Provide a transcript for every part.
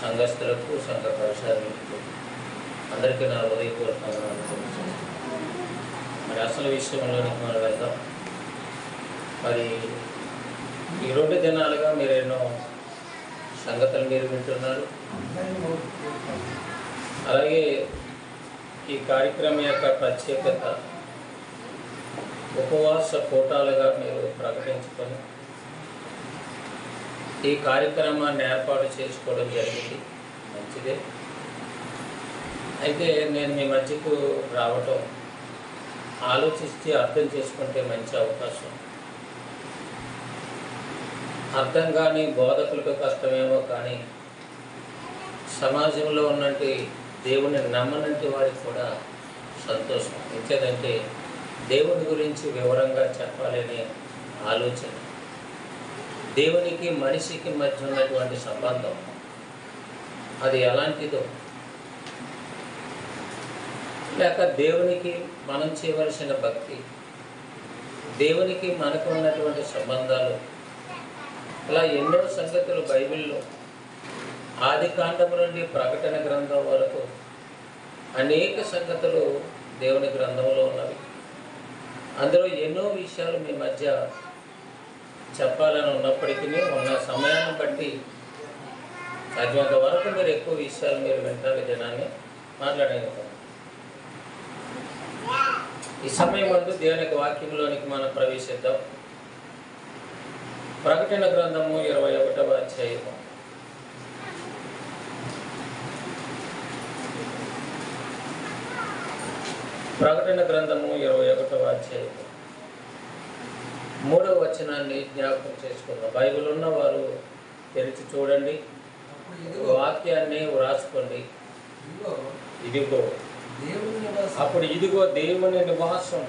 సంఘస్థులకు సంఘ పరిసరాలకు అందరికీ నా హృదయపూర్వకంగా అనుకుంటున్నాను. మరి అసలు విషయంలోనికి మనం వెళ్దాం. మరి ఈ 2 దినాలుగా మీరు ఎన్నో సంగతులు మీరు వింటున్నారు. అలాగే ఈ కార్యక్రమం యొక్క ప్రత్యేకత ఉపవాస కూటాలుగా మీరు ప్రకటించుకొని ఈ కార్యక్రమాన్ని ఏర్పాటు చేసుకోవడం జరిగింది. మంచిదే. అయితే నేను మీ మధ్యకు రావటం ఆలోచించి అర్థం చేసుకుంటే మంచి అవకాశం. అర్థం కానీ బోధకులకు కష్టమేమో, కానీ సమాజంలో ఉన్నట్టు దేవుని నమ్మనంటి వారికి కూడా సంతోషం. ఇంకేదంటే దేవుని గురించి వివరంగా చెప్పాలనే ఆలోచన, దేవునికి మనిషికి మధ్య ఉన్నటువంటి సంబంధం అది ఎలాంటిదో, లేక దేవునికి మనం చేయవలసిన భక్తి, దేవునికి మనకు ఉన్నటువంటి సంబంధాలు, ఇలా ఎన్నో సంగతులు బైబిల్లో ఆది కాండం నుండి ప్రకటన గ్రంథం వరకు అనేక సంగతులు దేవుని గ్రంథంలో ఉన్నవి. అందులో ఎన్నో విషయాలు మీ మధ్య చెప్పాలని ఉన్నప్పటికీ ఉన్న సమయాన్ని బట్టి సాధ్యమైనంత వరకు మీరు ఎక్కువ విషయాలు మీరు వింటారు, జనాన్ని మాట్లాడగలుగుతారు. ఈ సమయం ముందు దేవుని వాక్యంలోనికి మనం ప్రవేశిద్దాం. ప్రకటన గ్రంథము 21వ అధ్యాయము. ప్రకటన గ్రంథము 21వ అధ్యాయము 3వ వచనాన్ని జ్ఞాపకం చేసుకుందాం. బైబిల్ ఉన్నవారు తెరిచి చూడండి, వాక్యాన్ని వ్రాసుకోండి. అప్పుడు ఇదిగో దేవుని నివాసం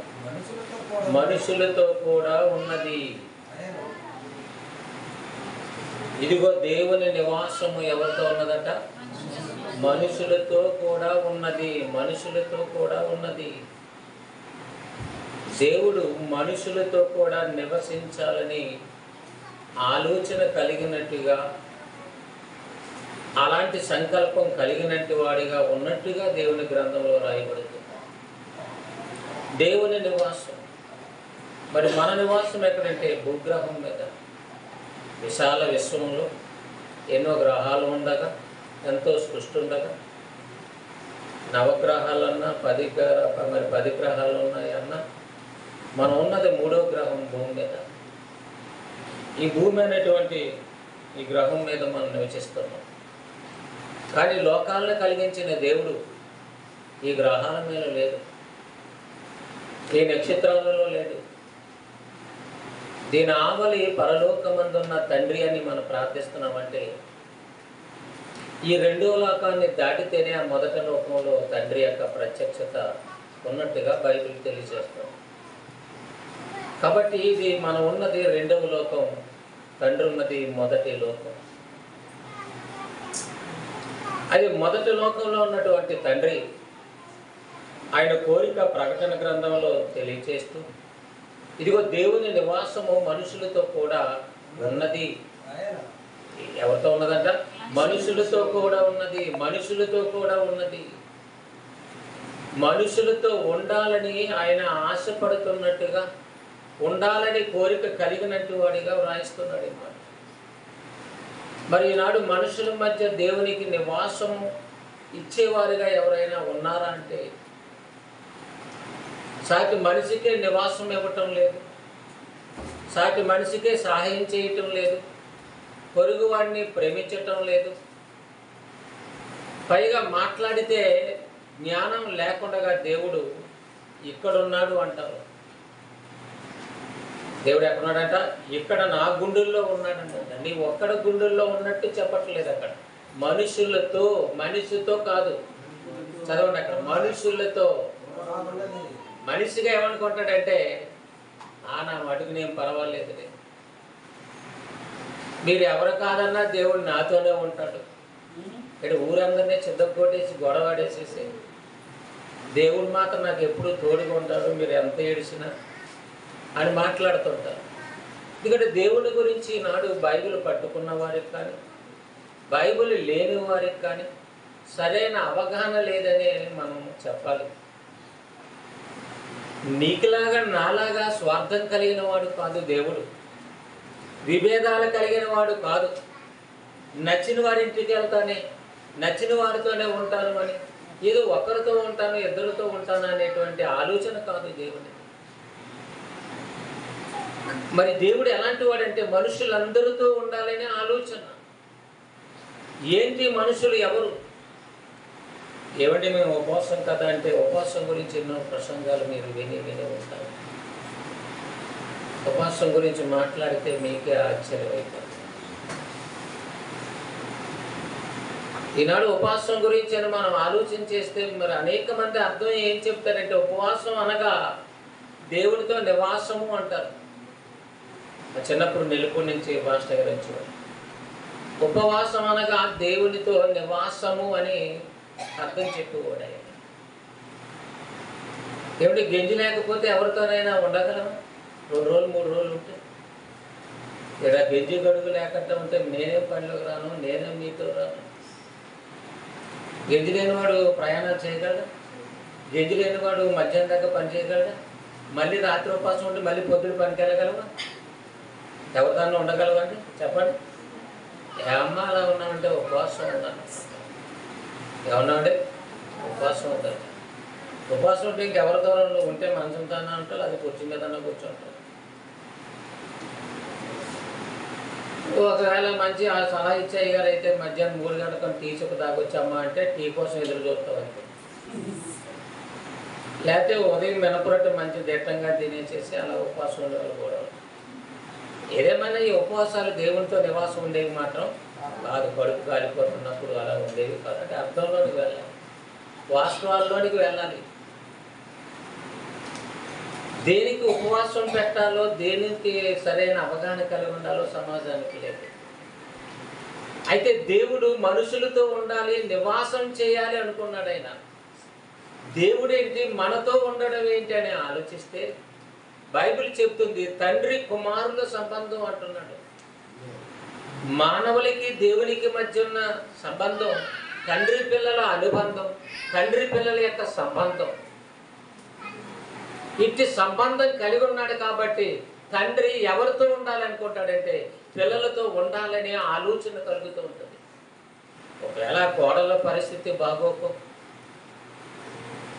మనుషులతో కూడా ఉన్నది. ఇదిగో దేవుని నివాసము ఎవరితో ఉన్నదట? మనుషులతో కూడా ఉన్నది. మనుషులతో కూడా ఉన్నది. దేవుడు మనుషులతో కూడా నివసించాలని ఆలోచన కలిగినట్టుగా, అలాంటి సంకల్పం కలిగినట్టు వాడిగా ఉన్నట్టుగా దేవుని గ్రంథంలో రాయబడుతుంది. దేవుని నివాసం. మరి మన నివాసం ఎక్కడంటే భూగ్రహం మీద, విశాల విశ్వంలో ఎన్నో గ్రహాలు ఉండగా, ఎంతో సృష్టి ఉండగా, నవగ్రహాలన్నా 10 గ్రహాలు ఉన్నాయన్నా మనం ఉన్నది 3వ గ్రహం భూమి మీద. ఈ భూమి అనేటువంటి ఈ గ్రహం మీద మనం నివసిస్తున్నాం. కానీ లోకాలను కలిగించిన దేవుడు ఈ గ్రహాల మీద లేడు, ఈ నక్షత్రాలలో లేడు. దీని ఆవలి పరలోకమందున్న తండ్రి అని మనం ప్రార్థిస్తున్నామంటే ఈ 2వ లోకాన్ని దాటితేనే ఆ మొదటి లోకంలో తండ్రి యొక్క ప్రత్యక్షత ఉన్నట్టుగా బైబిల్ తెలియజేస్తాం. కాబట్టి ఇది మనం ఉన్నది 2వ లోకం, తండ్రి ఉన్నది మొదటి లోకం. అది మొదటి లోకంలో ఉన్నటువంటి తండ్రి ఆయన కోరిక ప్రకటన గ్రంథంలో తెలియజేస్తూ, ఇదిగో దేవుని నివాసము మనుషులతో కూడా ఉన్నది. ఎవరితో ఉన్నదంట? మనుషులతో కూడా ఉన్నది. మనుషులతో కూడా ఉన్నది. మనుషులతో ఉండాలని ఆయన ఆశపడుతున్నట్టుగా, ఉండాలని కోరిక కలిగినట్టు వాడిగా వ్రాయిస్తున్నాడు. మరి ఈనాడు మనుషుల మధ్య దేవునికి నివాసం ఇచ్చేవారిగా ఎవరైనా ఉన్నారా అంటే సాటి మనిషికే నివాసం ఇవ్వటం లేదు, సాటి మనిషికే సహాయం చేయటం లేదు, పొరుగు వాడిని ప్రేమించటం లేదు. పైగా మాట్లాడితే జ్ఞానం లేకుండా దేవుడు ఇక్కడున్నాడు అంటారు. దేవుడు ఎక్కడున్నాడంట? ఇక్కడ నా గుండెల్లో ఉన్నాడంట. నీ ఒక్కడ గుండెల్లో ఉన్నట్టు చెప్పట్లేదు అక్కడ. మనుషులతో, మనిషితో కాదు, చదవండి అక్కడ. మనుషులతో. మనిషిగా ఏమనుకుంటాడంటే నా మటుకు నేను పర్వాలేదులే, మీరు ఎవరు కాదన్నా దేవుడు నాతోనే ఉంటాడు. ఇక్కడ ఊరందరినీ చిద్దకొట్టేసి గొడవాడేసేసి దేవుడు మాత్రం నాకు ఎప్పుడు తోడుగా ఉంటాడు, మీరు ఎంత ఏడిసినా అని మాట్లాడుతుంటారు. ఎందుకంటే దేవుని గురించి నాడు బైబిల్ పట్టుకున్న వారికి కానీ, బైబిల్ లేని వారికి కానీ సరైన అవగాహన లేదని మనం చెప్పాలి. నీకులాగా నాలాగా స్వార్థం కలిగిన వాడు కాదు దేవుడు, విభేదాలు కలిగిన వాడు కాదు. నచ్చిన వారింటికి వెళ్తానే, నచ్చిన వారితోనే ఉంటాను అని, ఏదో ఒకరితో ఉంటాను ఇద్దరితో ఉంటాను అనేటువంటి ఆలోచన కాదు దేవుడి. మరి దేవుడు ఎలాంటి వాడంటే మనుషులందరితో ఉండాలనే ఆలోచన. ఏంటి మనుషులు ఎవరు? ఏమంటే మేము ఉపవాసం కదా అంటే ఉపవాసం గురించి ఎన్నో ప్రసంగాలు మీరు విని ఉంటారు. ఉపవాసం గురించి మాట్లాడితే మీకే ఆశ్చర్యమైపోతుంది. ఈనాడు ఉపవాసం గురించి అని మనం ఆలోచన చేస్తే మరి అనేక మంది అర్థం ఏం చెప్తారంటే ఉపవాసం అనగా దేవుడితో నివాసము అంటారు. చిన్నప్పుడు నెలపూడి నుంచి మాస్టర్ గారు వచ్చేవారు. ఉపవాసం అనగా దేవునితో నివాసము అని అర్థం చెప్పేవాడు. దేవుడి గెంజి లేకపోతే ఎవరితోనైనా ఉండగలమా? 2 రోజులు 3 రోజులు ఉంటే లేదా గెంజి గడుగు లేకుండా ఉంటే నేనే పనిలోకి రాను, నేనే మీతో రాను. గెంజి లేనివాడు ప్రయాణాలు చేయగలడా? గెంజి లేనివాడు మధ్యాహ్నం దాకా పని చేయగలడా? మళ్ళీ రాత్రి ఉపవాసం ఉంటే మళ్ళీ పొద్దున పనికి వెళ్ళగలవా? ఎవరిదాన్ని ఉండగలవండి చెప్పండి. ఏమన్నా అలా ఉన్నామంటే ఉపవాసం ఉన్నాను. ఏమన్నామంటే ఉపవాసం ఉంటారు. ఉపవాసం ఉంటే ఇంకెవరి దూరంలో ఉంటే మంచంతానా ఉంటారు, అది కూర్చుని మీదన్నా కూర్చుంటారు. ఒకవేళ మంచి ఆ సలహా ఇచ్చే గారు అయితే మధ్యాహ్నం 3 గంటలకు టీ చుక్క తాగొచ్చమ్మా అంటే టీ కోసం ఎదురు చూస్తాం అంతే. లేకపోతే ఉదయం మినపరొట్టు మంచి దిట్టంగా తినేసేసి అలా ఉపవాసం ఉండేవాళ్ళు కూడా. ఏదేమైనా ఈ ఉపవాసాలు దేవునితో నివాసం ఉండేవి మాత్రం కాదు. కడుపు కాలిపోతున్నప్పుడు అలా ఉండేవి కాదు. అంటే అర్థంలోనికి వెళ్ళాలి, వాస్తవాల్లోనికి వెళ్ళాలి. దేనికి ఉపవాసం పెట్టాలో, దేనికి సరైన అవగాహన కలిగి ఉండాలో సమాజానికి లేదు. అయితే దేవుడు మనుషులతో ఉండాలి, నివాసం చేయాలి అనుకున్నాడు. ఆయన దేవుడు ఏంటి, మనతో ఉండడం ఏంటి అని ఆలోచిస్తే బైబిల్ చెప్తుంది తండ్రి కుమారుల సంబంధం అంటున్నాడు. మానవులకి దేవునికి మధ్య ఉన్న సంబంధం తండ్రి పిల్లల అనుబంధం, తండ్రి పిల్లల యొక్క సంబంధం. ఇట్టి సంబంధం కలిగి ఉన్నాడు కాబట్టి తండ్రి ఎవరితో ఉండాలనుకుంటాడంటే పిల్లలతో ఉండాలనే ఆలోచన కలుగుతూ ఉంటుంది. ఒకవేళ కోడల పరిస్థితి బాగోకో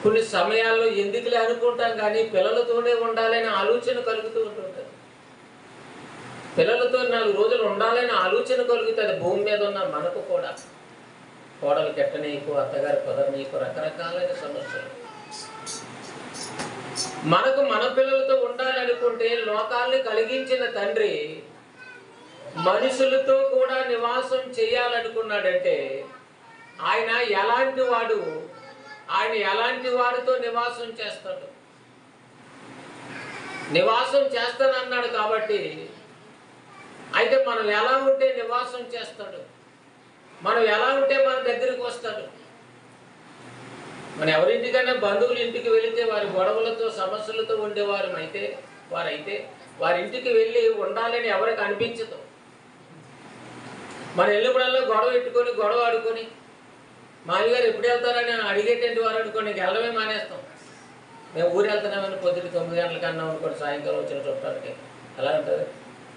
కొన్ని సమయాల్లో ఎందుకులే అనుకుంటాం, కానీ పిల్లలతోనే ఉండాలనే ఆలోచన కలుగుతూ ఉంటుంది. పిల్లలతో 4 రోజులు ఉండాలనే ఆలోచన కలుగుతుంది. భూమి మీద ఉన్న మనకు కూడా కోడలు కెట్టనీకు, అత్తగారి కుదరనీకు, రకరకాలైన సమస్యలు. మనకు మన పిల్లలతో ఉండాలనుకుంటే లోకాన్ని కలిగించిన తండ్రి మనుషులతో కూడా నివాసం చేయాలనుకున్నాడంటే ఆయన ఎలాంటి వాడు, ఆయన ఎలాంటి వారితో నివాసం చేస్తాడు? నివాసం చేస్తానన్నాడు కాబట్టి అయితే మనం ఎలా ఉంటే నివాసం చేస్తాడు? మనం ఎలా ఉంటే మన దగ్గరికి వస్తాడు? మనం ఎవరింటికైనా బంధువుల ఇంటికి వెళితే వారి గొడవలతో సమస్యలతో ఉండేవారు వారైతే వారి ఇంటికి వెళ్ళి ఉండాలని ఎవరికి అనిపించదు. మన వెళ్ళినప్పుడల్లా గొడవ పెట్టుకొని గొడవ ఆడుకొని మామగారు ఎప్పుడు వెళ్తారని అడిగేటువంటి వారు అనుకోండి, వెళ్ళడమే మానేస్తాం. మేము ఊరు వెళ్తున్నామని పొద్దుట 9 గంటలకు అన్నాం అనుకోండి, సాయంకాలం వచ్చిన చుట్టాలకి ఎలా ఉంటుంది?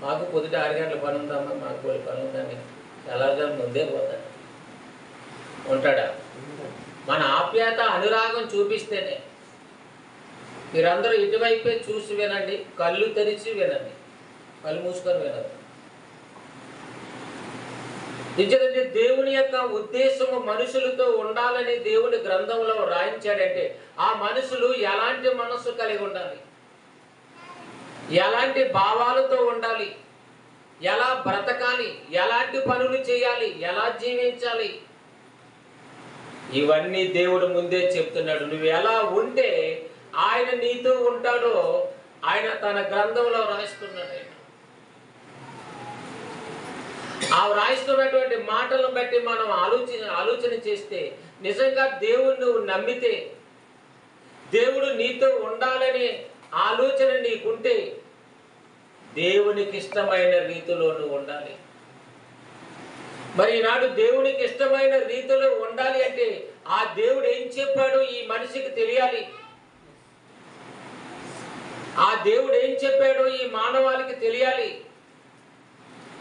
మాకు పొద్దుట 6 గంటల పని ఉందమ్మా, మాకు కొన్ని పని ఉందండి, ఎలాగా ముందే పోతాడు. ఉంటాడా? మన ఆప్యాయత అనురాగం చూపిస్తేనే. మీరందరూ ఇటువైపే చూసి వినండి, కళ్ళు తెరిచి వినండి, కళ్ళు మూసుకొని వినరు. ఎందుకంటే దేవుని యొక్క ఉద్దేశము మనుషులతో ఉండాలని దేవుని గ్రంథంలో రాయించాడంటే ఆ మనుషులు ఎలాంటి మనస్సు కలిగి ఉండాలి, ఎలాంటి భావాలతో ఉండాలి, ఎలా బ్రతకాలి, ఎలాంటి పనులు చేయాలి, ఎలా జీవించాలి, ఇవన్నీ దేవుడు ముందే చెప్తున్నాడు. నువ్వు ఎలా ఉంటే ఆయన నీతో ఉంటాడో ఆయన తన గ్రంథంలో రాస్తున్నాడు. ఆ రాయిస్తున్నటువంటి మాటలను బట్టి మనం ఆలోచన చేస్తే నిజంగా దేవుణ్ణి నువ్వు నమ్మితే, దేవుడు నీతో ఉండాలనే ఆలోచన నీకుంటే దేవునికి ఇష్టమైన రీతిలో నువ్వు ఉండాలి. మరి ఈనాడు దేవునికి ఇష్టమైన రీతిలో ఉండాలి అంటే ఆ దేవుడు ఏం చెప్పాడు ఈ మనిషికి తెలియాలి. ఆ దేవుడు ఏం చెప్పాడో ఈ మానవాళికి తెలియాలి.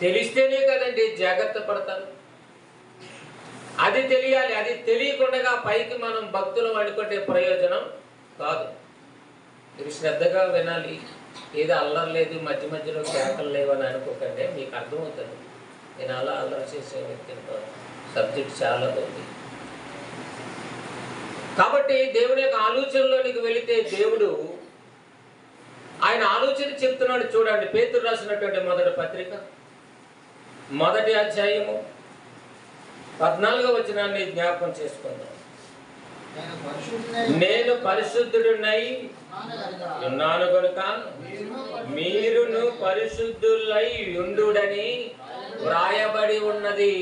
తెలిస్తేనే కదండి జాగ్రత్త పడతారు. అది తెలియాలి. అది తెలియకుండా పైకి మనం భక్తులు అనుకుంటే ప్రయోజనం కాదు. మీరు శ్రద్ధగా వినాలి. ఏదో అల్లరి లేదు, మధ్య మధ్యలో కేకలు లేవని అనుకోకండి. మీకు అర్థమవుతుంది. నేను అలా అల్లరి చేసే వ్యక్తిని కాదు. సబ్జెక్ట్ చాలా ఉంది. కాబట్టి దేవుని యొక్క ఆలోచనలోనికి వెళితే దేవుడు ఆయన ఆలోచన చెప్తున్నాడు. చూడండి, పేతురు రాసినటువంటి మొదటి పత్రిక 1వ అధ్యాయము 14వ వచనాన్ని జ్ఞాపకం చేసుకుందాం. నేను పరిశుద్ధుడినై ఉన్నాను కనుక మీరును పరిశుద్ధులై ఉండుడని వ్రాయబడి ఉన్నది.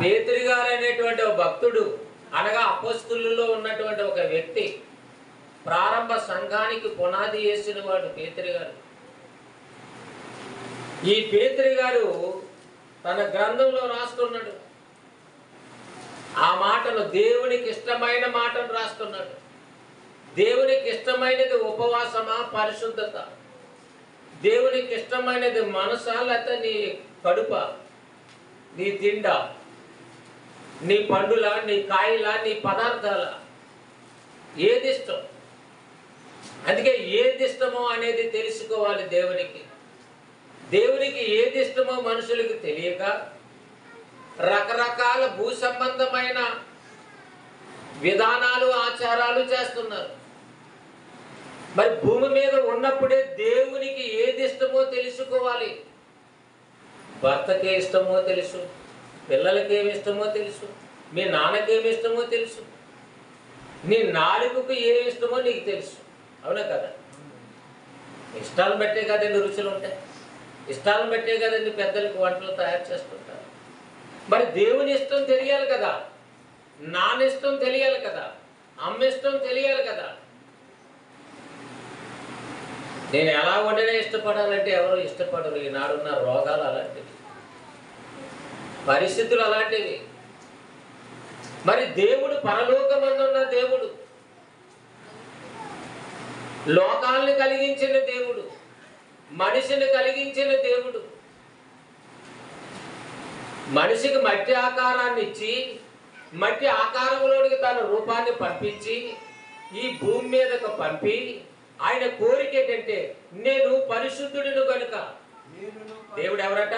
పేతురు గారు అనేటువంటి ఒక భక్తుడు, అనగా అపోస్తలుల్లో ఉన్నటువంటి ఒక వ్యక్తి, ప్రారంభ సంఘానికి పునాది వేసిన వాడు పేతురు గారు. ఈ పేతురు గారు తన గ్రంథంలో రాస్తున్నాడు. ఆ మాటను, దేవునికి ఇష్టమైన మాటను రాస్తున్నాడు. దేవునికి ఇష్టమైనది ఉపవాసమా, పరిశుద్ధత? దేవునికి ఇష్టమైనది మనసా, లేకపోతే నీ కడుప, నీ తిండ, నీ పండుల, నీ కాయల, నీ పదార్థాల? ఏది ఇష్టం? అందుకే ఏది ఇష్టమో అనేది తెలుసుకోవాలి. దేవునికి ఏది ఇష్టమో మనుషులకు తెలియక రకరకాల భూ సంబంధమైన విధానాలు, ఆచారాలు చేస్తున్నారు. మరి భూమి మీద ఉన్నప్పుడే దేవునికి ఏది ఇష్టమో తెలుసుకోవాలి. భర్తకి ఇష్టమో తెలుసు, పిల్లలకి ఏమి ఇష్టమో తెలుసు, మీ నాన్నకేమి ఇష్టమో తెలుసు, నీ నాలుకకు ఏమి ఇష్టమో నీకు తెలుసు. అవునా కదా? ఇష్టాలను బట్టే కదండి రుచులు ఉంటాయి. ఇష్టాలను బట్టే కదండి పెద్దలకు వంటలు తయారు చేసుకుంటారు. మరి దేవుని ఇష్టం తెలియాలి కదా, నాన్న ఇష్టం తెలియాలి కదా, అమ్మ ఇష్టం తెలియాలి కదా. నేను ఎలా వండినా ఇష్టపడాలంటే ఎవరు ఇష్టపడరు. ఈనాడున్న రోగాలు అలాంటివి, పరిస్థితులు అలాంటివి. మరి దేవుడు పరలోకమందున్న దేవుడు, లోకాలను కలిగించిన దేవుడు, మనిషిని కలిగించిన దేవుడు, మనిషికి మట్టి ఆకారాన్ని ఇచ్చి మట్టి ఆకారంలోనికి తన రూపాన్ని పంపించి ఈ భూమి మీదకు పంపి ఆయన కోరిక ఏంటంటే నేను పరిశుద్ధుడును కనుక. దేవుడు ఎవరట?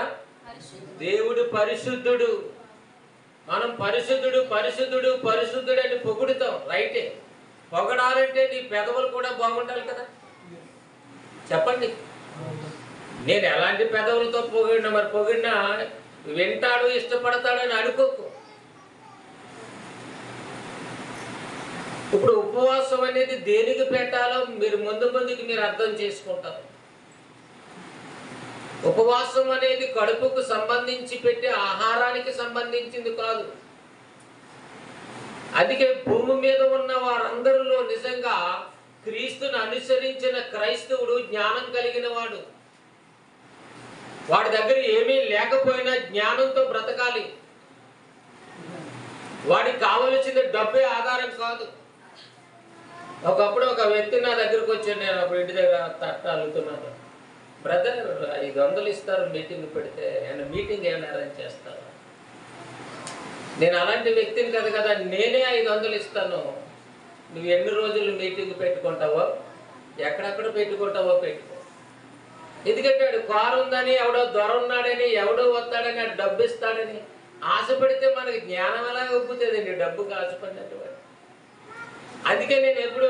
దేవుడు పరిశుద్ధుడు. మనం పరిశుద్ధుడు పరిశుద్ధుడు పరిశుద్ధుడు అని పొగుడుతాం, రైటే. పొగడాలంటే నీ పెదవులు కూడా బాగుండాలి కదా. చెప్పండి, నేను ఎలాంటి పెదవులతో పొగిడినా, మరి పొగిడినా వింటాడు, ఇష్టపడతాడు అని అనుకోకు. ఇప్పుడు ఉపవాసం అనేది దేనికి పెట్టాలో మీరు ముందుకి మీరు అర్థం చేసుకుంటారు. ఉపవాసం అనేది కడుపుకు సంబంధించి పెట్టే ఆహారానికి సంబంధించింది కాదు. అందుకే భూమి మీద ఉన్న వారందరిలో నిజంగా క్రీస్తుని అనుసరించిన క్రైస్తవుడు జ్ఞానం కలిగిన వాడు. వాడి దగ్గర ఏమీ లేకపోయినా జ్ఞానంతో బ్రతకాలి. వాడికి కావలసిన డబ్బే ఆధారం కాదు. ఒకప్పుడు ఒక వ్యక్తి నా దగ్గరకు వచ్చాడు. నేను ఒక ఇంటి దగ్గర తట్ట అలుగుతున్నాను. బ్రదర్ 500 ఇస్తారు మీటింగ్ పెడితే, ఆయన మీటింగ్ ఏమైనా అరేంజ్ చేస్తారు. నేను అలాంటి వ్యక్తిని కదా, నేనే 500 ఇస్తాను, నువ్వు ఎన్ని రోజులు మీటింగ్ పెట్టుకుంటావో, ఎక్కడెక్కడ పెట్టుకుంటావో పెట్టుకో. ఎందుకంటే వాడు కారు ఉందని, ఎవడో దొర ఉన్నాడని, ఎవడో వస్తాడని, డబ్బు ఇస్తాడని ఆశపడితే మనకి జ్ఞానం ఎలా ఒప్పుతుందండి? డబ్బుకి ఆశపడినట్టు. అందుకే నేను ఎప్పుడు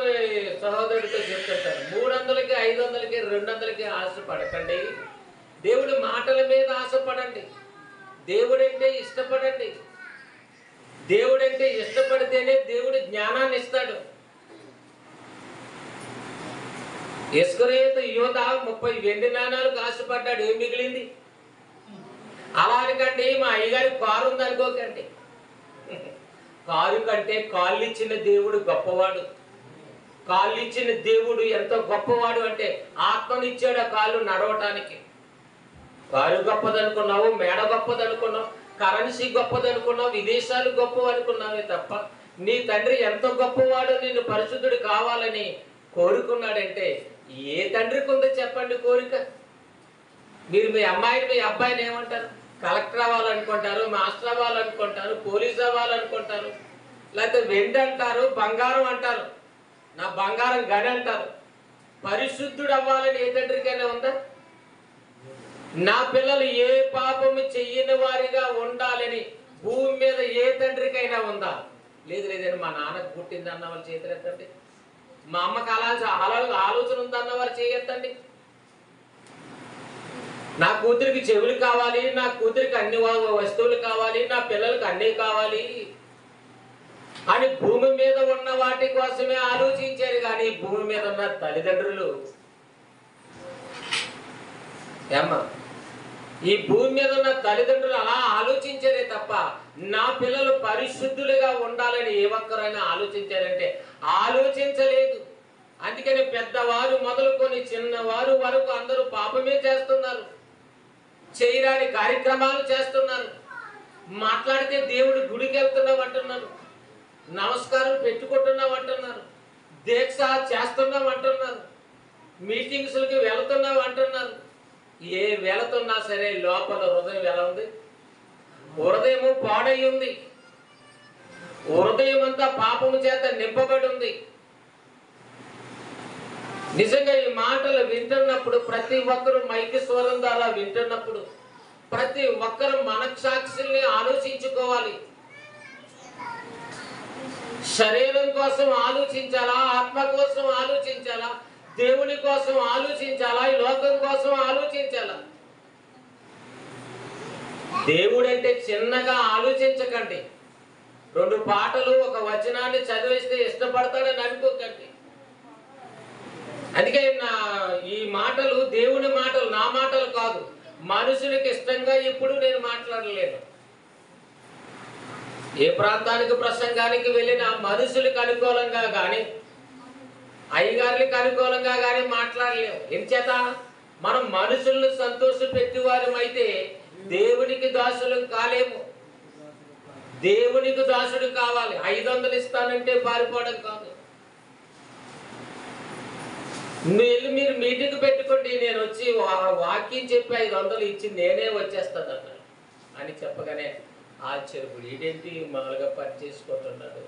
సహోదరుడితో చెప్తుంటాను, 300కి 500కి 200కి ఆశపడకండి. దేవుడి మాటల మీద ఆశపడండి. దేవుడంటే ఇష్టపడండి. దేవుడంటే ఇష్టపడితేనే దేవుడు జ్ఞానాన్ని ఇస్తాడు. ఇస్కరియోతు యోధ 30 వెండి నాణాలకు ఆశపడ్డాడు. ఏం మిగిలింది? అలాగండి మా అయ్యగారి కారు ఉంది అనుకోకండి. కారు కంటే కాళ్ళు ఇచ్చిన దేవుడు గొప్పవాడు. కాళ్ళు ఇచ్చిన దేవుడు ఎంత గొప్పవాడు అంటే ఆత్మనిచ్చాడు ఆ కాళ్ళు నడవటానికి. కారు గొప్పదనుకున్నావు, మేడ గొప్పదనుకున్నావు, కరెన్సీ గొప్పదనుకున్నావు, విదేశాలు గొప్ప అనుకున్నావే తప్ప నీ తండ్రి ఎంత గొప్పవాడో నిన్ను పరిశుద్ధుడు కావాలని కోరుకున్నాడంటే ఏ తండ్రికి ఉందో చెప్పండి కోరిక? మీరు మీ అమ్మాయిని మీ అబ్బాయిని ఏమంటారు? కలెక్టర్ అవ్వాలనుకుంటారు, మాస్టర్ అవ్వాలనుకుంటారు, పోలీస్ అవ్వాలనుకుంటారు, లేకపోతే వెండి అంటారు, బంగారం అంటారు, నా బంగారం గని అంటారు. పరిశుద్ధుడు అవ్వాలని ఏ తండ్రికైనా ఉందా? నా పిల్లలు ఏ పాపము చెయ్యని వారిగా ఉండాలని భూమి మీద ఏ తండ్రికైనా ఉందా? లేదు. లేదండి, మా నాన్నకు పుట్టింది అన్న వాళ్ళు చేతులెత్తండి. మా అమ్మకి ఆలోచన ఉందన్న వారు చేయెత్తండి. నా కూతురికి చెవులు కావాలి, నా కూతురికి అన్ని వస్తువులు కావాలి, నా పిల్లలకి అన్నీ కావాలి అని భూమి మీద ఉన్న వాటి కోసమే ఆలోచించారు. కానీ భూమి మీద ఉన్న తల్లిదండ్రులు ఏమ్మా, ఈ భూమి మీద ఉన్న తల్లిదండ్రులు అలా ఆలోచించారే తప్ప నా పిల్లలు పరిశుద్ధులుగా ఉండాలని ఏ ఒక్కరైనా ఆలోచించారంటే ఆలోచించలేదు. అందుకని పెద్దవారు మొదలుకొని చిన్నవారు వరకు అందరూ పాపమే చేస్తున్నారు, చేయరాని కార్యక్రమాలు చేస్తున్నారు. మాట్లాడితే దేవుడు గుడికి వెళ్తున్నాం అంటున్నారు, నమస్కారం పెట్టుకుంటున్నాం అంటున్నారు, దీక్ష చేస్తున్నాం అంటున్నారు, మీటింగ్స్కి వెళుతున్నాం అంటున్నారు. ఏ వెళుతున్నా సరే లోపల హృదయం ఎలా ఉంది? హృదయము పాడై ఉంది. హృదయం అంతా పాపము చేత నింపబడి ఉంది. నిజంగా ఈ మాటలు వింటున్నప్పుడు ప్రతి ఒక్కరు మైకి స్వరం ద్వారా వింటున్నప్పుడు ప్రతి ఒక్కరు మనస్సాక్షుల్ని ఆలోచించుకోవాలి. శరీరం కోసం ఆలోచించాలా, ఆత్మ కోసం ఆలోచించాలా, దేవుని కోసం ఆలోచించాలా, ఈ లోకం కోసం ఆలోచించాలా? దేవుడంటే చిన్నగా ఆలోచించకండి. 2 పాటలు ఒక వచనాన్ని చదివిస్తే ఇష్టపడతాడని అనుకోకండి. అందుకే ఈ మాటలు దేవుని మాటలు, నా మాటలు కాదు. మనుషులకు ఇష్టంగా ఇప్పుడు నేను మాట్లాడలేను. ఏ ప్రాంతానికి ప్రసంగానికి వెళ్ళినా మనుషులకు అనుకూలంగా కానీ అయ్యగారులకు అనుకూలంగా కానీ మాట్లాడలేము. ఎంచేత మనం మనుషులను సంతోషపెట్టేవారమైతే దేవునికి దాసులు కాలేము. దేవునికి దాసుడు కావాలి. 500 ఇస్తానంటే పారిపోవడం కాదు. మీరు మీటింగ్ పెట్టుకోండి, నేను వచ్చి వాక్యం చెప్పి 500 ఇచ్చి నేనే వచ్చేస్తాను అని చెప్పగానే ఆశ్చర్యపోయి ఇదేంటి మామూలుగా పని చేసుకుంటున్నాడు,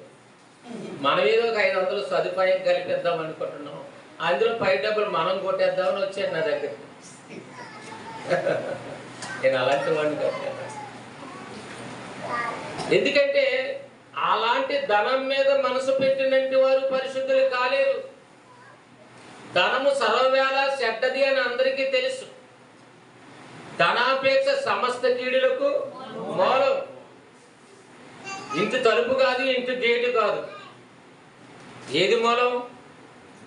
మనం ఏదో ఒక 500 సదుపాయం కలిపిద్దాం అనుకుంటున్నాం, అందులో పై డబ్బులు మనం కొట్టేద్దామని వచ్చాడు నా దగ్గరికి. నేను అలాంటి వాడిని కాదు. ఎందుకంటే అలాంటి ధనం మీద మనసు పెట్టినట్టు వారు పరిశుద్ధులు కాలేరు. ధనము సర్వవేళ చెడ్డది అని అందరికీ తెలుసు. ధనాపేక్ష సమస్త కీడులకు మూలం. ఇంటి తలుపు కాదు, ఇంటి గేటు కాదు. ఏది మూలం?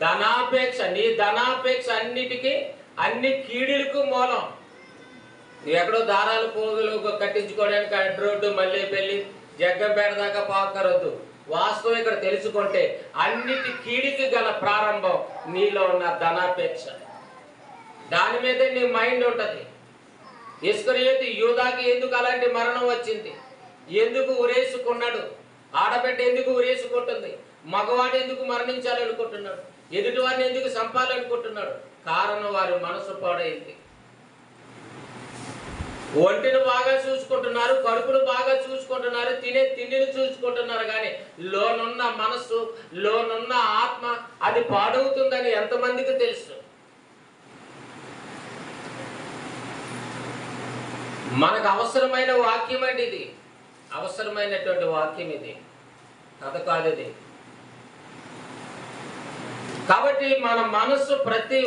ధనాపేక్ష. నీ ధనాపేక్ష అన్నిటికీ అన్ని కీడులకు మూలం. నువ్వు ఎక్కడో దారాలు పోగులు కట్టించుకోవడానికి అడ్డు రోడ్డు మళ్ళీ పెళ్ళి జగ్గంపేట దాకా పోకరొద్దు. వాస్తవం ఇక్కడ తెలుసుకుంటే అన్నిటి కీడికి గల ప్రారంభం నీలో ఉన్న ధనాపేక్ష. దాని మీదే నీ మైండ్ ఉంటుంది. ఇస్కరియోతు యూదాకి ఎందుకు అలాంటి మరణం వచ్చింది? ఎందుకు ఉరేసుకున్నాడు? ఆడబిడ్డ ఎందుకు ఉరేసుకుంటుంది? మగవాడు ఎందుకు మరణించాలనుకుంటున్నాడు? ఎదుటివాడిని ఎందుకు చంపాలనుకుంటున్నాడు? కారణం వారి మనసు పాడైంది. ఒంటిని బాగా చూసుకుంటున్నారు, కడుపును బాగా చూసుకుంటున్నారు, తినే తిండిని చూసుకుంటున్నారు, కానీ లోనున్న మనస్సు, లోనున్న ఆత్మ అది పాడవుతుందని ఎంతమందికి తెలుసు? మనకు అవసరమైన వాక్యం అండి ఇది. అవసరమైనటువంటి వాక్యం ఇది, కథ కాదు ఇది. కాబట్టి మన మనస్సు ప్రతి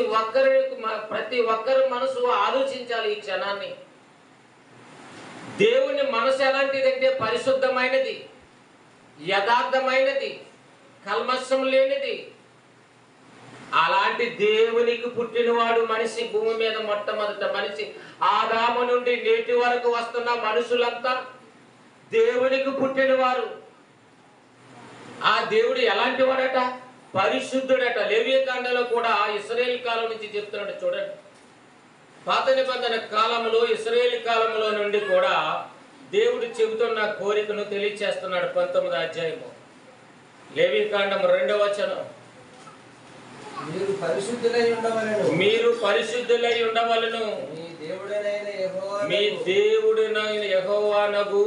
ఒక్కరి మనసు ఆలోచించాలి ఈ క్షణాన్ని. దేవుని మనసు ఎలాంటిదంటే పరిశుద్ధమైనది, యథార్థమైనది, కల్మషం లేనిది. అలాంటి దేవునికి పుట్టినవాడు మనిషి. భూమి మీద మొట్టమొదట మనిషి ఆదాము నుండి నేటి వరకు వస్తున్న మనుషులంతా దేవునికి పుట్టినవారు. ఆ దేవుడు ఎలాంటి వాడట? పరిశుద్ధుడట. లేవియకాండలో కూడా ఇశ్రాయేలు కాలం నుంచి చెప్తున్నాడు చూడండి. పాత నిబంధన కాలంలో ఇశ్రాయేలు కాలంలో నుండి కూడా దేవుడు చెబుతున్న కోరికను తెలియచేస్తున్నాడు. 19వ అధ్యాయము లేవీకాండం 2వ వచనం, మీరు పరిశుద్ధులై ఉండవలెను, మీరు పరిశుద్ధులై ఉండవలెను, మీ దేవుడైన యెహోవానగు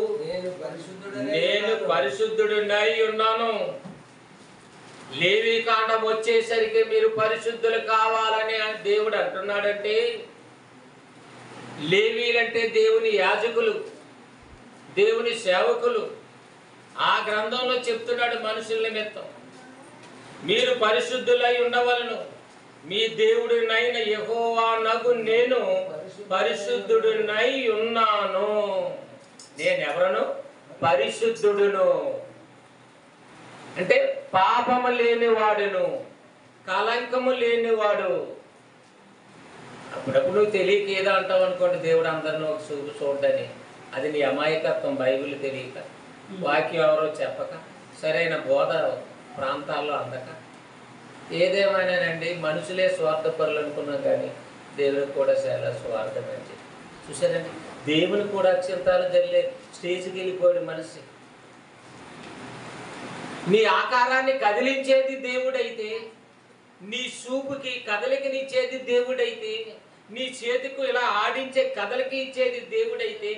నేను పరిశుద్ధుడినై ఉన్నాను. లేవీకాండం వచ్చేసరికి మీరు పరిశుద్ధులు కావాలని దేవుడు అంటున్నాడంటే, లేవీలంటే దేవుని యాజకులు, దేవుని సేవకులు. ఆ గ్రంథంలో చెప్తున్నాడు మనుషుల నిమిత్తం, మీరు పరిశుద్ధులై ఉండవలను, మీ దేవుడినైన యెహోవానగు నేను పరిశుద్ధుడినై ఉన్నాను. నేనెవరను? పరిశుద్ధుడును. అంటే పాపము లేనివాడును, కలంకము లేనివాడు. అప్పుడప్పుడు నువ్వు తెలియక ఏదో అంటావు అనుకోండి, దేవుడు అందరిని ఒక చూపు చూడని. అది నీ అమాయకత్వం. బైబిల్ తెలియక, వాక్యం ఎవరో చెప్పక, సరైన బోధ ప్రాంతాల్లో అందక. ఏదేమైనానండి, మనుషులే స్వార్థపరులు అనుకున్నాం, కానీ దేవుడికి కూడా చాలా స్వార్థం అని చెప్పి చూసారండి. దేవుని కూడా అత్యంతాలు జల్లే స్టేజ్కి వెళ్ళిపోయాడు మనిషి. నీ ఆకారాన్ని కదిలించేది దేవుడైతే, నీ చూపుకి కదలికనిచ్చేది దేవుడైతే, నీ చేతికి ఇలా ఆడించే కదలికి ఇచ్చేది దేవుడైతే,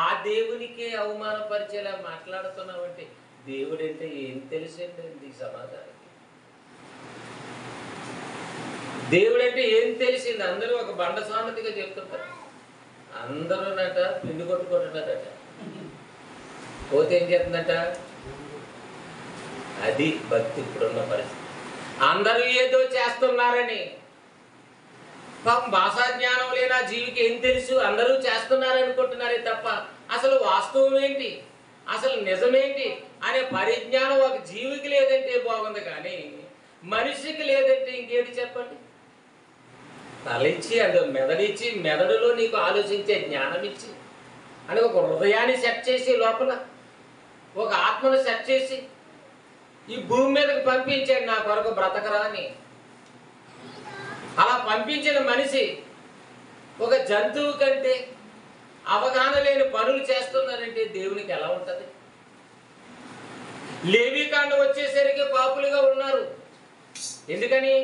ఆ దేవునికే అవమానపరిచేలా మాట్లాడుతున్నావంటే దేవుడంటే ఏం తెలిసిందండి సమాజానికి? దేవుడంటే ఏం తెలిసింది? అందరూ ఒక బండ సామెతగా చెప్తుంటారు. అందరూనట పిండి కొట్టుకుంటున్నారట, పోతే ఏం చేస్తుందట? అది భక్తి. ఇప్పుడున్న పరిస్థితి అందరూ ఏదో చేస్తున్నారని. పాపం భాషా జ్ఞానం లేని జీవికి ఏం తెలుసు? అందరూ చేస్తున్నారనుకుంటున్నారే తప్ప అసలు వాస్తవం ఏంటి, అసలు నిజమేంటి అనే పరిజ్ఞానం ఒక జీవికి లేదంటే బాగుంది, కానీ మనిషికి లేదంటే ఇంకేంటి చెప్పండి? తలిచ్చి అది మెదడిచ్చి, మెదడులో నీకు ఆలోచించే జ్ఞానం ఇచ్చి, అని ఒక హృదయాన్ని సెట్ చేసి, లోపల ఒక ఆత్మను సెట్ చేసి ఈ భూమి మీదకి పంపించాడు నా కొరకు బ్రతకరా అని. అలా పంపించిన మనిషి ఒక జంతువు కంటే అవగాహన లేని పనులు చేస్తున్నారంటే దేవునికి ఎలా ఉంటుంది? లేవీకాండం వచ్చేసరికి పాపులుగా ఉన్నారు. ఎందుకని?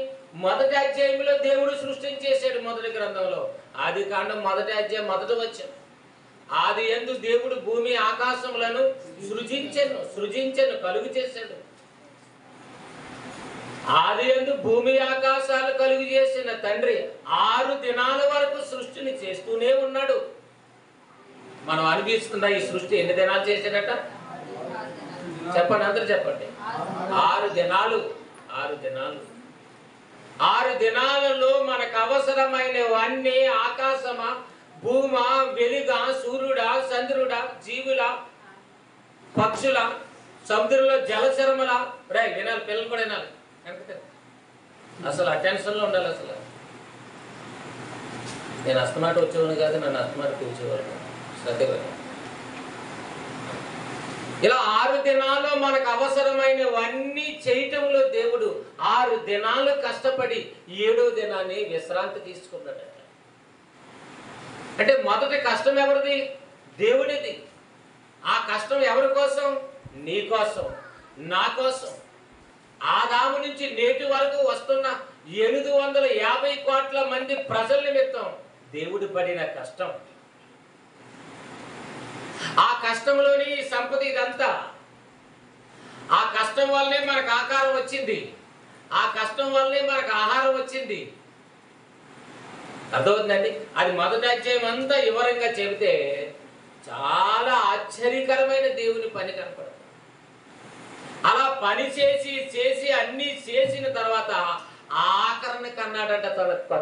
మొదటి అధ్యాయంలో దేవుడు సృష్టించేశాడు. మొదటి గ్రంథంలో ఆదికాండం 1వ అధ్యాయం 1వ వచనం, ఆది యందు దేవుడు భూమి ఆకాశములను సృజించెను కలుగు చేశాడు. ఆది యందు భూమి ఆకాశాలు కలుగు చేసిన తండ్రి 6 దినాల వరకు సృష్టిని చేస్తూనే ఉన్నాడు. మనం అనిపిస్తున్న ఈ సృష్టి ఎన్ని దినాలు చేశాడట? చెప్పండి, అందరూ చెప్పండి. 6 దినాలు. 6 దినాలు. 6 దినాలలో మనకు అవసరమైనవన్నీ ఆకాశమా, భూమా, వెలుగా, సూర్యుడా, చంద్రుడా, జీవుల, పక్షుల, సముద్రంలో జలచరముల. రే వినాలి, పిల్లలు కూడా వినాలి. అసలు అటెన్షన్లో ఉండాలి. అసలు నేను అస్తమాట వచ్చేవాడిని కాదు, నన్ను అస్తమాట కూర్చోవాడు శ్రద్ధగా. ఇలా 6 దినాల్లో మనకు అవసరమైనవన్నీ చేయటంలో దేవుడు 6 దినాలు కష్టపడి 7వ దినాన్ని విశ్రాంతి తీసుకున్నాడట. అంటే మొదటి కష్టం ఎవరిది? దేవుడిది. ఆ కష్టం ఎవరి కోసం? నీ కోసం, నా కోసం. ఆదాము నుంచి నేటి వరకు వస్తున్న 850 కోట్ల మంది ప్రజల నిమిత్తం దేవుడు పడిన కష్టం. ఆ కష్టంలోని సంపద ఇదంతా. ఆ కష్టం వల్లనే మనకు ఆకారం వచ్చింది, ఆ కష్టం వల్లనే మనకు ఆహారం వచ్చింది. అర్థమవుతుందండి? అది మొదటి అధ్యాయం అంతా వివరంగా చెబితే చాలా ఆశ్చర్యకరమైన దేవుని పని కనపడుతుంది. అలా పని చేసి అన్ని చేసిన తర్వాత ఆఖరిని కన్నాడంట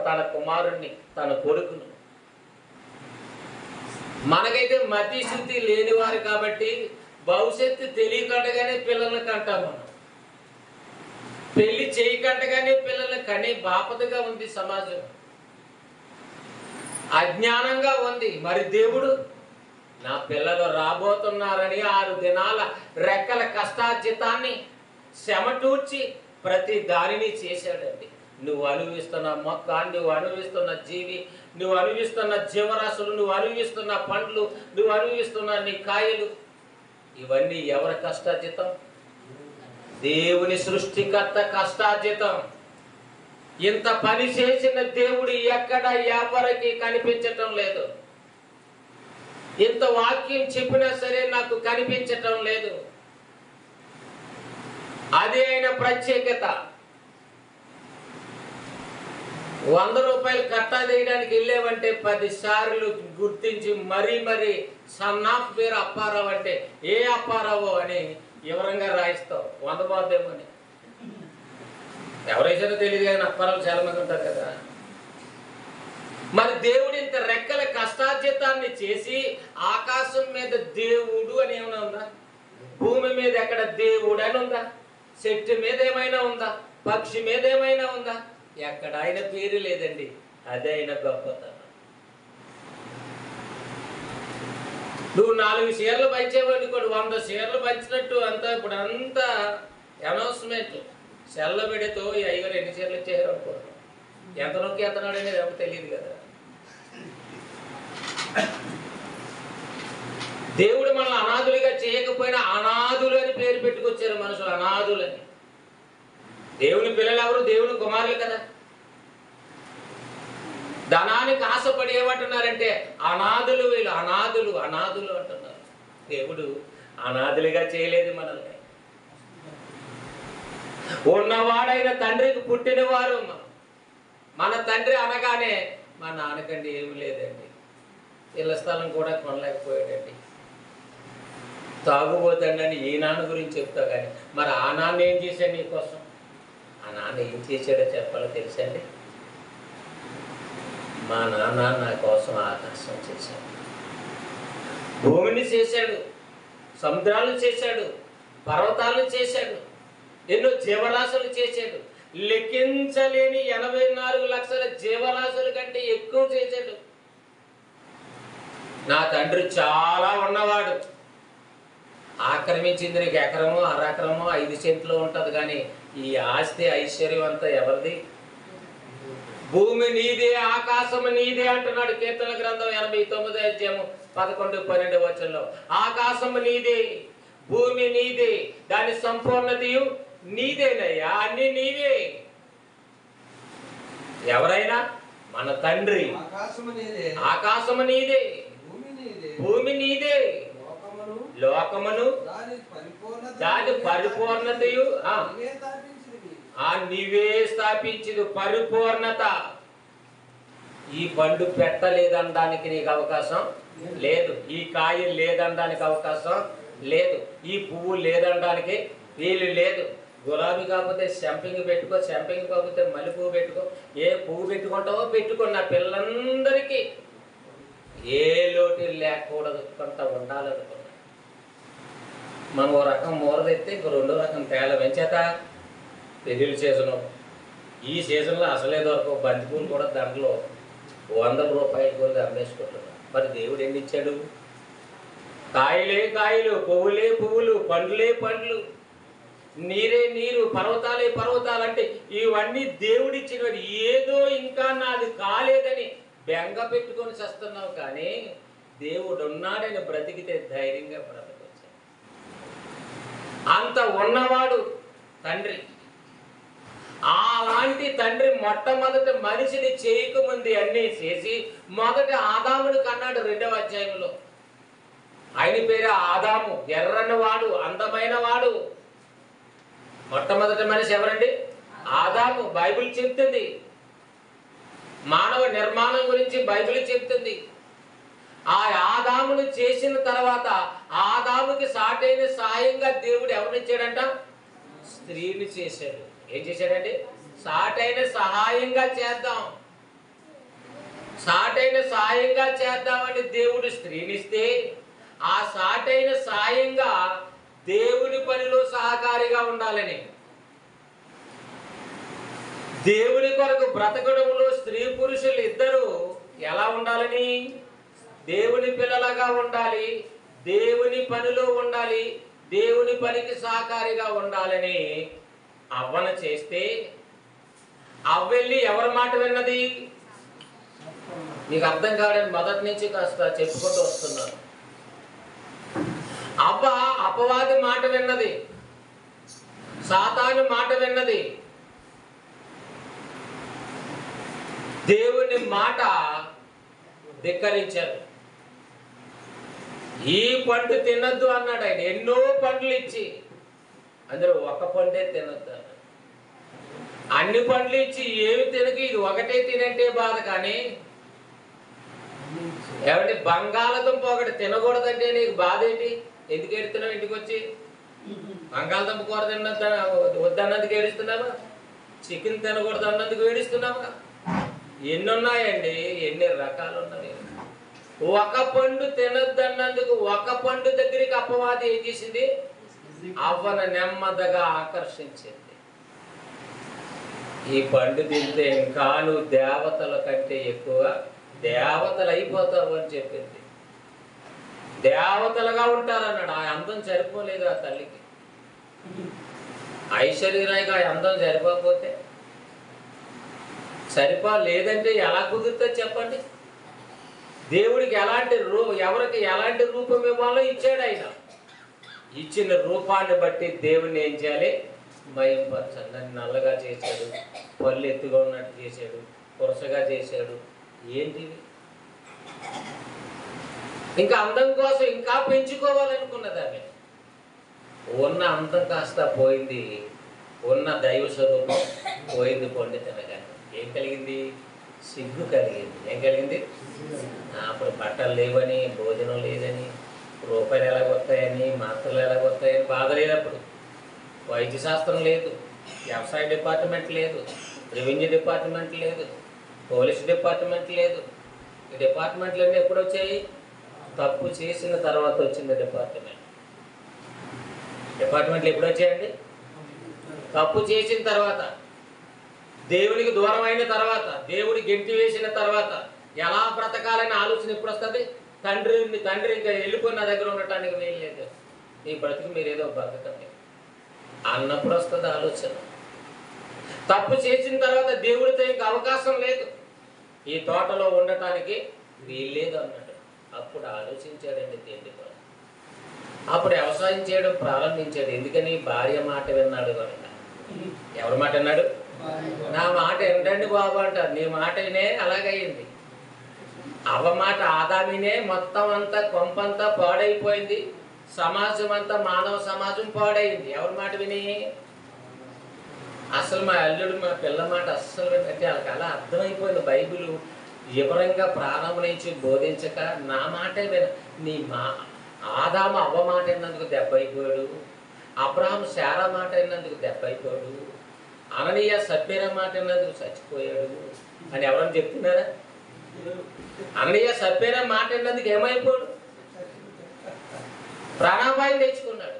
తన కుమారుణ్ణి, తన కొడుకును. మనకైతే మతి శుద్ధి లేనివారు కాబట్టి భవిష్యత్తు తెలియకుండగానే పిల్లల్ని కంటాం. మనం పెళ్లి చేయకుండగానే పిల్లల్ని కనే బాపతగా ఉంది సమాజం, అజ్ఞానంగా ఉంది. మరి దేవుడు నా పిల్లలు రాబోతున్నారని 6 దినాల రెక్కల కష్టార్జితాన్ని శమటూర్చి ప్రతి దానిని చేశాడండి. నువ్వు అనుభవిస్తున్న మొక్క, నువ్వు అనుభవిస్తున్న జీవి, నువ్వు అనుభవిస్తున్న జీవరాశులు, నువ్వు అనుభవిస్తున్న పండ్లు, నువ్వు అనుభవిస్తున్న నీ కాయలు, ఇవన్నీ ఎవరి కష్టార్జితం? దేవుని సృష్టికర్త కష్టార్జితం. ఇంత పని చేసిన దేవుడు ఎక్కడ ఎవరికి కనిపించటం లేదు. ఇంత వాక్యం చెప్పినా సరే నాకు కనిపించటం లేదు. అదే ఆయన ప్రత్యేకత. 100 రూపాయలు కట్టా తీయడానికి వెళ్ళేవంటే 10 సార్లు గుర్తించి మరీ సన్నాఫ్ పేరు అప్పారావు అంటే ఏ అప్పారావు అని వివరంగా రాయిస్తావు. 100 పోద్దేమని. ఎవరైనా తెలియదు కానీ అప్పారావు చాలా మంది ఉంటారు కదా. మరి దేవుడు ఇంత రెక్కల కష్టార్జితాన్ని చేసి ఆకాశం మీద దేవుడు అని ఏమైనా ఉందా? భూమి మీద ఎక్కడ దేవుడు అని ఉందా? చెట్టు మీద ఏమైనా ఉందా? పక్షి మీద ఏమైనా ఉందా? ఎక్కడ ఆయన పేరు లేదండి. అదే ఆయన గొప్పతనం. నువ్వు 4 షేర్లు పంచేవాడు కూడా 100 షేర్లు పంచినట్టు అంతా ఇప్పుడు అంతా అనౌన్స్మెంట్ సెల్ల పెడితో ఈ అయ్యగారు ఎన్ని షేర్లు ఇచ్చేయారు అనుకోరు. ఎంత నొక్కి ఎత్తనాడు అనేది ఎవరు తెలియదు కదా. దేవుడు మనల్ని అనాథులుగా చేయకపోయినా అనాథులు అని పేరు పెట్టుకొచ్చారు మనుషులు, అనాథులని. దేవుని పిల్లలు ఎవరు? దేవుని కుమారులు కదా. ధనానికి ఆశపడి ఏమంటున్నారంటే అనాథులు, వీళ్ళు అనాథులు అంటున్నారు. దేవుడు అనాథులుగా చేయలేదు మనల్ని. ఉన్నవాడైన తండ్రికి పుట్టినవారు మన తండ్రి అనగానే మా నాన్నకండి ఏమి లేదండి, ఇళ్ల స్థలం కూడా కొనలేకపోయాడండి, తాగుబోతాడని ఈ నాన్న గురించి చెప్తా. కానీ మరి ఆ నాన్న ఏం చేశాడు నీకోసం? ఆ నాన్న ఏం చేశాడో చెప్పాలో తెలుసండి. మా నాన్న నా కోసం ఆకాశం చేశాడు, భూమిని చేశాడు, సముద్రాలను చేశాడు, పర్వతాలను చేశాడు, ఎన్నో జీవరాశులు చేశాడు. లెక్కించలేని 84 లక్షల జీవరాశుల కంటే ఎక్కువ చేశాడు. నా తండ్రి చాలా ఉన్నవాడు. ఆక్రమించింది నీకు ఎకరమో, అరెకరమో, 5 సెంట్లు ఉంటుంది. కానీ ఈ ఆస్తి ఐశ్వర్యం అంతా ఎవరిది? భూమి నీదే, ఆకాశం నీదే అంటున్నాడు కీర్తన గ్రంథం 89వ అధ్యాయం 11-12 వచనంలో. ఆకాశం నీదే, భూమి నీదే, దాని సంపూర్ణతయు నీదేనయ్యా, అన్ని నీవే. ఎవరైనా మన తండ్రి. ఆకాశము నీదే, భూమి నీదే, లోకమును దాని పరిపూర్ణతయు నీవే స్థాపించింది. పరిపూర్ణత. ఈ పండు పెట్టలేదనడానికి నీకు అవకాశం లేదు, ఈ కాయ లేదనడానికి అవకాశం లేదు, ఈ పువ్వు లేదనడానికి వీలు లేదు. గులాబీ కాకపోతే సెంపింగ్ పెట్టుకో, సెంపింగ్ కాకపోతే మల్లె పువ్వు పెట్టుకో, ఏ పువ్వు పెట్టుకుంటావో పెట్టుకో. నా పిల్లలందరికీ ఏ లోటు లేకూడదు, కొంత ఉండాలనుకున్నా. మనం ఓ రకం మూర తెస్తే ఇంకో 2వ రకం తేల వెంచేత పెళ్ళిళ్ళ సీజను. ఈ సీజన్లో అసలే దొరకవు. బంతిపూలు కూడా దాంట్లో 100 రూపాయలు కూడా అమ్మేసుకుంటున్నాం. మరి దేవుడు ఎన్ని ఇచ్చాడు? కాయలే కాయలు, పువ్వులే పువ్వులు, పండ్లే పండ్లు, నీరే నీరు, పర్వతాలే పర్వతాలు. అంటే ఇవన్నీ దేవుడిచ్చినవి. ఏదో ఇంకా నాది కాలేదని బెంగ పెట్టుకొని చేస్తున్నావు. కానీ దేవుడు ఉన్నాడని బ్రతికితే ధైర్యంగా బ్రతకొచ్చు. అంత ఉన్నవాడు తండ్రి. అలాంటి తండ్రి మొట్టమొదటి మనిషిని చేయకముందు అన్నీ చేసి మొదటి ఆదాముని కన్నాడు 2వ అధ్యాయంలో. ఆయన పేరు ఆదాము. ఎర్రని వాడు, అందమైన వాడు. మొట్టమొదటి మనిషి ఎవరండి? ఆదాము. బైబిల్ చెప్తుంది. మానవ నిర్మాణం గురించి బైబిల్ చెప్తుంది. ఆ ఆదామును చేసిన తర్వాత ఆదాముకి సాటైన సాయంగా దేవుడు ఎవరినిచ్చాడంట? స్త్రీని చేశాడు. ఏం చేశాడండి? సాటైన సహాయంగా చేద్దాం, సాటైన సాయంగా చేద్దామని దేవుడు స్త్రీనిస్తే ఆ సాటైన సాయంగా దేవుని పనిలో సహకారిగా ఉండాలని, దేవుని కొరకు బ్రతకడంలో స్త్రీ పురుషులు ఇద్దరు ఎలా ఉండాలని? దేవుని పిల్లలుగా ఉండాలి, దేవుని పనిలో ఉండాలి, దేవుని పనికి సహకారిగా ఉండాలని అవ్వన చేస్తే అవ్వెళ్ళి ఎవరి మాట విన్నది? మీకు అర్థం కావడానికి మొదటి నుంచి కాస్త చెప్పుకుంటూ వస్తున్నాను. అవ్వ అపవాది మాట విన్నది, సాతాను మాట విన్నది. దేవుని మాట ధిక్కరించారు. ఈ పండు తినద్దు అన్నాడు ఆయన. ఎన్నో పండ్లు ఇచ్చి అందులో ఒక పండే తినద్దు అన్నాడు. అన్ని పండ్లు ఇచ్చి ఏమి తినకి ఇది ఒకటే తినంటే బాధ. కానీ ఏమంటే బంగాళదుంప ఒకటి తినకూడదంటే నీకు బాధ ఏంటి? ఎందుకు ఏడుస్తున్నావు? ఇంటికి వచ్చి బంగాళదుంప కూర వద్దన్నందుకు ఏడుస్తున్నావా? చికెన్ తినకూడదు అన్నందుకు ఏడుస్తున్నావా? ఎన్ని ఉన్నాయండి, ఎన్ని రకాలు ఉన్నాయి. ఒక పండు తినొద్దన్నందుకు ఒక పండు దగ్గరికి అపవాది ఏం చేసింది? అవ్వను నెమ్మదిగా ఆకర్షించింది. ఈ పండు తింటే ఇంకా నువ్వు దేవతల కంటే ఎక్కువ దేవతలు అయిపోతావు అని చెప్పింది. దేవతలుగా ఉంటారన్నాడు. ఆ అందం సరిపోలేదు ఆ తల్లికి. ఐశ్వర్యరాయికి ఆ అందం సరిపోకపోతే లేదంటే ఎలా కుదురుతుంది చెప్పండి? దేవుడికి ఎలాంటి ఎవరికి ఎలాంటి రూపం ఇవ్వాలో ఇచ్చాడు ఆయన. ఇచ్చిన రూపాన్ని బట్టి దేవుడిని ఏం చేయాలి? భయంపరచాలి. నన్ను నల్లగా చేశాడు, పళ్ళు ఎత్తుగా ఉన్నట్టు చేశాడు, కురసగా చేశాడు. ఏంటివి? ఇంకా అందం కోసం ఇంకా పెంచుకోవాలనుకున్నది ఆమె. ఉన్న అందం కాస్త పోయింది, ఉన్న దైవ స్వరూపం పోయింది. పండు తినగానే ఏం కలిగింది? సిగ్గు కలిగింది. ఏం కలిగింది? అప్పుడు బట్టలు లేవని, భోజనం లేదని, రూపాయలు ఎలాగొస్తాయని, మాత్రలు ఎలాగొస్తాయని బాధ లేదు. అప్పుడు వైద్య శాస్త్రం లేదు, వ్యవసాయ డిపార్ట్మెంట్ లేదు, రెవెన్యూ డిపార్ట్మెంట్ లేదు, పోలీస్ డిపార్ట్మెంట్ లేదు. ఈ డిపార్ట్మెంట్లన్నీ ఎప్పుడు వచ్చాయి? తప్పు చేసిన తర్వాత వచ్చింది డిపార్ట్మెంట్లు ఎప్పుడు వచ్చాయండి? తప్పు చేసిన తర్వాత, దేవునికి దూరం అయిన తర్వాత, దేవుడి గెంటి వేసిన తర్వాత ఎలా బ్రతకాలని ఆలోచన ఎప్పుడు వస్తుంది? తండ్రి ఇంకా వెళ్ళిపోయి నా దగ్గర ఉండటానికి వీల్లేదు, నీ బ్రతుకు మీరేదో బ్రతకండి అన్నప్పుడు వస్తుంది ఆలోచన. తప్పు చేసిన తర్వాత దేవుడితో ఇంకా అవకాశం లేదు, ఈ తోటలో ఉండటానికి వీల్లేదు అన్నాడు. అప్పుడు ఆలోచించాడండి దేవుడి కూడా. అప్పుడు వ్యవసాయం చేయడం ప్రారంభించాడు. ఎందుకని? భార్య మాట విన్నాడు కనుక. ఎవరి మాట విన్నాడు? నా మాట ఏంటండి బాబు అంటారు. నీ మాట వినే అలాగయింది. అవ్వ మాట ఆదామినే మొత్తం అంతా కొంపంతా పాడైపోయింది. సమాజం అంతా, మానవ సమాజం పాడైంది. ఎవరి మాట విని? అసలు మా అల్లుడు మా పిల్ల మాట అస్సలు వినంటే వాళ్ళకి అలా అర్థమైపోయింది. బైబిల్ వివరంగా ప్రారంభం నుంచి బోధించక నా మాటే విన. నీ ఆదాము అవ్వ మాట విన్నందుకు దెబ్బ అయిపోయాడు, అబ్రహాం శారా మాట విన్నందుకు దెబ్బ అయిపోయాడు, అననీయ సప్పీరా మాట విన్నందుకు చచ్చిపోయాడు అని ఎవరని చెప్తున్నారా? అననీయ సప్పీరా మాట విన్నందుకు ఏమైపోయాడు? ప్రాణాపాయం తెచ్చుకున్నాడు.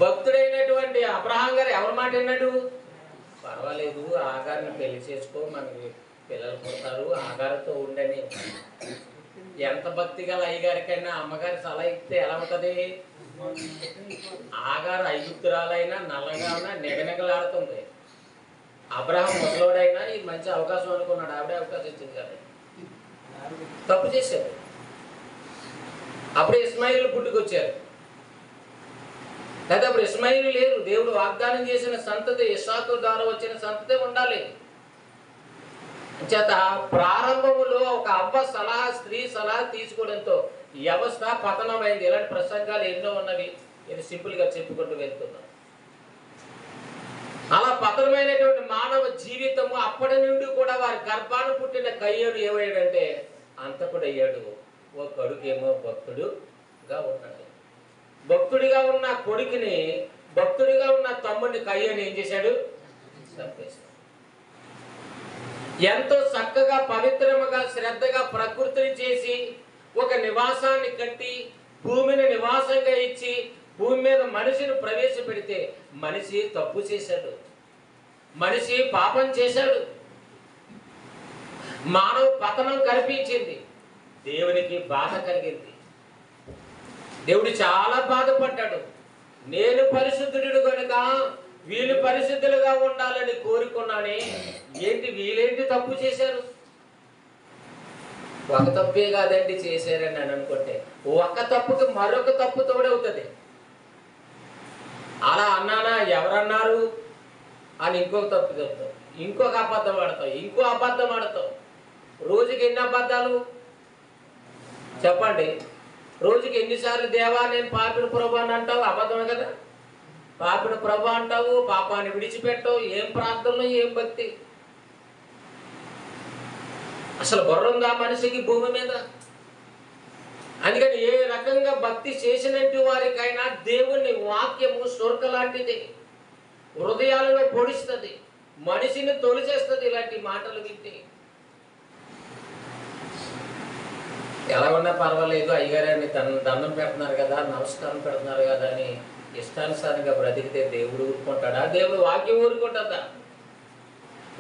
భక్తుడైనటువంటి అబ్రహాం గారు ఎవరి మాట విన్నాడు? పర్వాలేదు, ఆగారిని పెళ్లి చేసుకో, మనకి పిల్లలు పుడతారు, ఆగారితో ఉండని. ఎంత భక్తి గల అయ్యగారికైనా అమ్మగారి సలహా ఇస్తే ఎలా ఉంటుంది? ఆగారు ఐగుప్తురాలైనా నల్లగా ఉన్నా నిగనిగలాడుతుంది. అబ్రహాం ముసలోడైనా ఇది మంచి అవకాశం అనుకున్నాడు, ఆవిడే అవకాశం ఇచ్చింది కదా. తప్పు చేశాడు. అప్పుడు ఇస్మాయిల్ పుట్టుకొచ్చారు లేదా? అప్పుడు ఇస్మాయిల్ లేరు. దేవుడు వాగ్దానం చేసిన సంతతి, ఇస్సాకు ద్వారా వచ్చిన సంతతి ఉండాలి. చేత ప్రారంభములో ఒక అవ్వ సలహా, స్త్రీ సలహా తీసుకోవడంతో వ్యవస్థ పతనమైంది. ఇలాంటి ప్రసంగాలు ఎన్నో ఉన్నవి, ఇది సింపుల్ గా చెప్పుకుంటూ వెళ్తున్నాం. అలా పతనమైనటువంటి మానవ జీవితము అప్పటి నుండి కూడా వారి గర్భాన పుట్టిన కయ్యోడు ఏమయ్యాడంటే అంతకుడు అయ్యాడు. ఓ కొడుకేమో భక్తుడుగా ఉన్నాడు. భక్తుడిగా ఉన్న కొడుకుని, భక్తుడిగా ఉన్న తమ్ముడిని కయ్యోని ఏం చేశాడు? చంపేశాడు. ఎంతో చక్కగా పవిత్రముగా శ్రద్ధగా ప్రకృతిని చేసి ఒక నివాసాన్ని కట్టి భూమిని నివాసంగా ఇచ్చి భూమి మీద మనిషిని ప్రవేశపెడితే మనిషి తప్పు చేశాడు, మనిషి పాపం చేశాడు, మానవ పతనం కనిపించింది. దేవునికి బాధ కలిగింది. దేవుడు చాలా బాధపడ్డాడు. నేను పరిశుద్ధుడు కనుక వీళ్ళు పరిశుద్ధులుగా ఉండాలని కోరుకున్నానే, ఏంటి వీళ్ళేంటి తప్పు చేశారు? ఒక తప్పే కాదండి చేశారని అని అనుకుంటే ఒక తప్పుకి మరొక తప్పు తోడవుతుంది. అలా అన్నానా, ఎవరన్నారు అని ఇంకొక తప్పు చెప్తావు, ఇంకొక అబద్ధం ఆడతావు, ఇంకో అబద్ధం ఆడతావు. రోజుకి ఎన్ని అబద్ధాలు చెప్పండి? రోజుకి ఎన్నిసార్లు దేవా నేను పాపిని ప్రభు అని అంటావు? అబద్ధమే కదా. పాపిని ప్రభు అంటావు, పాపాన్ని విడిచిపెట్టవు. ఏం ప్రార్థనలు, ఏం భక్తి? అసలు బుర్రుందా మనిషికి భూమి మీద? అందుకని ఏ రకంగా భక్తి చేసినట్టు వారికైనా దేవుని వాక్యము స్వర్గ లాంటిది, హృదయాలలో పొడిస్తుంది, మనిషిని తొలిచేస్తుంది. ఇలాంటి మాటలు వింటే ఎలా ఉన్నా పర్వాలేదు, అయ్యగారని దండం పెడుతున్నారు కదా, నమస్కారం పెడుతున్నారు కదా అని ఇష్టానుసారంగా బ్రతికితే దేవుడు ఊరుకుంటాడా? దేవుడు వాక్యం ఊరుకుంటుందా?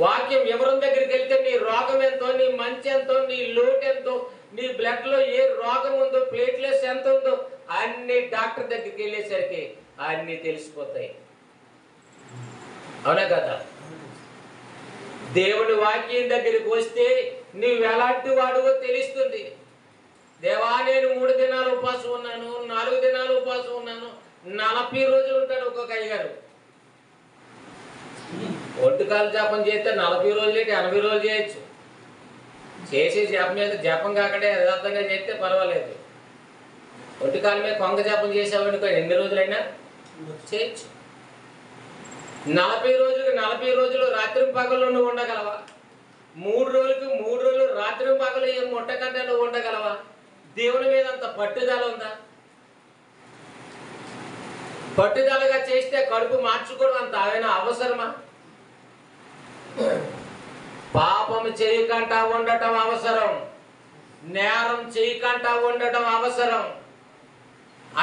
వాక్యం ఎవరి దగ్గరికి వెళ్తే నీ రోగం ఎంతో, నీ మంచి ఎంతో, నీ లోటు ఎంతో, నీ బ్లడ్ లో ఏ రోగం ఉందో, ప్లేట్లెస్ ఎంత ఉందో అన్ని డాక్టర్ దగ్గరికి వెళ్ళేసరికి అన్ని తెలిసిపోతాయి. అవునా కదా? దేవుడి వాక్యం దగ్గరికి వస్తే నువ్వు ఎలాంటి వాడువో తెలుస్తుంది. దేవా నేను 3 దినాలు ఉపవాసం ఉన్నాను, 4 దినాలు ఉపవాసం ఉన్నాను, 40 రోజులు ఉంటాడు ఒక్కొక్క అయ్యగారు. ఒంటికాలు జపం చేస్తే 40 రోజులు ఏంటి, 80 రోజులు చేయొచ్చు. చేసే జపం మీద జపం కాకుండా యథార్థంగా చేస్తే పర్వాలేదు. ఒంటికాల మీద కొంగ జపం చేసావనుకో ఎన్ని రోజులైనా చేయొచ్చు. 40 రోజులు రాత్రి పగలు నువ్వు ఉండగలవా? 3 రోజులకు 3 రోజులు రాత్రి పగలు ఏం ముట్టకుండా నువ్వు ఉండగలవా? దేవుని మీద అంత పట్టుదల ఉందా? పట్టుదలగా చేస్తే కడుపు మార్చుకోవడం అంత ఆయన అవసరమా? పాపం చేయకుండా ఉండటం అవసరం, నేరం చేయకుండా ఉండటం అవసరం.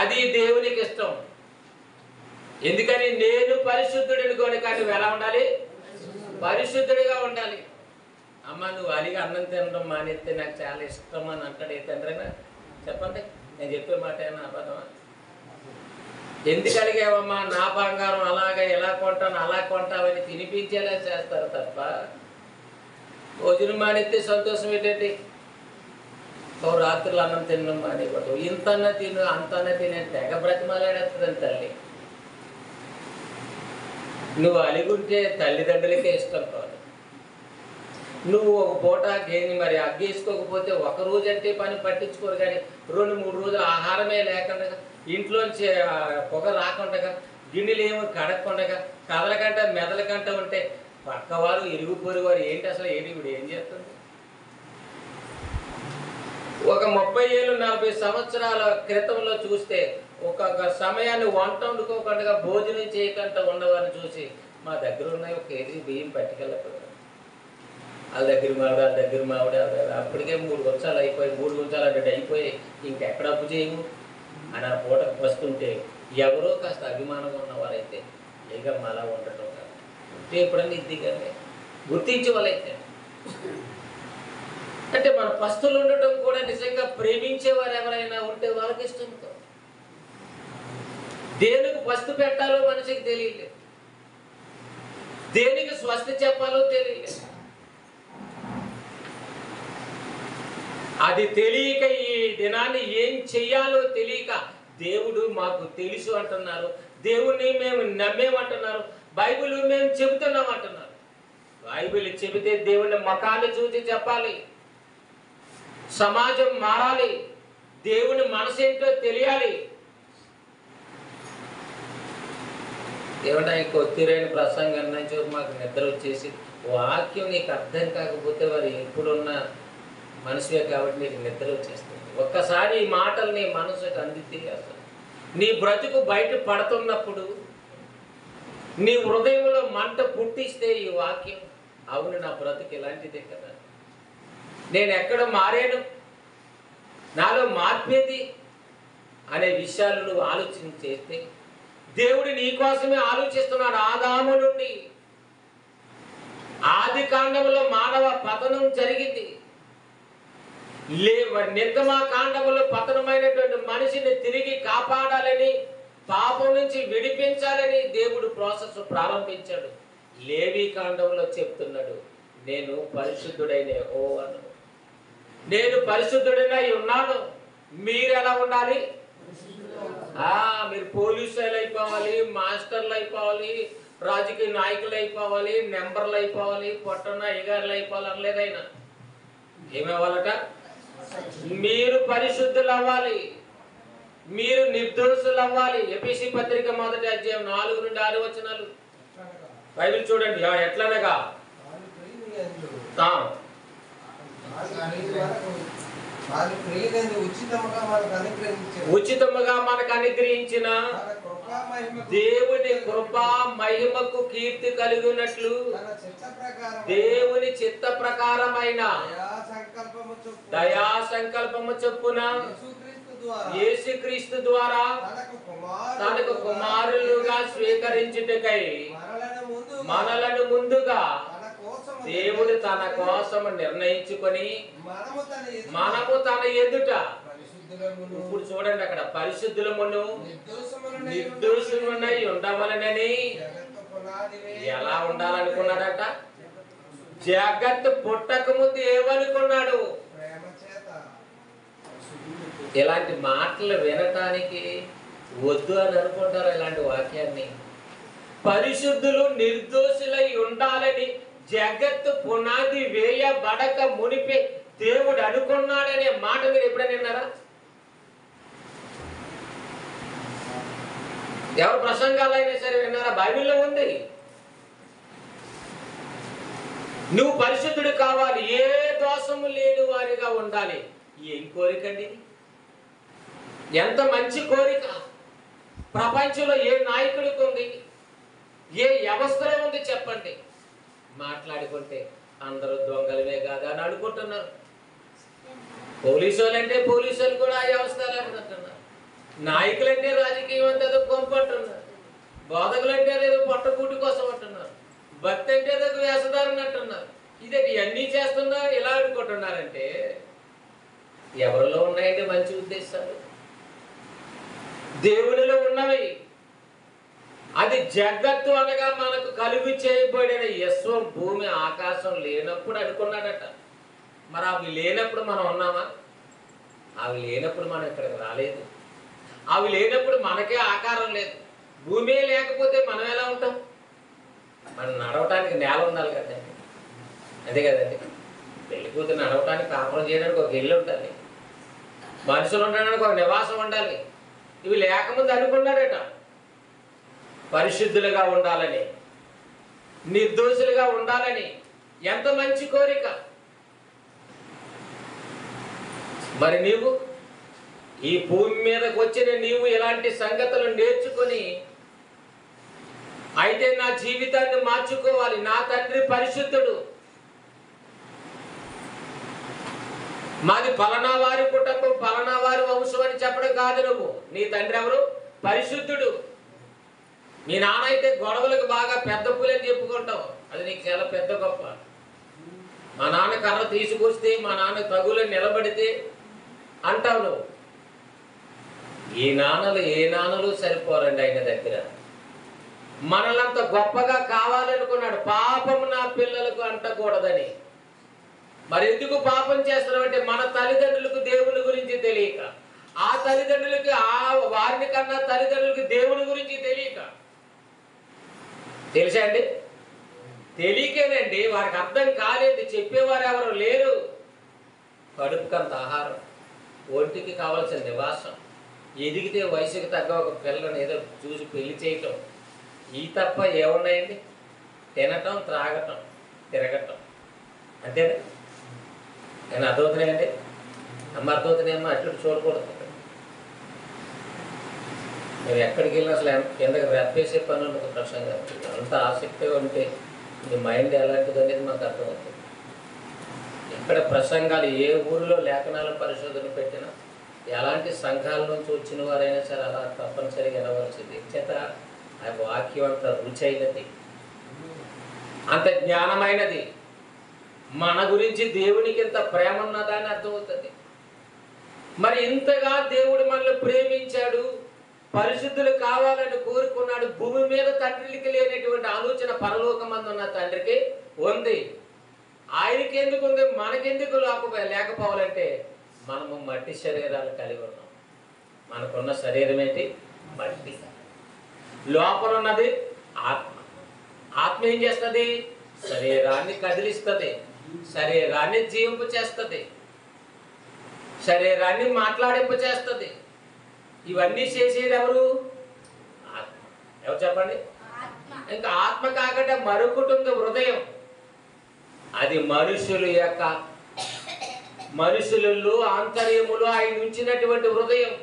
అది దేవునికి ఇష్టం. ఎందుకని నేను పరిశుద్ధుడిని కనుక నువ్వు ఎలా ఉండాలి? పరిశుద్ధుడిగా ఉండాలి. అమ్మ నువ్వు అలిగి అన్నం తినడం మానేస్తే నాకు చాలా ఇష్టం అని అంటాడు ఏ తండ్రైనా? చెప్పండి, నేను చెప్పే మాట ఏమన్నా అబద్ధమా? ఎందుకు అడిగావమ్మా? నా బంగారం అలాగా ఎలా కొంటాను అలా కొంటావని తినిపించేలా చేస్తారు తప్ప భోజనం మానేస్తే సంతోషం ఏంటండి? రాత్రులు అన్నం తినడం మానేయకూడదు. ఇంతన్నా తిను అంతన్నా తినే తెగ బ్రతిమాలాడేస్తుందని తల్లి. నువ్వు అలిగుంటే తల్లిదండ్రులకే ఇష్టం కాదు. నువ్వు ఒక పూట మరి అగ్గేసుకోకపోతే ఒక రోజు అంటే పని పట్టించుకోరు, కానీ 2-3 రోజులు ఆహారమే లేకుండా, ఇంట్లోంచి పొగ రాకుండా, గిన్నెలు ఏమో కడగకుండా, కదలకంట మెదలకంట ఉంటే పక్కవారు ఇరుగు పొరుగు వారు ఏంటి అసలు ఏంటి ఇప్పుడు ఏం చేస్తుంది? ఒక 30 ఏళ్ళు 40 సంవత్సరాల క్రితంలో చూస్తే ఒక్కొక్క సమయాన్ని వంట వండుకోకుండా భోజనం చేయకుండా ఉండవని చూసి మా దగ్గర ఉన్నాయి 1 కేజీ బియ్యం పట్టుకెళ్ళకపోయారు. వాళ్ళ దగ్గర మావిడ అప్పటికే 3 గుంచాలు అయిపోయి 3 గుంచాలు అంటే అయిపోయి ఇంకెక్కడ అప్పు చేయము అని ఆ పూటకు వస్తుంటే ఎవరో కాస్త అభిమానంగా ఉన్నవారైతే ఏగమ్మ అలా ఉండటం కాదు ఎప్పుడన్నా ఇదిగానే గుర్తించే వాళ్ళైతే అంటే మన పస్తులు ఉండటం కూడా నిజంగా ప్రేమించేవారు ఎవరైనా ఉంటే వాళ్ళకి ఇష్టంతో. దేనికి పస్తు పెట్టాలో మనిషికి తెలియలేదు, దేనికి స్వస్తి చెప్పాలో తెలియలేదు. అది తెలియక ఈ దినాన్ని ఏం చెయ్యాలో తెలియక దేవుడు మాకు తెలుసు అంటున్నారు, దేవుణ్ణి మేము నమ్మేమంటున్నారు, బైబిల్ మేము చెబుతున్నాం అంటున్నారు. బైబిల్ చెబితే దేవుని ముఖాన్ని చూసి చెప్పాలి, సమాజం మారాలి, దేవుని మనసు ఏంటో తెలియాలి. దేవుడు కొత్తిరైన ప్రసంగం నుంచి మాకు నిద్ర వచ్చేసి వాక్యం నీకు అర్థం కాకపోతే వారు ఎప్పుడున్న మనసువే కాబట్టి నీకు నిద్ర వచ్చేస్తుంది. ఒక్కసారి ఈ మాటలు నీ మనసుకు అందితే అసలు నీ బ్రతుకు బయట పడుతున్నప్పుడు నీ హృదయంలో మంట పుట్టిస్తే ఈ వాక్యం అవును నా బ్రతుకు ఇలాంటిదే కదా, నేను ఎక్కడ మారాను, నాలో మార్పేది అనే విషయాలు నువ్వు ఆలోచన చేస్తే దేవుడు నీ కోసమే ఆలోచిస్తున్నాడు. ఆదాము నుండి ఆది కాండంలో మానవ పతనం జరిగింది, నిర్గమా కాండములో పతనమైనటువంటి మనిషిని తిరిగి కాపాడాలని పాపం నుంచి విడిపించాలని దేవుడు ప్రాసెస్ ప్రారంభించాడు. లేవి కాండంలో చెప్తున్నాడు, నేను పరిశుద్ధుడైన యెహోవాను, నేను పరిశుద్ధుడైనై ఉన్నాను. మీరు ఎలా ఉండాలి? మీరు పోలీసులు అయిపోవాలి, మాస్టర్లు అయిపోవాలి, రాజకీయ నాయకులు అయిపోవాలి, నెంబర్లు అయిపోవాలి, పొట్టన అయ్యగారులు అయిపోవాలి అనలేదు ఆయన. ఏమవ్వాలట? మీరు పరిశుద్ధులు అవ్వాలి, మీరు నిర్దోషులు అవ్వాలి. ఎఫెసీ పత్రిక 1వ అధ్యాయం 4 నుండి 6 వచనాలు బైబిల్ చూడండి. ఎట్లనగా ఉచితముగా మనకు అనుగ్రహించిన దేవుని కృపా మహిమకు కీర్తి కలిగినట్లు దేవుని చిత్త ప్రకారమైన దయా సంకల్పము చొప్పున యేసుక్రీస్తు ద్వారా తనకు కుమారులుగా స్వీకరించుటకై మనలను ముందుగా దేవుడు తన కోసం నిర్ణయించుకొని మనము తన ఎదుట, ఇప్పుడు చూడండి అక్కడ, పరిశుద్ధులమును నిర్దోషులమై ఉండవలనని ఎలా ఉండాలనుకున్నాడట? జగత్తు పుట్టక ముందు ఏమనుకున్నాడు? ఇలాంటి మాటలు వినటానికి వద్దు అని అనుకుంటారు ఇలాంటి వాక్యాన్ని. పరిశుద్ధులు నిర్దోషులై ఉండాలని జగత్తు పునాది వేయబడక మునిపే దేవుడు అనుకున్నాడనే మాట మీరు ఎప్పుడైనా విన్నారా? ఎవరు ప్రసంగాలైనా సరే విన్నారా? బైబిల్లో ఉంది. నువ్వు పరిశుద్ధుడు కావాలి, ఏ దోషము లేని వారిగా ఉండాలి. ఏం కోరికండి? ఎంత మంచి కోరిక! ప్రపంచంలో ఏ నాయకుడికి ఉంది, ఏ వ్యవస్థలో ఉంది చెప్పండి? మాట్లాడుకుంటే అందరూ దొంగలమే కాదా అని అనుకుంటున్నారు. పోలీసు వాళ్ళు అంటే పోలీసు వాళ్ళు కూడా ఆ వ్యవస్థలు అనుకుంటున్నారు. నాయకులు అంటే రాజకీయం అంటే ఏదో కొంపు అంటున్నారు. బోధకులు అంటే ఏదో పొట్టకూటి కోసం అంటున్నారు. భక్తి అంటే ఏదో వేషధారణ అంటున్నారు. ఇదే ఇవన్నీ చేస్తున్నా ఇలా అనుకుంటున్నారంటే ఎవరిలో ఉన్నాయండి మంచి ఉద్దేశాలు? దేవునిలో ఉన్నవి. అది జగత్తు అనగా మనకు కలుగు చేయబడిన యశ్వం, భూమి ఆకాశం లేనప్పుడు అనుకున్నాడట. మరి అవి లేనప్పుడు మనం ఉన్నామా? అవి లేనప్పుడు మనం ఇక్కడికి రాలేదు. అవి లేనప్పుడు మనకే ఆకారం లేదు. భూమి లేకపోతే మనం ఎలా ఉంటాం? మనం నడవటానికి నేల ఉండాలి కదండి. అదే కదండి. పెళ్లి కూతురు నడవటానికి, కాపురం చేయడానికి ఒక ఇల్లు ఉండాలి, మనుషులు ఉండడానికి ఒక నివాసం ఉండాలి. ఇవి లేకముందు అనుకున్నాడట పరిశుద్ధులుగా ఉండాలని, నిర్దోషులుగా ఉండాలని. ఎంత మంచి కోరిక! మరి నీవు ఈ భూమి మీదకి వచ్చిన నీవు ఇలాంటి సంగతులు నేర్చుకొని, అయితే నా జీవితాన్ని మార్చుకోవాలి, నా తండ్రి పరిశుద్ధుడు, మాది పలానా వారి కుటుంబం, పలానా వారి వంశం అని చెప్పడం కాదు. నువ్వు, నీ తండ్రి ఎవరు? పరిశుద్ధుడు. మీ నాన్న అయితే గొడవలకు బాగా పెద్ద పూలని చెప్పుకుంటావు, అది నీకు చాలా పెద్ద గొప్ప. మా నాన్న కర్ర తీసుకొస్తే, మా నాన్న తగులు నిలబడితే అంటావు నువ్వు. ఏ నాన్నలు సరిపోరండి ఆయన దగ్గర. మనలంత గొప్పగా కావాలనుకున్నాడు. పాపం నా పిల్లలకు అంటకూడదని. మరి ఎందుకు పాపం చేస్తున్నామంటే మన తల్లిదండ్రులకు దేవుని గురించి తెలియక, ఆ తల్లిదండ్రులకి వారిని కన్నా తల్లిదండ్రులకి దేవుని గురించి తెలియక. తెలుసా అండి? తెలియకేనండి, వారికి అర్థం కాలేదు, చెప్పేవారు ఎవరు లేరు. కడుపుకంత ఆహారం, ఒంటికి కావాల్సిన నివాసం, ఎదిగితే వయసుకి తగ్గ ఒక పిల్లని ఏదో చూసి పెళ్లి చేయటం, ఈ తప్ప ఏమున్నాయండి? తినటం, త్రాగటం, తిరగటం, అంతేనా? నేను అర్థమవుతున్నాయండి? అమ్మ అర్థమవుతున్నాయమ్మా? అట్లు చూడకూడదు. మీరు ఎక్కడికి వెళ్ళినా అసలు కిందకి రెప్పేసే పని ఉండదు. ప్రసంగా అంత ఆసక్తిగా ఉంటే మీ మైండ్ ఎలాంటిది అనేది మాకు అర్థమవుతుంది. ఇక్కడ ప్రసంగాలు ఏ ఊరిలో లేఖనాల పరిశోధన పెట్టినా, ఎలాంటి సంఘాల నుంచి వచ్చిన వారైనా సరే అలా తప్పనిసరిగా వినవలసింది. చేత ఆ వాక్యం అంత రుచైనది, అంత జ్ఞానమైనది. మన గురించి దేవునికి ఇంత ప్రేమ ఉన్నదా అని అర్థమవుతుంది. మరి ఇంతగా దేవుడు మనల్ని ప్రేమించాడు, పరిశుద్ధులు కావాలని కోరుకున్నాడు. భూమి మీద తండ్రికి లేనటువంటి ఆలోచన పరలోకమందు ఉన్న తండ్రికి ఉంది. ఆయనకి ఎందుకు ఉంది, మనకెందుకు లేకపోవాలంటే మనము మట్టి శరీరాలు కలిగి ఉన్నాం. మనకున్న శరీరం ఏంటి? మట్టి. లోపల ఉన్నది ఆత్మ. ఆత్మ ఏం చేస్తుంది? శరీరాన్ని కదిలిస్తుంది, శరీరాన్ని జీవింపు చేస్తుంది, శరీరాన్ని మాట్లాడింపు చేస్తుంది. ఇవన్నీ చేసేది ఎవరు? ఆత్మ. ఎవరు చెప్పండి? ఇంకా ఆత్మ కాకుండా మరొకటి ఉంది, హృదయం. అది మనుషులలో ఆంతర్యములో ఆయన ఉంచినటువంటి హృదయం.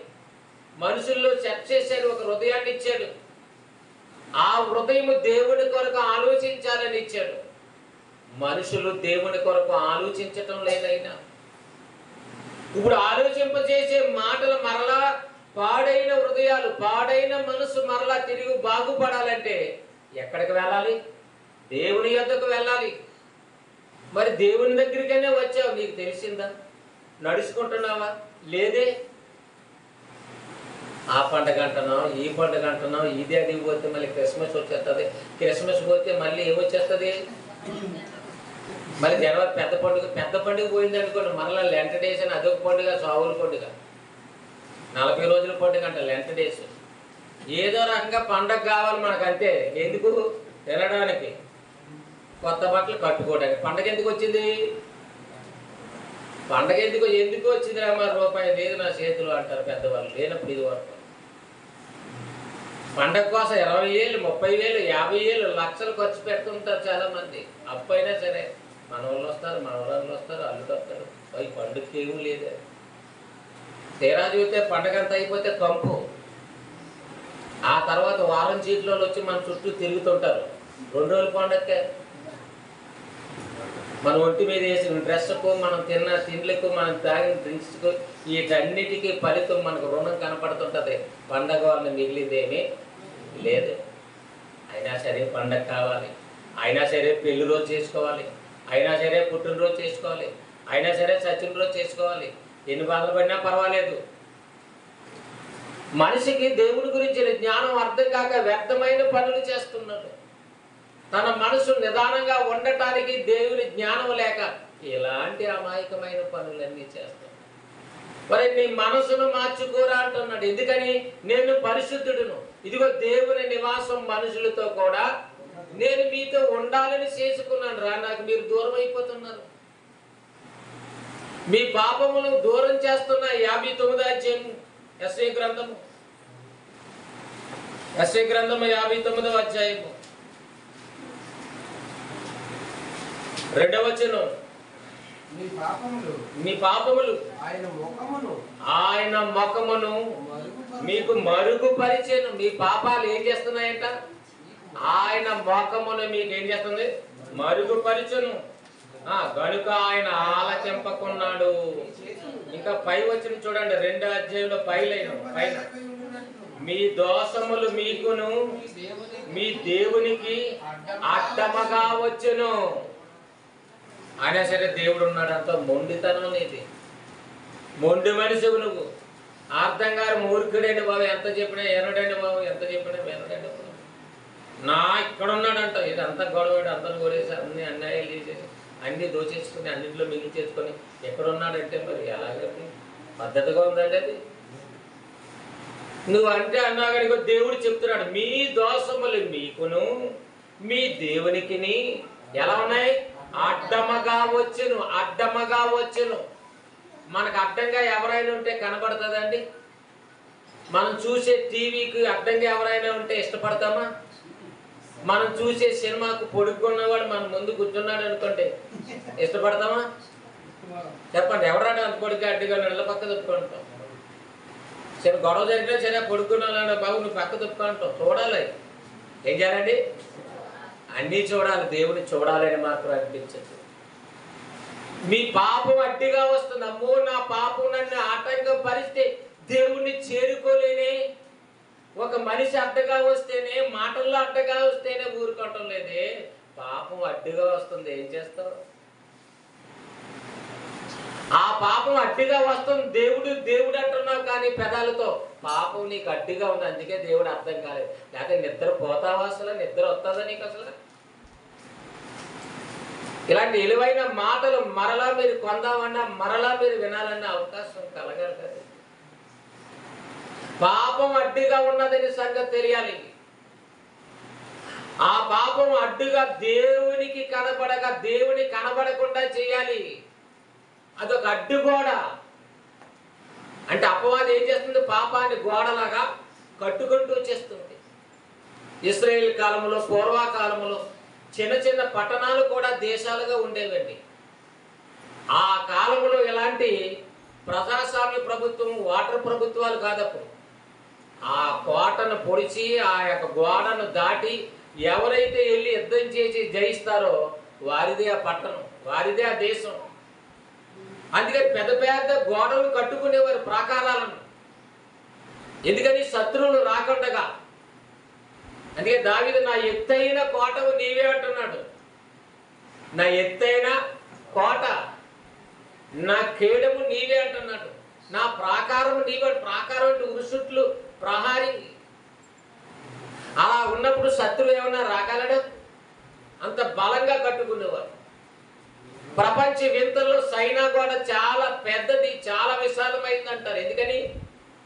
మనుషుల్లో సెట్ చేశాడు, ఒక హృదయాన్ని ఇచ్చాడు. ఆ హృదయము దేవుని కొరకు ఆలోచించాలని ఇచ్చాడు. మనుషులు దేవుని కొరకు ఆలోచించటం లేదైనా. ఇప్పుడు ఆలోచింపజేసే మాటలు మరలా పాడైన హృదయాలు, పాడైన మనసు మరలా తిరిగి బాగుపడాలంటే ఎక్కడికి వెళ్ళాలి? దేవుని యొద్దకు వెళ్ళాలి. మరి దేవుని దగ్గరికైనా వచ్చావు, నీకు తెలిసిందా? నడుచుకుంటున్నావా? లేదే. ఆ పండుగ అంటున్నావు, ఈ పండుగ అంటున్నావు, ఇది అడిగి పోతే మళ్ళీ క్రిస్మస్ వచ్చేస్తుంది, క్రిస్మస్ పోతే మళ్ళీ ఏమొచ్చేస్తుంది? మళ్ళీ జనవరి పెద్ద పండుగ పోయింది అనుకోండి, మరలా లెంట డేస్ అని అదొక పండుగ, సావుల పండుగ, 40 రోజుల పండుగ అంట లెంట డేస్. ఏదో రకంగా పండగ కావాలి మనకు, అంతే. ఎందుకు? తినడానికి, కొత్త బట్టలు కట్టుకోవడానికి. పండగ ఎందుకు వచ్చింది? పండగ ఎందుకు వచ్చింది? మరి రూపాయి లేదు నా చేతులు అంటారు పెద్దవాళ్ళు. లేనప్పుడు ఇది వరకు పండగ కోసం 20,000, 30,000, 50,000, లక్షలు ఖర్చు పెడుతుంటారు చాలా మంది. అప్పైనా సరే మన వాళ్ళు వస్తారు, మన వాళ్ళు వస్తారు, అల్లుడు వస్తారు. అవి పండుగకి ఏమీ లేదు. తీరా చూస్తే పండగ అంతా అయిపోతే కంపు. ఆ తర్వాత వారం చీట్లో వచ్చి మన చుట్టూ తిరుగుతుంటారు. 2 రోజుల పండగకే మన ఒంటి మీద వేసిన డ్రెస్కు, మనం తిన్న తిండ్లకు, మనం తాగిన డ్రింక్స్కు, వీటన్నిటికీ ఫలితం మనకు రుణం కనపడుతుంటుంది. పండగ వల్ల మిగిలిందేమీ లేదు. అయినా సరే పండగ కావాలి, అయినా సరే పెళ్లి రోజు చేసుకోవాలి, అయినా సరే పుట్టినరోజు చేసుకోవాలి, అయినా సరే సచిన రోజు చేసుకోవాలి. ఎన్ని బాధలు పడినా పర్వాలేదు. మనిషికి దేవుని గురించిన జ్ఞానం అర్థం కాక వ్యర్థమైన పనులు చేస్తున్నాడు. తన మనసు నిదానంగా ఉండటానికి దేవుని జ్ఞానం లేక ఇలాంటి అమాయకమైన పనులన్నీ చేస్తాడు. మరి నీ మనసును మార్చుకోరా అంటున్నాడు. ఎందుకని? నేను పరిశుద్ధుడును, ఇదిగో దేవుని నివాసం మనుషులతో కూడా నేను మీతో ఉండాలని చేసుకున్నాను రా, నాకు మీరు దూరం అయిపోతున్నారు. మీ పాపములను దూరం చేస్తున్న 59వ అధ్యాయం యెషయా గ్రంథము 59వ అధ్యాయము 2వ వచనం. మీ పాపములు ఆయన ముఖమును మీకు మరుగుపరిచెను. మీ పాపాలు ఏం చేస్తున్నాయంట? ఆయన ముఖమును మీకు ఏం చేస్తుంది? మరుగుపరిచెను. గనుక ఆయన ఆలకింపకున్నాడు. ఇంకా పై వచ్చిన చూడండి, 2వ అధ్యాయంలో పైన మీ దోషములు మీకును మీ దేవునికి అడ్డమగా వచ్చును. అయినా సరే దేవుడు ఉన్నాడు. అంత మొండితనం నీది, మొండి మనిషివు నువ్వు. అర్థం గారు మూర్ఖుడండి బాబు, ఎంత చెప్పినా ఎనడండి బాబు, ఎంత చెప్పినా వినడండి బాబు. నా ఇక్కడ ఉన్నాడంట. ఇది అంత గొడవ, అందరూ కొడేసి అన్ని అన్యాయాలు చేసేసి అన్ని దోచేసుకుని అన్నింటిలో మిగిలిచేసుకొని ఎక్కడున్నాడంటే మరి ఎలాగండి? పద్ధతిగా ఉందండి అది? నువ్వు అంటే అన్నా కానీ దేవుడు చెప్తున్నాడు, మీ దోషములు మీకును మీ దేవునికి ఎలా ఉన్నాయి? అడ్డమగా వచ్చును. అడ్డమగా వచ్చును. మనకు అడ్డంగా ఎవరైనా ఉంటే కనబడుతుందండి? మనం చూసే టీవీకి అడ్డంగా ఎవరైనా ఉంటే ఇష్టపడతామా? మనం చూసే సినిమాకు పొడుక్కున్నవాడు మన ముందు కూర్చున్నాడు అనుకోండి, ఇష్టపడతామా? చెప్పండి, ఎవరైనా అంత పొడుగ్గా అడ్డుగా ఇళ్ళ పక్క తిప్పుకుంటాం. సరే గొడవ జరిగినా సరే పొడుక్కున్నాడు బాబు నువ్వు పక్క తిప్పుకుంటాం. చూడాలి. ఏం చేయాలండి? అన్నీ చూడాలి. దేవుని చూడాలని మాత్రం అనిపించదు. మీ పాపం అడ్డిగా వస్తుంది. అమ్మో నా పాపం నన్ను ఆటంకం పరిస్తే దేవుణ్ణి చేరుకోలేనే. ఒక మనిషి అడ్డగా వస్తేనే, మాటల్లో అడ్డగా వస్తేనే ఊరుకోవటం లేదే, పాపం అడ్డుగా వస్తుంది. ఏం చేస్తావు? ఆ పాపం అడ్డుగా వస్తుంది. దేవుడు దేవుడు అంటున్నావు కానీ పెదాలతో పాపం నీకు అడ్డుగా ఉంది, అందుకే దేవుడు అర్థం కాలేదు. లేకపోతే నిద్ర పోతావా? అసలు నిద్ర వస్తుందా నీకు? అసలు ఇలాంటి విలువైన మాటలు మరలా మీరు కొందామన్నా, మరలా మీరు వినాలన్న అవకాశం కలగాలి కదా. పాపం అడ్డుగా ఉన్నదని సంగతి తెలియాలి. ఆ పాపం అడ్డుగా దేవునికి కనబడగా దేవుని కనబడకుండా చేయాలి. అదొక అడ్డు గోడ. అంటే అపవాది ఏం చేస్తుంది? పాపాన్ని గోడలాగా కట్టుకుంటూ వచ్చేస్తుంది. ఇశ్రాయేల్ కాలంలో, పూర్వకాలంలో చిన్న చిన్న పట్టణాలు కూడా దేశాలుగా ఉండేవండి. ఆ కాలంలో ఎలాంటి ప్రజాస్వామ్య ప్రభుత్వం, వాటర్ ప్రభుత్వాలు కాదప్పుడు. ఆ కోటను పొడిచి ఆ యొక్క గోడను దాటి ఎవరైతే వెళ్ళి యుద్ధం చేసి జయిస్తారో వారిదే ఆ పట్టణం, వారిదే ఆ దేశం. అందుకని పెద్ద పెద్ద గోడలు కట్టుకునేవారు, ప్రాకారాలను. ఎందుకని? శత్రువులు రాకుండగా. అందుకే దావీదు నా ఎత్తైన కోటవు నీవే అంటున్నాడు. నా ఎత్తైన కోట, నా కేడము నీవే అంటున్నాడు. నా ప్రాకారము నీవే. ప్రాకారం అంటే ఉరుసుట్లు, ప్రహారీ. అలా ఉన్నప్పుడు శత్రువు ఏమన్నా రాగలడు? అంత బలంగా కట్టుకునేవారు. ప్రపంచ వింతల్లో సైనా గోడ చాలా పెద్దది, చాలా విశాలమైంది అంటారు. ఎందుకని?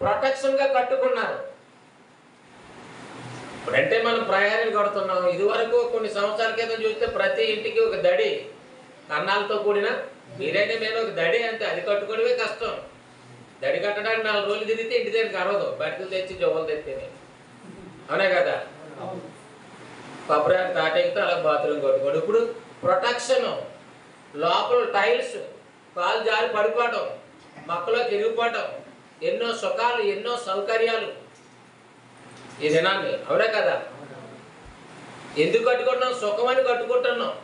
ప్రొటెక్షన్గా కట్టుకున్నారు. ఇప్పుడంటే మనం ప్రయాణాలు కడుతున్నాం. ఇదివరకు కొన్ని సంవత్సరాల క్రితం చూస్తే ప్రతి ఇంటికి ఒక దడి, కన్నాలతో కూడిన, మీరైనా నేను ఒక దడి అంతే. అది కట్టుకోవడమే కష్టం. దడి కట్టడానికి 4 రోజులు తిరిగితే ఇంటి దగ్గరికి అరవదు, బయటకు తెచ్చి జోబులు తెస్తేనే. అవునే కదా? కొబ్బరి తాటెక్కితే అలా బాత్రూమ్ కట్టుకోండి. ఇప్పుడు ప్రొటెక్షన్, లోపల టైల్స్, కాలు జారి పడిపోవటం, మొక్కలో తిరిగిపోవటం, ఎన్నో సుఖాలు, ఎన్నో సౌకర్యాలు ఈ దినాన్ని. అవునే కదా? ఎందుకు కట్టుకుంటున్నాం? సుఖమని కట్టుకుంటున్నాం.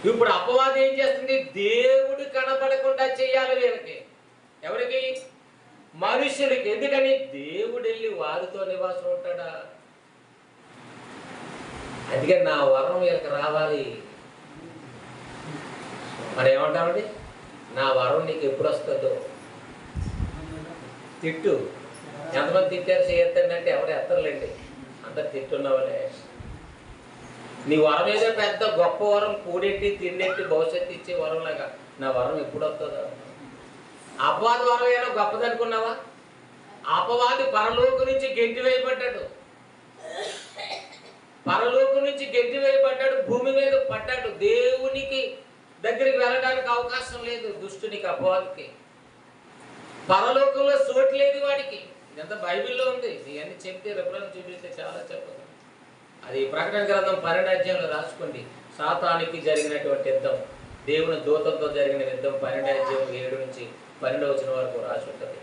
ఇప్పుడు అపవాదం ఏం చేస్తుంది? దేవుడు కనపడకుండా చేయాలి వీళ్ళకి. ఎవరికి? మనుషులకి. ఎందుకని? దేవుడు వెళ్ళి వారితో నివాసం ఉంటాడా? అందుకని నా వరం వీళ్ళకి రావాలి. మరి ఏమంటామండి? నా వరం నీకు ఎప్పుడు వస్తుందో తిట్టు. ఎంతమంది తిట్టారు? చేయొద్దండి అంటే ఎవరు ఎత్తలేండి, అందరు తిట్టున్న వాళ్ళే. నీ వరం ఏదో పెద్ద గొప్ప వరం, కూడెట్టి తిండెట్టి భవిష్యత్తు ఇచ్చే వరంలాగా నా వరం ఎప్పుడు వస్తుందో. అపవాది వరం ఏదో గొప్పది అనుకున్నావా? అపవాది పరలోకు నుంచి గెంటి వేయబడ్డాడు. పరలోకు నుంచి గెంటి వేయబడ్డాడు, భూమి మీద పడ్డాడు. దేవునికి దగ్గరికి వెళ్ళడానికి అవకాశం లేదు దుష్టునికి, అపవాదికి. పరలోకంలో చోటు లేదు వాడికి. ఇదంతా బైబిల్లో ఉంది. ఇవన్నీ చెప్తే రెఫరెన్స్ చూపిస్తే చాలా చెప్పదు. అది ప్రకటన గ్రంథం 12వ అధ్యాయంలో రాసుకోండి. సాతానికి జరిగినటువంటి యుద్ధం, దేవుని దూతంతో జరిగిన యుద్ధం 12వ అధ్యాయం 7 నుంచి 12వ వచనం వరకు రాసి ఉంటుంది.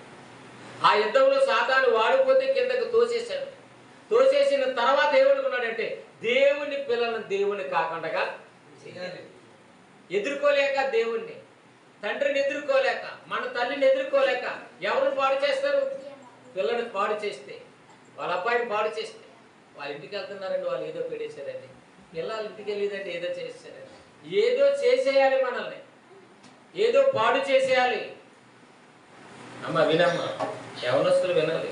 ఆ యుద్ధంలో సాతాను వాడిపోతే కిందకు తోసేశాడు. తోసేసిన తర్వాత ఏమనుకున్నాడంటే దేవుని పిల్లలను దేవుని కాకుండా చేయాలి. ఎదుర్కోలేక దేవుణ్ణి, తండ్రిని ఎదుర్కోలేక, మన తల్లిని ఎదుర్కోలేక ఎవరిని పాడు చేస్తారు? పిల్లల్ని పాడు చేస్తే, వాళ్ళ అబ్బాయిని పాడు చేస్తే. వాళ్ళ ఇంటికి వెళ్తున్నారండి, వాళ్ళు ఏదో పెడేశారండి. పిల్లలు ఇంటికి వెళ్ళేదండి, ఏదో చేసేసారండి. ఏదో చేసేయాలి, మనల్ని ఏదో పాడు చేసేయాలి. అమ్మ వినమ్మా, యవనస్తులు వినాలి.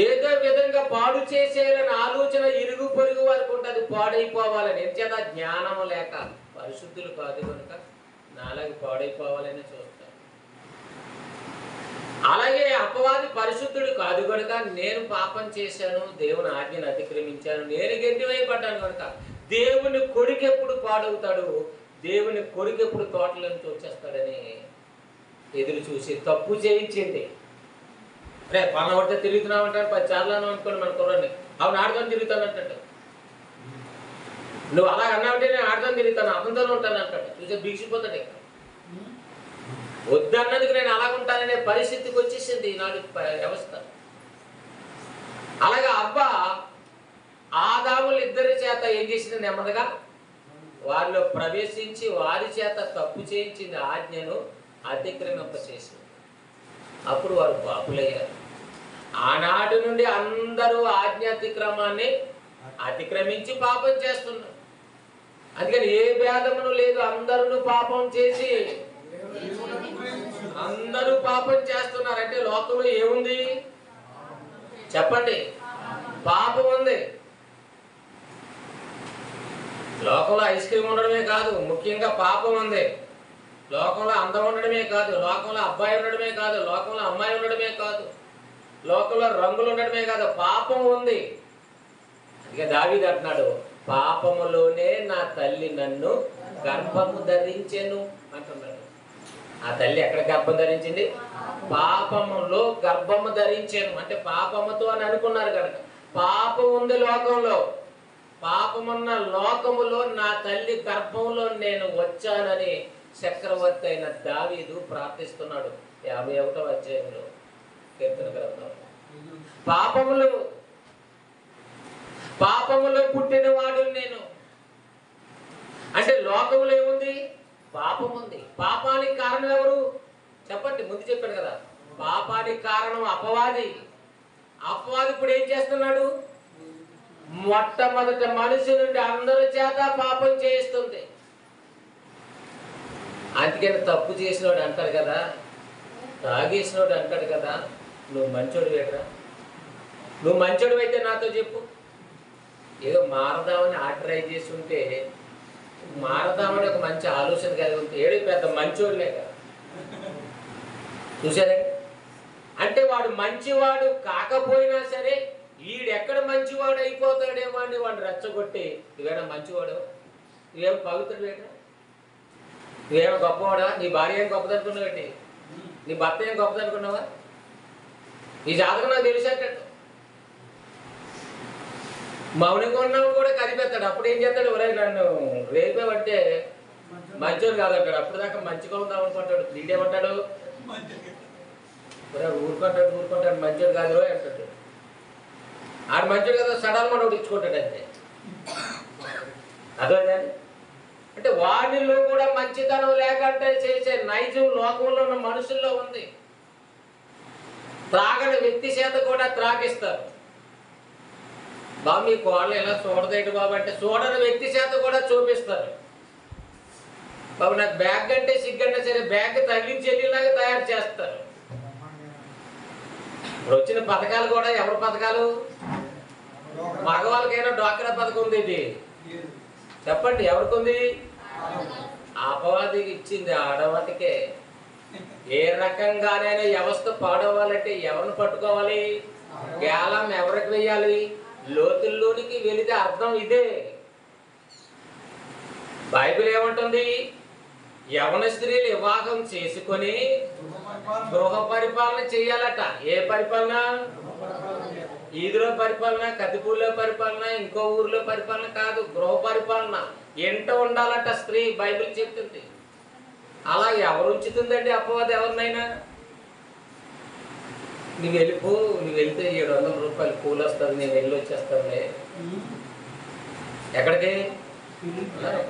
ఏదో విధంగా పాడు చేసేయాలని ఆలోచన ఇరుగు పొరుగు వారికి ఉంటుంది, పాడైపోవాలని. ఎంచేత జ్ఞానం లేక, పరిశుద్ధులు కాదు కనుక నాలాగే పాడైపోవాలని చూస్తారు. అలాగే అపవాది పరిశుద్ధుడు కాదు కనుక నేను పాపం చేశాను, దేవుని ఆజ్ఞను అతిక్రమించాను, నేను గెంటివేయబడ్డాను కనుక దేవుని కొడుకు ఎప్పుడు పాడవుతాడు, దేవుని కొడుకు ఎప్పుడు తోటల నుంచి వచ్చేస్తాడని ఎదురు చూసి తప్పు చేయించింది. రే పని ఒకటే తిరుగుతున్నావు అంటాడు, 10 సార్లు అనుకోండి మన కుర్రాన్ని. అవును ఆడతాను తిరుగుతాను అంటాడు. నువ్వు అలా అన్నావంటే నేను ఆడతాను తిరుగుతాను, అతనితోనే ఉంటాను అంటాడు. చూసే బీక్షిపోతాడు. ఇక వద్దన్నదికి నేను అలా ఉంటాననే పరిస్థితికి వచ్చేసింది ఈనాడు వ్యవస్థ. అలాగే ఆదాములు ఇద్దరి చేత ఏం చేసింది? నెమ్మదిగా వారిలో ప్రవేశించి వారి చేత తప్పు చేయించింది, ఆజ్ఞను అతిక్రమింపచేసింది. అప్పుడు వారు పాపులయ్యారు. ఆనాటి నుండి అందరూ ఆజ్ఞ అతిక్రమాన్ని అతిక్రమించి పాపం చేస్తున్నారు. అందుకని ఏ భేదమును లేదు, అందరూ పాపం చేసి అందరూ పాపం చేస్తున్నారు. అంటే లోకంలో ఏముంది చెప్పండి? పాపం ఉంది. లోకంలో ఐస్ క్రీమ్ ఉండడమే కాదు, ముఖ్యంగా పాపం ఉంది. లోకంలో అందం ఉండడమే కాదు, లోకంలో అబ్బాయి ఉండడమే కాదు, లోకంలో అమ్మాయి ఉండడమే కాదు, లోకంలో రంగులు ఉండడమే కాదు, పాపం ఉంది. అందుకే దావీదు అంటున్నాడు, పాపములోనే నా తల్లి నన్ను గర్భము ధరించెను అంటున్నాడు. ఆ తల్లి ఎక్కడ గర్భం ధరించింది? పాపములో గర్భము ధరించాను. అంటే పాపముతో అని అనుకున్నారు కనుక పాపం ఉంది లోకంలో. పాపమున్న లోకములో నా తల్లి గర్భంలో నేను వచ్చానని చక్రవర్తి అయిన దావీదు ప్రార్థిస్తున్నాడు 51వ అధ్యాయంలో కీర్తన గ్రంథం. పాపములో పుట్టిన వాడు నేను. అంటే లోకములో ఏముంది? పాపం ఉంది. పాపానికి కారణం ఎవరు చెప్పండి? ముందు చెప్పాను కదా, పాపానికి కారణం అపవాది. అపవాది ఇప్పుడు ఏం చేస్తున్నాడు? మొట్టమొదట మనిషి నుండి అందరి చేత పాపం చేయిస్తుంది. అందుకని తప్పు చేసినోడు అంటాడు కదా, తాగేసినోడు అంటాడు కదా, నువ్వు మంచోడు వేటరా, నువ్వు మంచోడు అయితే నాతో చెప్పు. ఏదో మారదామని ట్రై చేసి ఉంటే, మారదామని ఒక మంచి ఆలోచన కలిగి ఉంటే ఏడు పెద్ద మంచోడులే కదా. చూసారండి? అంటే వాడు మంచివాడు కాకపోయినా సరే వీడెక్కడ మంచివాడు అయిపోతాడేమో అని వాడు రెచ్చగొట్టి, నువ్వేనా మంచివాడు, నువ్వేమో పవిత్రుడు వేట, నువ్వేమో గొప్పవాడా, నీ భార్య ఏం గొప్పదనుకున్నావేంటి, నీ భర్త ఏం గొప్పదనుకున్నావా, నీ జాతకం నాకు తెలిసేటట్టు. మౌనంగా ఉన్నవాడు కూడా కనిపెడతాడు. అప్పుడు ఏం చేస్తాడు? ఒరే నన్ను రేపేమంటే మంచోడు కాదంటాడు. అప్పుడు దాకా మంచిగా ఉందాం అనుకుంటాడు. వీడేమంటాడు? ఒరే ఊరుకుంటాడు మంచోడు కాదు రో అంటాడు. ఆడు మంచోడు కదా, సడన్ గా ఇచ్చుకుంటాడు అంతే. అదే అంటే వాడిలో కూడా మంచితనం లేకంటే చేసే నైజం లోకంలో ఉన్న మనుషుల్లో ఉంది. త్రాగని వ్యక్తి చేత కూడా త్రాగిస్తారు. బాబు మీ కోళ్ళు ఎలా చూడదేంటి బాబు అంటే చూడని వ్యక్తి చేత కూడా చూపిస్తారు. బాబు నాకు బ్యాగ్ అంటే సిగ్గంటే సరే బ్యాగ్ తగిలించి వెళ్ళేలాగా తయారు చేస్తారు. ఇప్పుడు వచ్చిన పథకాలు కూడా ఎవరి పథకాలు? మగవాళ్ళకైనా డ్వాక్రా పథకం ఉంది. ఇది చెప్పండి ఎవరికి ఉంది? అపవాదికి ఇచ్చింది, ఆడవాటికే. ఏ రకంగానైనా వ్యవస్థ పాడవాలంటే ఎవరిని పట్టుకోవాలి? గేలం ఎవరికి వెయ్యాలి? లోతుల్లోనికి వెళితే అర్థం ఇదే. బైబిల్ ఏమంటుంది? యవన స్త్రీలు వివాహం చేసుకొని గృహ పరిపాలన చేయాలట. ఏ పరిపాలన? ఈదులో పరిపాలన, కతిపూర్లో పరిపాలన, ఇంకో ఊర్లో పరిపాలన కాదు, గృహ పరిపాలన. ఎంట ఉండాలట స్త్రీ, బైబిల్ చెప్తుంది. అలా ఎవరు ఉంచుతుందండి అపవాది ఎవరినైనా? నువ్వు వెళ్ళిపో, నువ్వు వెళ్తే 700 రూపాయలు కూలి వస్తుంది, నేను వెళ్ళి వచ్చేస్తానులే. ఎక్కడికి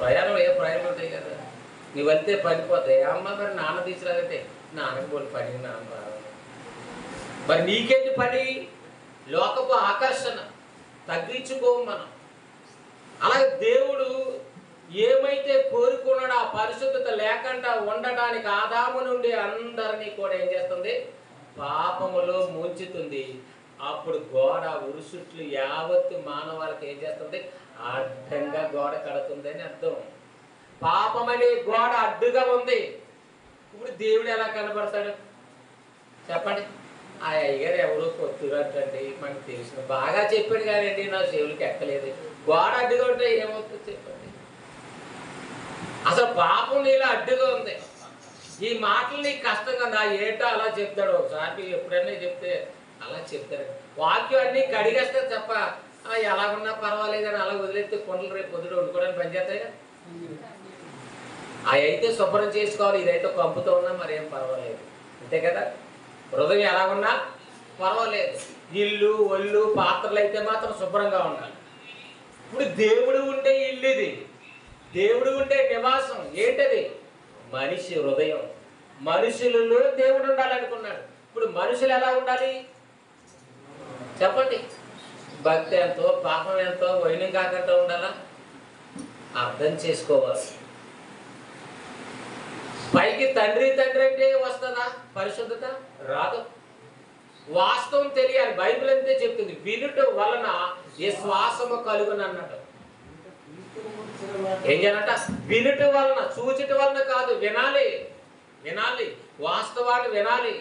ప్రయాణం? ఏ ప్రయాణం ఉంటాయి కదా, నువ్వు వెళ్తే పడిపోతాయి. అమ్మ మరి నాన్న తీసుకురాదంటే నాన్నకి పోలి పని, నాన్న రావాలి. మరి నీకేంటి పని? లోకపు ఆకర్షణ తగ్గించుకో మనం. అలాగే దేవుడు ఏమైతే కోరుకున్నాడో ఆ పరిశుద్ధత లేకుండా ఉండటానికి ఆదాము నుండి అందరినీ కూడా ఏం చేస్తుంది? పాపములో ముంచుతుంది. అప్పుడు గోడ ఉరుసుట్లు యావత్తు మానవాళికి ఏం చేస్తుంది? అడ్డంగా గోడ కడుతుంది అని అర్థం. పాపం అనే గోడ అడ్డుగా ఉంది. ఇప్పుడు దేవుడు ఎలా కనబడతాడు చెప్పండి? ఆ అయ్యగారు ఎవరో కొట్టురంటండి, మనకు తెలిసిన బాగా చెప్పాడు కానండి, నా చెవులకి ఎక్కలేదు. గోడ అడ్డుగా ఉంటే ఏమవుతుంది చెప్పండి? అసలు పాపం నీలో అడ్డుగా ఉంది. ఈ మాటలు నీకు కష్టంగా నా ఏటో అలా చెప్తాడు. ఒకసారి ఎప్పుడైనా చెప్తే అలా చెప్తారు. వాక్యం అన్ని కడిగేస్తే తప్ప ఎలాగున్నా పర్వాలేదని అలా వదిలేస్తే కొండలు రేపు పొద్దున వండుకోవడానికి పనిచేస్తాయి. అవి అయితే శుభ్రం చేసుకోవాలి, ఇదైతే కంపుతో ఉన్నా మరేం పర్వాలేదు, అంతే కదా. హృదయం ఎలాగున్నా పర్వాలేదు, ఇల్లు ఒళ్ళు పాత్రలు అయితే మాత్రం శుభ్రంగా ఉండాలి. ఇప్పుడు దేవుడు ఉండే ఇల్లు ఇది, దేవుడు ఉండే నివాసం ఏంటది? మనిషి హృదయం. మనుషులలో దేవుడు ఉండాలనుకున్నాడు. ఇప్పుడు మనుషులు ఎలా ఉండాలి చెప్పండి? భక్తి ఎంతో, పాపం ఎంతో, వైనం కాకుండా ఉండాలా? అర్థం చేసుకోవాలి. పైకి తండ్రి తండ్రి అంటే వస్తుందా పరిశుద్ధత? రాదు. వాస్తవం తెలియాలి. బైబిల్ అంతే చెప్తుంది, వినుట వలన విశ్వాసము కలుగును అన్నట్టు. ఏం చేయాలంట? వినుట వలన, చూచుట వలన కాదు, వినాలి. వినాలి, వాస్తవాన్ని వినాలి.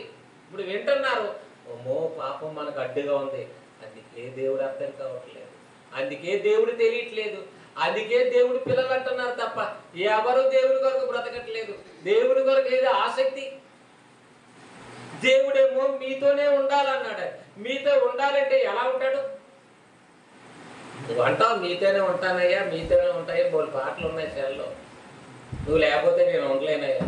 ఇప్పుడు వింటున్నారు, ఓమో పాపం మనకు అడ్డుగా ఉంది, అందుకే దేవుడు అర్థం కావట్లేదు, అందుకే దేవుడు తెలియట్లేదు, అందుకే దేవుడు పిల్లలు అంటున్నారు తప్ప ఎవరు దేవుడి కొరకు బ్రతకట్లేదు. దేవుడి కొరకు ఏదో ఆసక్తి. దేవుడేమో మీతోనే ఉండాలన్నాడు. మీతో ఉండాలంటే ఎలా ఉంటాడు? నువ్వు అంటావు మీతోనే ఉంటానయ్యా, మీతోనే ఉంటాయి, బోలు పాటలు ఉన్నాయి సెల్లో. నువ్వు లేకపోతే నేను ఉండలేనయ్యా.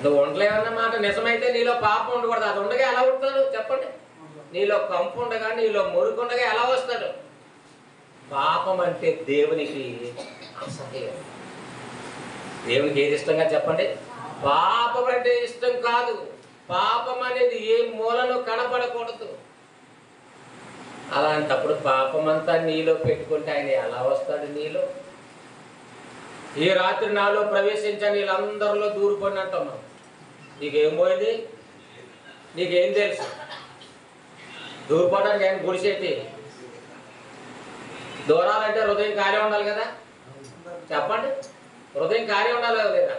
నువ్వు ఉండలేవన్న మాట నిజమైతే నీలో పాపం ఉండకూడదు. అది ఉండగా ఎలా ఉంటాడు చెప్పండి? నీలో కంపు ఉండగా, నీలో మురుగు ఉండగా ఎలా వస్తాడు? పాపం అంటే దేవునికి అసహ్యం. దేవునికి ఏది ఇష్టంగా చెప్పండి? పాపం అంటే ఇష్టం కాదు. పాపం అనేది ఏ మూలను కనపడకూడదు. అలాంటప్పుడు పాపం అంతా నీలో పెట్టుకుంటే ఆయన ఎలా వస్తాడు నీలో? ఈ రాత్రి నాలో ప్రవేశించని వీళ్ళందరిలో దూరిపోండి అంటున్నాం. నీకేం పోయింది? నీకేం తెలుసు? దూరిపోవడానికి ఆయన గుడిసేటి దూరాలంటే హృదయం ఖాళీ ఉండాలి కదా. చెప్పండి, హృదయం ఖాళీ ఉండాలి లేదా?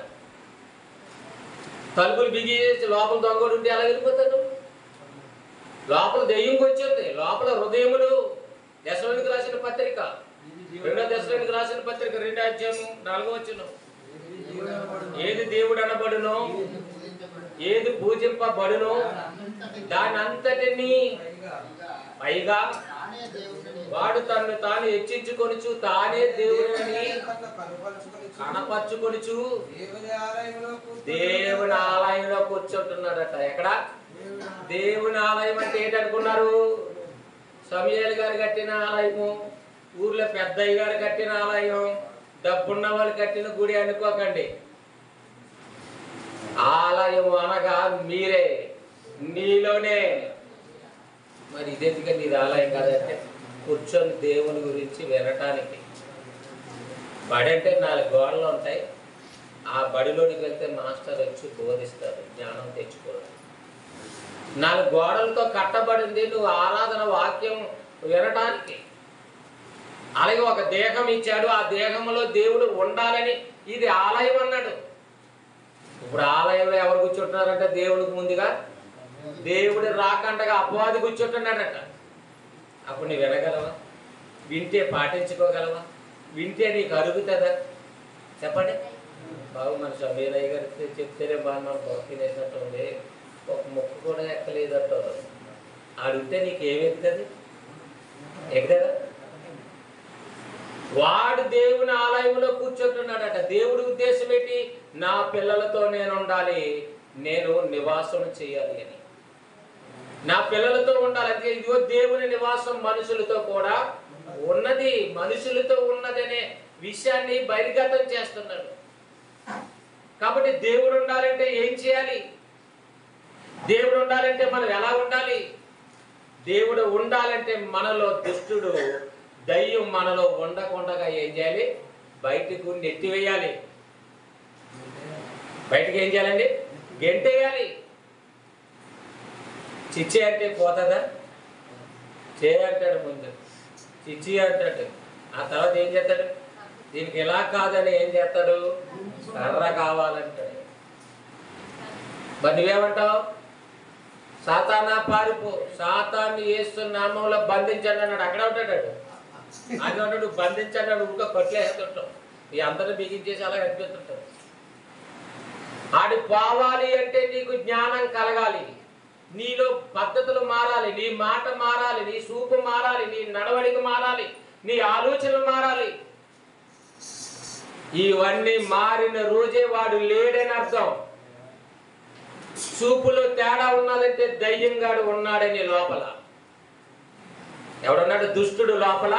తలుపులు బిగించేసి లోపల దొంగడు ఉంటే ఎలా వెళ్ళిపోతాడు? లోపల దెయ్యంకి వచ్చింది. లోపల హృదయములు. దశలోనికి రాసిన పత్రిక, 2వ దశలోనికి రాసిన పత్రిక 2వ అధ్యాయం 4వ వచనం. ఏది దేవుడు అనబడునో, ఏది పూజింపబడునో దాని అంతటిని పైగా వాడు తనను తాను హెచ్చించుకొనుచు తానే దేవుడిని కనపరుచుకొనుచు దేవుని ఆలయంలో కూర్చుంటున్నాడట. ఎక్కడ? దేవుని ఆలయం అంటే ఏంటనుకున్నారు? సమూయేలు గారు కట్టిన ఆలయము, ఊర్లో పెద్దయ్య గారు కట్టిన ఆలయం, డబ్బున్న వాళ్ళు కట్టిన గుడి అనుకోకండి. ఆలయం అనగా మీరే, నీలోనే. మరి ఇదేందుక నీది ఆలయం కాదంటే కూర్చొని దేవుని గురించి వినటానికి. బడి అంటే 4 గోడలు ఉంటాయి. ఆ బడిలోనికి వెళ్తే మాస్టర్ వచ్చి బోధిస్తాడు, జ్ఞానం తెచ్చుకోవడం. 4 గోడలతో కట్టబడింది నువ్వు ఆరాధన వాక్యం వినటానికి. అలాగే ఒక దేహం ఇచ్చాడు, ఆ దేహంలో దేవుడు ఉండాలని ఇది ఆలయం అన్నాడు. ఇప్పుడు ఆలయంలో ఎవరు కూర్చుంటున్నారంటే దేవుడికి ముందుగా దేవుడు రాకండగా అపవాది కూర్చుంటున్నాడట. అప్పుడు నువ్వు వినగలవా? వింటే పాటించుకోగలవా? వింటే నీకు అరుగుతుందా? చెప్పండి. బాబు మన సమీరయ్య గారు చెప్తేనే బాగా మనం తినేసినట్టు ఉంది, ఒక ముక్క కూడా ఎక్కలేదట. ఆడుంటే నీకు ఏమెక్కుతుంది? ఎక్కదా? వాడు దేవుని ఆలయంలో కూర్చుంటున్నాడట. దేవుడి ఉద్దేశం ఏంటి? నా పిల్లలతో నేను ఉండాలి, నేను నివాసం చేయాలి అని. నా పిల్లలతో ఉండాలి. అంటే ఇదిగో దేవుని నివాసం మనుషులతో కూడా ఉన్నది, మనుషులతో ఉన్నదనే విషయాన్ని బహిర్గతం చేస్తున్నాడు. కాబట్టి దేవుడు ఉండాలంటే ఏం చేయాలి? దేవుడు ఉండాలంటే మనం ఎలా ఉండాలి? దేవుడు ఉండాలంటే మనలో దుష్టుడు, దయ్యం మనలో ఉండకుండా ఏం చేయాలి? బయటకు నెట్టివేయాలి. బయటకు ఏం చేయాలండి? గెంటేయాలి. చిచ్చి అంటే పోతుందా? చేయంటాడు ముందు, చిచ్చి అంటాడు. ఆ తర్వాత ఏం చేస్తాడు? దీనికి ఎలా కాదని ఏం చేస్తాడు? కర్ర కావాలంటాడు. మరి నువ్వేమంటావు? సాతానా పారిపో, సాతాన్ని యేసు నామంలో బంధించండి అన్నాడు. అక్కడ ఉంటాడు. అది ఉంటాడు బంధించండి అన్నాడు. ఇంకా కొట్లేస్తుంటాం. ఈ అందరూ బిగించేసి అలా కనిపిస్తుంటారు. ఆడి పోవాలి అంటే నీకు జ్ఞానం కలగాలి, నీలో పద్ధతులు మారాలి, నీ మాట మారాలి, నీ చూపు మారాలి, నీ నడవడిక మారాలి, నీ ఆలోచనలు మారాలి. ఇవన్నీ మారిన రోజే వాడు లేడని అర్థం. చూపులో తేడా ఉన్నదంటే దయ్యంగాడు ఉన్నాడని లోపల. ఎవడున్నాడు? దుష్టుడు లోపల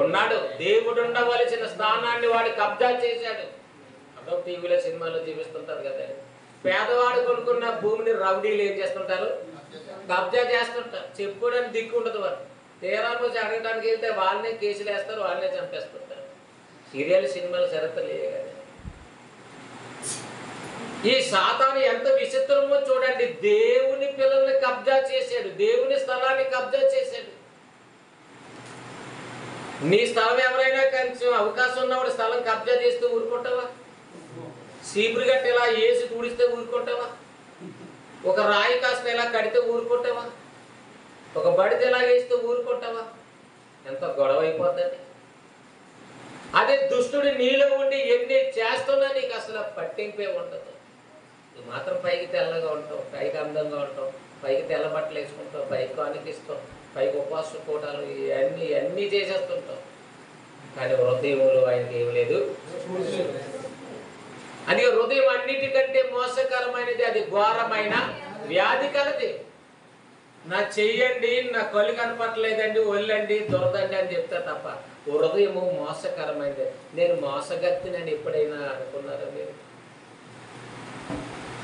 ఉన్నాడు. దేవుడు ఉండవలసిన స్థానాన్ని వాడు కబ్జా చేశాడు. అదో టీవీలో సినిమాలో చూపిస్తుంటారు కదా, పేదవాడు కొనుక్కున్న భూమిని రౌడీలు ఏం చేస్తుంటారు? కబ్జా చేస్తుంటారు. చెప్పుకోవడానికి దిక్కు ఉండదు. వాడు తీరా రోజు అడగడానికి వెళ్తే వాళ్ళనే కేసులు వేస్తారు, వాళ్ళనే చంపేస్తుంటారు. సీరియల్ సినిమాలు చరిత్రలే కదా. ఈ సాతాను ఎంత విచిత్రమో చూడండి. దేవుని పిల్లల్ని కబ్జా చేశాడు, దేవుని స్థలాన్ని కబ్జా చేశాడు. నీ స్థలం ఎవరైనా కొంచెం అవకాశం ఉన్నవాడు స్థలం కబ్జా చేస్తే ఊరుకుంటావా? సీపురు గట్టి ఇలా వేసి తుడిస్తే ఊరుకుంటావా? ఒక రాయి కాస్త ఇలా కడితే ఊరుకుంటావా? ఒక బడితే ఇలా వేస్తే ఊరుకుంటావా? ఎంత గొడవ అయిపోద్దండి. అదే దుష్టుడు నీలో ఉండి ఎన్ని చేస్తున్నా నీకు అసలు పట్టింపే ఉండదు. నువ్వు మాత్రం పైకి తెల్లగా ఉంటావు, పైకి అందంగా ఉంటావు, పైకి తెల్ల బట్టలు వేసుకుంటావు, పైకి కానికిస్తావు, పైకి ఉపవాస కూటాలు ఇవన్నీ చేసేస్తుంటావు. కానీ హృదయంలో ఆయనకి ఏమి లేదు. అది హృదయం అన్నిటికంటే మోసకరమైనది, అది ఘోరమైన వ్యాధి కలది. నా చెయ్యండి, నా కళ్ళు కనపట్టలేదండి, ఒళ్ళండి, దొరదండి అని చెప్తా తప్ప హృదయము మోసకరమైనది. నేను మోసగత్తినని ఎప్పుడైనా అనుకున్నారా మీరు?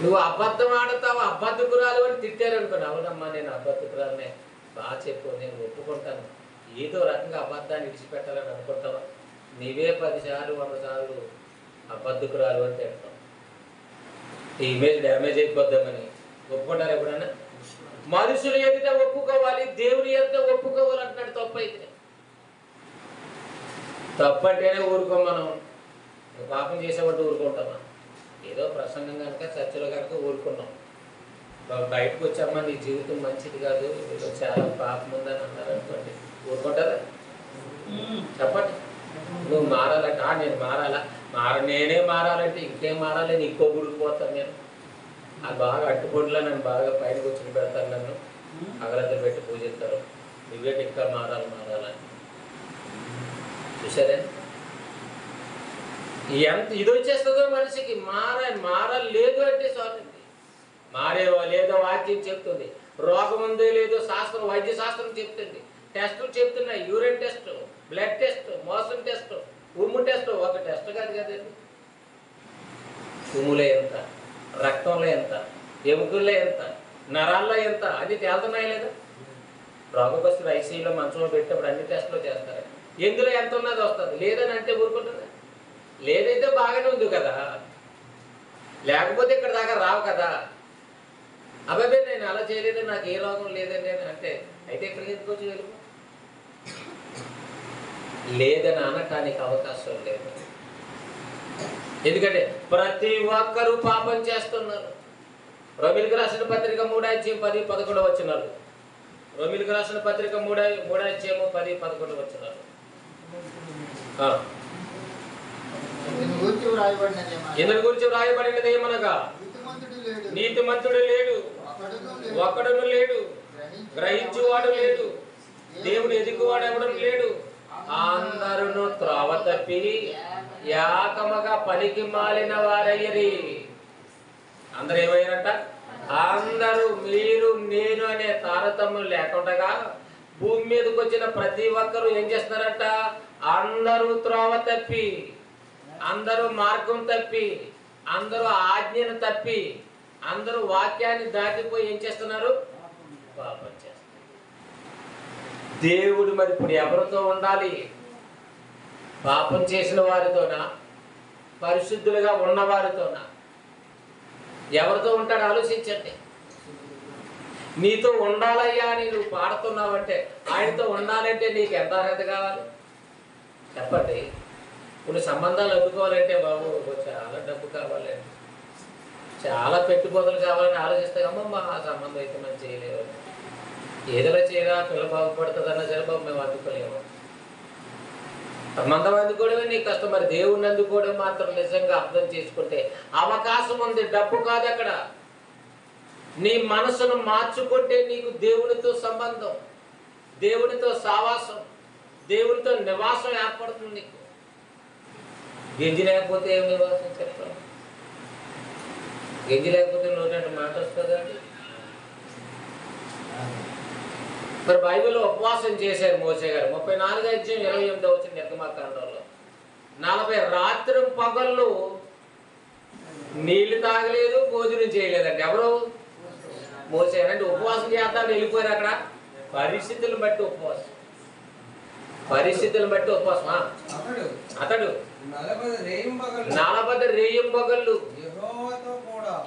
నువ్వు అబద్ధం ఆడతావు, అబద్ధకురాలు అని తిట్టారనుకోండి. అవునమ్మా నేను అబద్ధకురాలనే, బాగా చెప్పు, నేను ఒప్పుకుంటాను. ఏదో రకంగా అబద్ధాన్ని విడిచిపెట్టాలని అనుకుంటావా? నీవే 10 సార్లు 100 సార్లు అబద్ధకురాలు అని తిడతావు. ఈ ఇమేజ్ డ్యామేజ్ అయిపోద్దామని ఒప్పుకుంటారు ఎప్పుడైనా? మనుషులు ఎదుట ఒప్పుకోవాలి, దేవుని ఎదుట ఒప్పుకోవాలి అంటున్నాడు. తప్పు అయితే తప్పంటేనే ఊరుకోం మనం. పాపం చేసేవాడు ఊరుకుంటామా? ఏదో ప్రసంగం కనుక చర్చలో కనుక ఊరుకున్నాం. బయటకు వచ్చామా నీ జీవితం మంచిది కాదు, ఏదో చాలా పాపం ఉందని అన్నారు అనుకోండి, ఊరుకుంటారా? చెప్పండి. నువ్వు మారాలంటే నేను మారాలా? నేనే మారాలంటే ఇంకేం మారాలని ఇంకో గుడికి పోతాను నేను. అది బాగా అట్టుపొడిలో నన్ను బాగా పైన కూర్చొని పెడతారు, నన్ను అగరద్దలు పెట్టి పూజిస్తారు. నువ్వేటి ఇంకా మారాలని చూసారే? ఎంత ఇది వచ్చేస్తుందో మనిషికి. మారలేదు అంటే సారీ, మారేవో లేదో వాక్యం చెప్తుంది. రోగం ఉందో లేదో శాస్త్రం, వైద్య శాస్త్రం చెప్తుంది. టెస్టులు చెప్తున్నాయి, urine test, blood test, motion test, ఉమ్ము టెస్ట్. ఒక టెస్ట్ కాదు కదండి. ఉమ్ములో ఎంత, రక్తంలో ఎంత, ఎముకల్లో ఎంత, నరాల్లో ఎంత అది తేలుతున్నాయి లేదా? రోగగ్రస్తుడు ఐసీయూలో మంచంలో పెట్టినప్పుడు అన్ని టెస్టులు చేస్తారు. ఎందులో ఎంత ఉన్నది వస్తుంది, లేదని అంటే ఊరుకుంటుందా? లేదైతే బాగానే ఉంది కదా, లేకపోతే ఇక్కడ దాకా రావు కదా. అబ్బాయి నేను అలా చేయలేదు, నాకు ఏ రోగం లేదని అంటే అయితే ఇక్కడికి ఎందుకు వచ్చి వెళ్ళిపో. లేదని అనటానికి అవకాశం లేదు. ఎందుకంటే ప్రతి ఒక్కరూ పాపం చేస్తున్నారు. రోమిలికి రాసిన పత్రిక 3:10-11 వచనాలు. రోమిలికి రాసిన పత్రిక 3:10-11 ఇందుని గురించి వ్రాయబడినది ఏమనగా, నీతిమంతుడు లేడు, ఒక్కడును లేడు, గ్రహించువాడు లేడు, దేవుడు ఎదుగువాడు ఎవడం లేడు. అందరూ త్రోవ తప్పి ఏకముగా పనికి మాలిన వారయ్యరి. అందరూ ఏమయ్యారంట? అందరూ, మీరు నేను అనే తారతమ్యం లేకుండా భూమి మీదకి వచ్చిన ప్రతి ఒక్కరూ ఏం చేస్తున్నారంట? అందరూ త్రోవ తప్పి, అందరూ మార్గం తప్పి, అందరూ ఆజ్ఞను తప్పి, అందరూ వాక్యాన్ని దాటిపోయి ఏం చేస్తున్నారు? పాపం చేస్తున్నారు. దేవుడు మరి ఇప్పుడు ఎవరితో ఉండాలి? పాపం చేసిన వారితోనా, పరిశుద్ధులుగా ఉన్నవారితోనా? ఎవరితో ఉంటాడు ఆలోచించండి. నీతో ఉండాలయ్యా అని నువ్వు పాడుతున్నావంటే, ఆయనతో ఉండాలంటే నీకు ఎంత అర్హత కావాలి చెప్పండి. ఇప్పుడు సంబంధాలు అడ్డుకోవాలంటే బాబు చాలా డబ్బు కావాలండి, చాలా పెట్టుబడులు కావాలని ఆలోచిస్తే అమ్మమ్మ ఆ సంబంధం అయితే మనం చేయలేవు, ఏదైనా చేయరా పిల్ల బాగుపడుతుందన్నా సరే బాబు మేము అందుకోలేము. సంబంధం అందుకోవడమే నీకు కష్టం. మరి దేవుణ్ణి అందుకోవడం మాత్రం నిజంగా అర్థం చేసుకుంటే అవకాశం ఉంది, డబ్బు కాదు అక్కడ. నీ మనసును మార్చుకుంటే నీకు దేవునితో సంబంధం, దేవునితో సావాసం, దేవునితో నివాసం ఏర్పడుతుంది. నీకు గెంజి లేకపోతే ఏం నివాసం చెప్తాను? గెంజి లేకపోతే నోటి మాట వస్తుందండి. మరి బైబిల్లో ఉపవాసం చేశారు మోసే గారు. 34:28 నిర్గమాకాండంలో 40 రాత్రి పగళ్ళు నీళ్లు తాగలేదు, భోజనం చేయలేదండి. ఎవరు? మోసే. అంటే ఉపవాసం చేద్దామని వెళ్ళిపోయారు అక్కడ. పరిస్థితులను బట్టి ఉపవాసం, పరిస్థితులను బట్టి ఉపవాసం. అతడు 40 రేయింబగళ్ళు 40 రేయింబగళ్ళు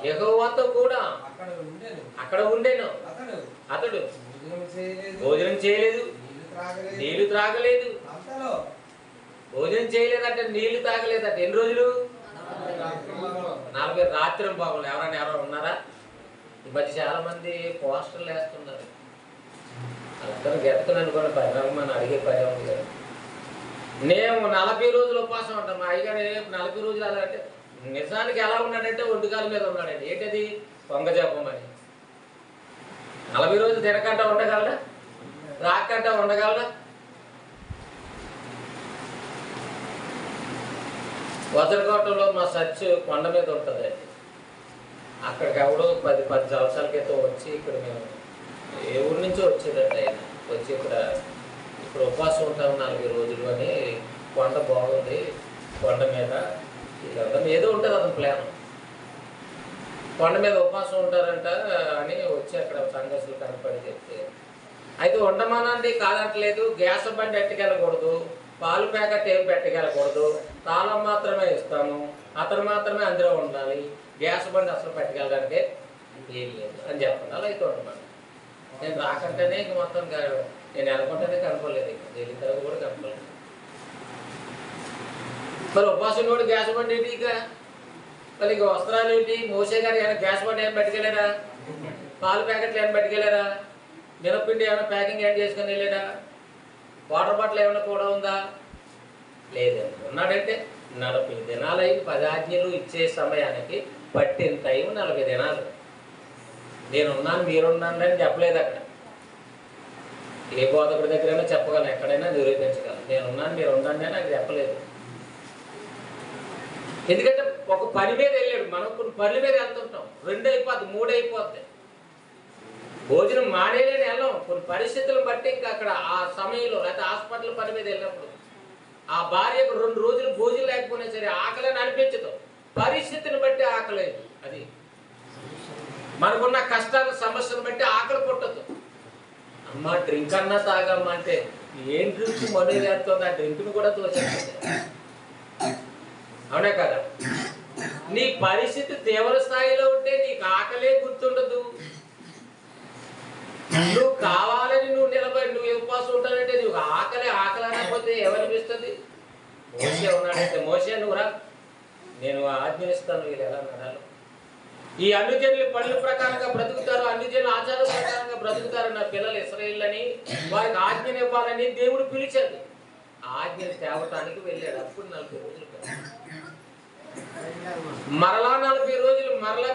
యెహోవాతో కూడా అక్కడ ఉండెను. అతడు భోజనం చేయలేదు, నీళ్లు త్రాగలేదు. భోజనం చేయలేదట, నీళ్లు తాగలేదట. ఎన్ని రోజులు? 40 రాత్రి భాగంలో. ఎవరు ఉన్నారా? ఈ మధ్య చాలా మంది పోస్టర్లు వేస్తున్నారు. అందరూ గెత్తను అనుకోండి, పరిణామం అడిగే పని ఉంది కదా. నేను 40 రోజులు ఉపవాసం ఉంటాను. మా అయ్యగారు 40 రోజులు అలా అంటే నిజానికి ఎలా ఉన్నాడంటే ఒంటికాల మీద ఉన్నాడండి. ఏంటది? పొంగజపం అని. 40 రోజులు తినకంట ఉండగలరా? రాకంట ఉండగలరా? వజ్రకోటలో మా చర్చ్ కొండ మీద ఉంటుంది. అక్కడికి ఎవడో 10 సంవత్సరాల క్రితం వచ్చి ఇక్కడ మేము ఏ ఊరి నుంచో వచ్చేదండి ఆయన. వచ్చి ఇక్కడ ఉపవాసం ఉంటాము 40 రోజులు అని. కొండ బాగుంది, కొండ మీద ఇదంతా ఏదో ఉంటుంది అతని ప్లాన్. కొండ మీద ఉపవాసం ఉంటారంట అని వచ్చి అక్కడ సంఘర్షులు కనపడి చెప్తే, అయితే ఉండమనండి కాదంటలేదు. గ్యాస్ బండి ఎట్టుకెళ్ళకూడదు, పాలు ప్యాకెట్ ఏం పెట్టగలకూడదు, తాళం మాత్రమే ఇస్తాము, అతను మాత్రమే అందులో ఉండాలి, గ్యాస్ బండి అసలు పెట్టగలడానికి ఏం లేదు అని చెప్పండి. అలా అయితే ఉండమని. నేను రాకంటేనే ఇంక మొత్తం నేను అనుకుంటేనే కనపడలేదు. ఇక జైలు తర్వాత కూడా కనపడలేదు. మరి ఉపవాసం కూడా గ్యాస్ బండి ఏంటి? ఇక మరి ఇక వస్త్రాలు ఏంటి? మోసే గారు ఏమైనా గ్యాస్ బండి ఏమైనా పెట్టుకెళ్ళారా? పాలు ప్యాకెట్లు ఏమైనా పెట్టుకెళ్ళారా? మినప్పిండి ఏమైనా ప్యాకింగ్ ఏమైనా చేసుకుని వెళ్ళాడా? వాటర్ బాటిల్ ఏమైనా కూడా ఉందా? లేదండి. ఉన్నాడంటే 40 దినాలు అయింది. 10 ఆజ్ఞలు ఇచ్చే సమయానికి పట్టిన టైం 40 దినాలు. నేనున్నాను మీరున్నాను అని చెప్పలేదు. అక్కడ ఏ బోధకుడి దగ్గరైనా చెప్పగలను, ఎక్కడైనా నిరూపించగలను. నేనున్నాను మీరు ఉండండి అని నాకు చెప్పలేదు. ఎందుకంటే ఒక పని మీద వెళ్ళాడు. మనం కొన్ని పనుల మీద వెళ్తుంటాం. 2 అయిపోద్ది, 3 అయిపోద్ది. భోజనం మానేలేని వెళ్ళాం. కొన్ని పరిస్థితులను బట్టి ఇంకా అక్కడ ఆ సమయంలో లేకపోతే హాస్పిటల్ పని మీద వెళ్ళినప్పుడు ఆ భార్యకు 2 రోజులు భోజనం లేకపోయినా సరే ఆకలిని అనిపించదు. పరిస్థితిని బట్టి ఆకలేదు. అది మనకున్న కష్టాల సమస్యను బట్టి ఆకలి పుట్టదు. అమ్మ డ్రింక్ అన్నా తాగమ్మా అంటే ఏం డ్రింక్ మనీ వేస్తుంది, ఆ డ్రింక్ను కూడా తోచేస్తుంది. అవునా కదా? నీ పరిస్థితి తీవ్ర స్థాయిలో ఉంటే నీకు ఆకలే గుర్తుండదు. నువ్వు కావాలని నువ్వు నిలబడి నువ్వు ఉపవాసం ఉంటానంటే నువ్వు ఆకలి అనకపోతే ఏమనిపిస్తుంది? మోసే ఉన్నాడంటే, మోసే నువ్వు రా, నేను ఆజ్ఞానిస్తాను వీళ్ళు ఎలా నడాలి. ఈ అన్ని జనులు పనుల ప్రకారంగా బ్రతుకుతారు, అన్ని జనులు ఆచారం ప్రకారంగా బ్రతుకుతారు. నా పిల్లలు ఇశ్రాయేలుని వారికి ఆజ్ఞనివ్వాలని దేవుడు పిలిచాడు. ఆజ్ఞని తేవటానికి వెళ్ళాడు. అప్పుడు 40 రోజులు మరలా 40 రోజులు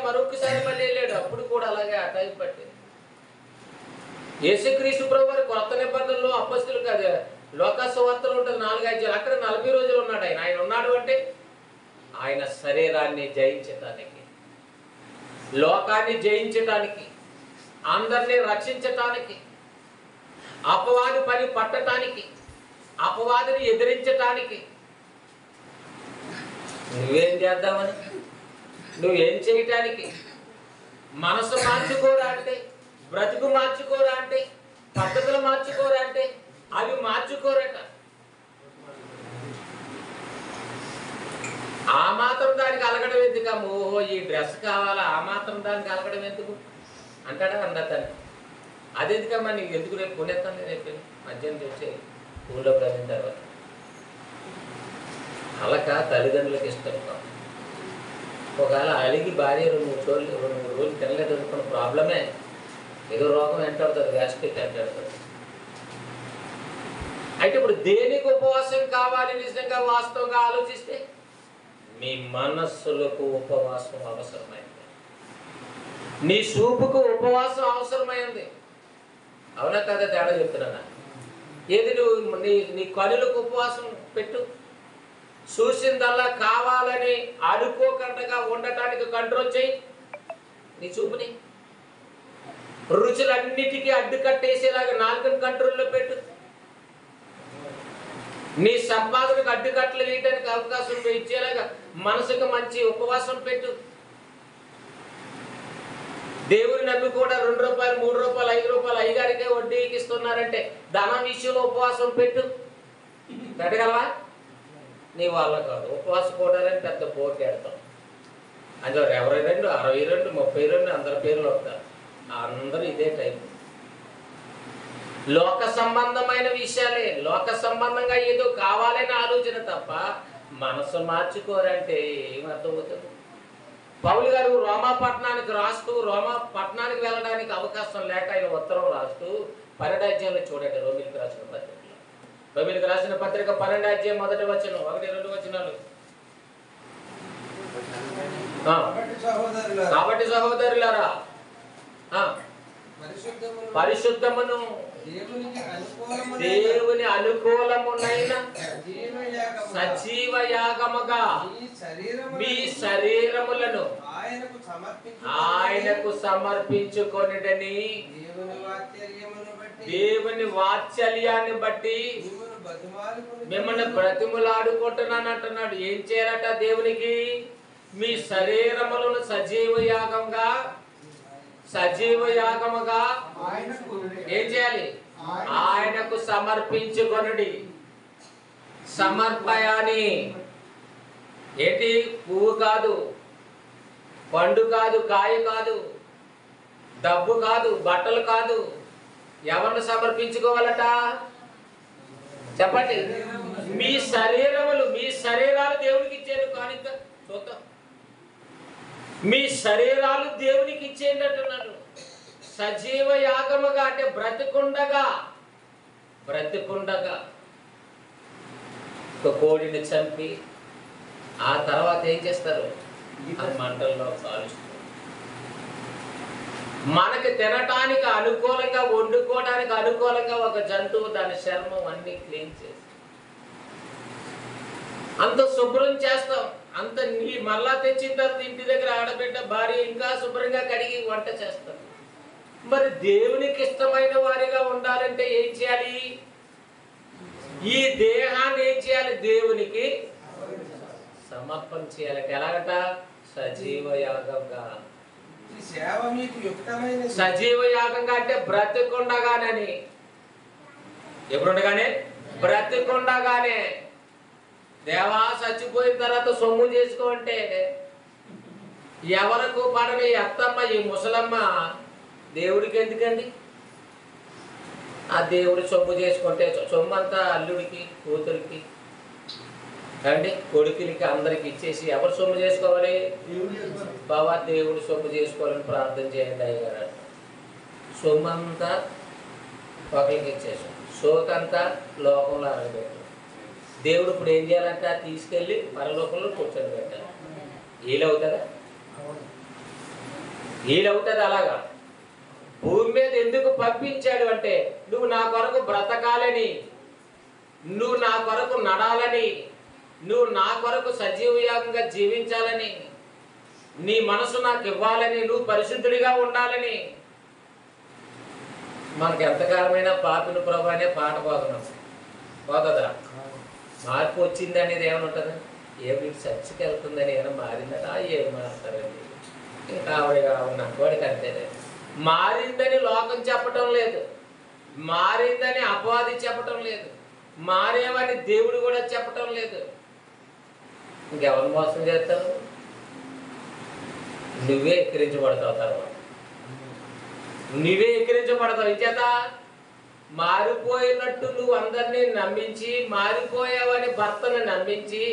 మరొకసారి మళ్ళీ వెళ్ళాడు. అప్పుడు కూడా అలాగే ఆ టైం పట్టింది. యేసుక్రీస్తు ప్రభువు వారి కొత్త నిబంధనలో అపొస్తలులు కాదు, లోకాసు వార్తలు ఉంటుంది 4 అధ్యాయాలు. అక్కడ 40 రోజులు ఉన్నాడు ఆయన. ఆయన ఉన్నాడు అంటే ఆయన శరీరాన్ని జయించటానికి, లోకాన్ని జయించటానికి, అందరినీ రక్షించటానికి, అపవాది పని పట్టటానికి, అపవాదిని ఎదిరించటానికి. నువ్వేం చేద్దామని, నువ్వేం చేయటానికి? మనసు మార్చుకోరా అంటే, బ్రతుకు మార్చుకోరా అంటే, పద్ధతులు మార్చుకోరా అంటే అవి మార్చుకోరట. ఆ మాత్రం దానికి అలగడం ఎందుకు? ఓహో ఈ డ్రెస్ కావాలా, ఆ మాత్రం దానికి అలగడం ఎందుకు అంటాడా? అందతాను అది ఎందుకమ్మా నీకు ఎందుకు? రేపు కొనేస్తాను, రేపు మధ్యాహ్నం తెచ్చే ఊళ్ళోకి వెళ్ళిన తర్వాత. అలక తల్లిదండ్రులకు ఇష్టం. ఒకవేళ అలిగి భార్య 2-3 రోజులు తినలేదు అనుకున్న ప్రాబ్లమే. ఏదో రోగం వెంటాడుతుంది, గ్యాస్ట్రిక్ వెంటాడుతుంది. అయితే ఇప్పుడు దేనికి ఉపవాసం కావాలి? నిజంగా వాస్తవంగా ఆలోచిస్తే మీ మనస్సులకు ఉపవాసం అవసరమైంది, నీ చూపుకు ఉపవాసం అవసరమైంది. అవునా కదా? తేడా చెప్తున్నా. ఏది నువ్వు నీ కనులకు ఉపవాసం పెట్టు. చూసిందల్లా కావాలని అనుకోకుండా ఉండటానికి కంట్రోల్ చేయి నీ చూపుని. రుచులన్నిటికీ అడ్డుకట్టేసేలాగా నాలుకను కంట్రోల్లో పెట్టు. నీ సంపాదనకు అడ్డుకట్టలు వేయడానికి అవకాశం ఇచ్చేలాగా మనసుకు మంచి ఉపవాసం పెట్టు. దేవుని నమ్మి కూడా 2 రూపాయలు, 3 రూపాయలు, 5 రూపాయలు అయ్యగారికే వడ్డీకి ఇస్తున్నారంటే ధనం విషయంలో ఉపవాసం పెట్టు. పెట్టగలవా? నీ వల్ల కాదు. ఉపవాస కూడాలని పెద్ద పోటీ పెడతాం. అందులో 22, 62, 32 అందరి పేర్లు వస్తారు. అందరూ ఇదే టైపు. లోక సంబంధమైన విషయాలే, లోక సంబంధంగా ఏదో కావాలని ఆలోచన తప్ప మనసు మార్చుకోరంటే ఏమర్థమవుతుంది? పౌలు గారు రోమా పట్టణానికి రాస్తూ, రోమా పట్టణానికి వెళ్ళడానికి అవకాశం లేక ఆయన ఉత్తరం రాస్తూ 12వ అధ్యాయంలో చూడండి. రోమిలికి రాసిన పత్రికలో, రోమిలికి రాసిన పత్రిక 12వ అధ్యాయం 1వ వచనం, 1-2 వచనాలు. కాబట్టి సహోదరులారా, పరిశుద్ధమును దేవుని అనుకూలమునైన సజీవ యాగముగా మీ శరీరములను ఆయనకు సమర్పించుకొనుడని దేవుని వాత్సల్యాన్ని బట్టి మిమ్మల్ని బ్రతిములాడుకుంటున్నాను అంటున్నాడు. ఏం చేయాలట దేవునికి? మీ శరీరములను సజీవ యాగముగా ఏం చేయాలి? ఆయనకు సమర్పించుకొనుడి. సమర్పయాని ఏంటి? పువ్వు కాదు, పండు కాదు, కాయ కాదు, డబ్బు కాదు, బట్టలు కాదు. ఎవరిని సమర్పించుకోవాలట చెప్పండి? మీ శరీరాలు దేవునికి ఇచ్చేది కానిక చూద్దాం. మీ శరీరాలు దేవునికి ఇచ్చేయండి అంటున్నాడు. సజీవ యాగముగా అంటే బ్రతికుండగా ఒక కోడిని చంపి ఆ తర్వాత ఏం చేస్తారు? ఆ మంటల్లో కాలుస్తారు. మనకి తినటానికి అనుకూలంగా, వండుకోవడానికి అనుకూలంగా ఒక జంతువు దాని చర్మం అన్ని క్లీన్ చేసి అంత శుభ్రం చేస్తాం. అంత మళ్ళా తెచ్చిన తర్వాత ఇంటి దగ్గర ఆడబిడ్డ భార్య ఇంకా శుభ్రంగా కడిగి వంట చేస్తారు. మరి దేవునికి ఇష్టమైన వారిగా ఉండాలంటే ఏం చేయాలి? ఈ దేహాన్ని ఏం చేయాలి? దేవునికి సమర్పణ చేయాలంటే ఎలాగట? సజీవ యాగంగా. సజీవ యాగంగా అంటే బ్రతికుండగానని. ఎప్పుడుండగానే? బ్రతికుండగానే. దేవా చచ్చిపోయిన తర్వాత సొమ్ము చేసుకోంటే ఎవరకు పడని అత్తమ్మ ఈ ముసలమ్మ దేవుడికి ఎందుకండి? ఆ దేవుడి సొమ్ము చేసుకుంటే సొమ్ము అంతా అల్లుడికి, కూతురికి అండి, కొడుకులకి అందరికి ఇచ్చేసి ఎవరు సొమ్ము చేసుకోవాలి? బాబా దేవుడి సొమ్ము చేసుకోవాలని ప్రార్థన చేయండి అయ్యగారు. సొమ్ము అంతా ఒకరికి ఇచ్చేసాం, సోకంతా లోకంలో అరగబెట్టాం. దేవుడు ఇప్పుడు ఏం చేయాలంట? తీసుకెళ్ళి పరలోకంలో కూర్చొని పెట్టాలి. వీలవుతుందా? అలాగా భూమి మీద ఎందుకు పంపించాడు అంటే నువ్వు నా కొరకు బ్రతకాలని, నువ్వు నా కొరకు నడాలని, నువ్వు నా కొరకు సజీవయాగంగా జీవించాలని, నీ మనసు నాకు ఇవ్వాలని, నువ్వు పరిశుద్ధుడిగా ఉండాలని. మనకు ఎంతకాలమైనా పాపిని ప్రభు అనే పాట పోతుందా? మార్పు వచ్చింది అనేది ఏమైనా ఉంటుందా? ఏమి చర్చికి వెళ్తుందని ఏమైనా మారిందట? ఏమి మారుతారండి? ఇంకా ఆవిడగా ఉన్నాను వాడికి అంతేనే. మారిందని లోకం చెప్పటం లేదు, మారిందని అపవాది చెప్పటం లేదు, మారేవని దేవుడు కూడా చెప్పటం లేదు. ఇంకెవరు మోసం చేస్తావు? నువ్వే ఎక్కిరించబడతావు. తర్వాత నువ్వే ఎక్కిరించబడతావు. ఇంచేత మారిపోయినట్టు నువ్వు అందరినీ నమ్మించి, మారిపోయావని భర్తను నమ్మించి,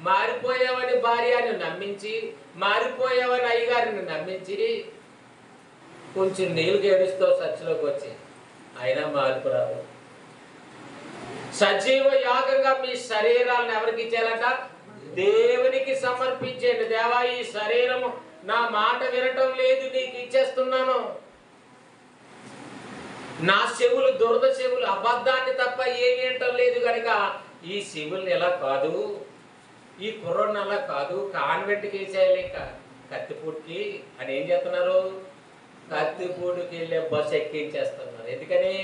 మారిపోయావని భార్యని నమ్మించి, మారిపోయావని అయ్యగారిని నమ్మించి కొంచెం నీళ్ళు గేడుస్తూ చర్చిలోకి వచ్చి అయినా మార్పు రాదు. సజీవ యాగంగా మీ శరీరాలను ఎవరికి ఇచ్చేయాలంట? దేవునికి సమర్పించేయండి. దేవా, ఈ శరీరము నా మాట వినటం లేదు, నీకు ఇచ్చేస్తున్నాను. నా చెవులు దురద చెవులు అబద్ధాన్ని తప్ప ఏమి వినటం లేదు కనుక ఈ చెవుల్ని ఎలా కాదు, ఈ కుర్రని అలా కాదు, కాన్వెంట్కి వేసేయాలి కత్తిపూడికి అని ఏం చేస్తున్నారు? కత్తిపూడికి వెళ్ళే బస్సు ఎక్కించేస్తున్నారు. ఎందుకని?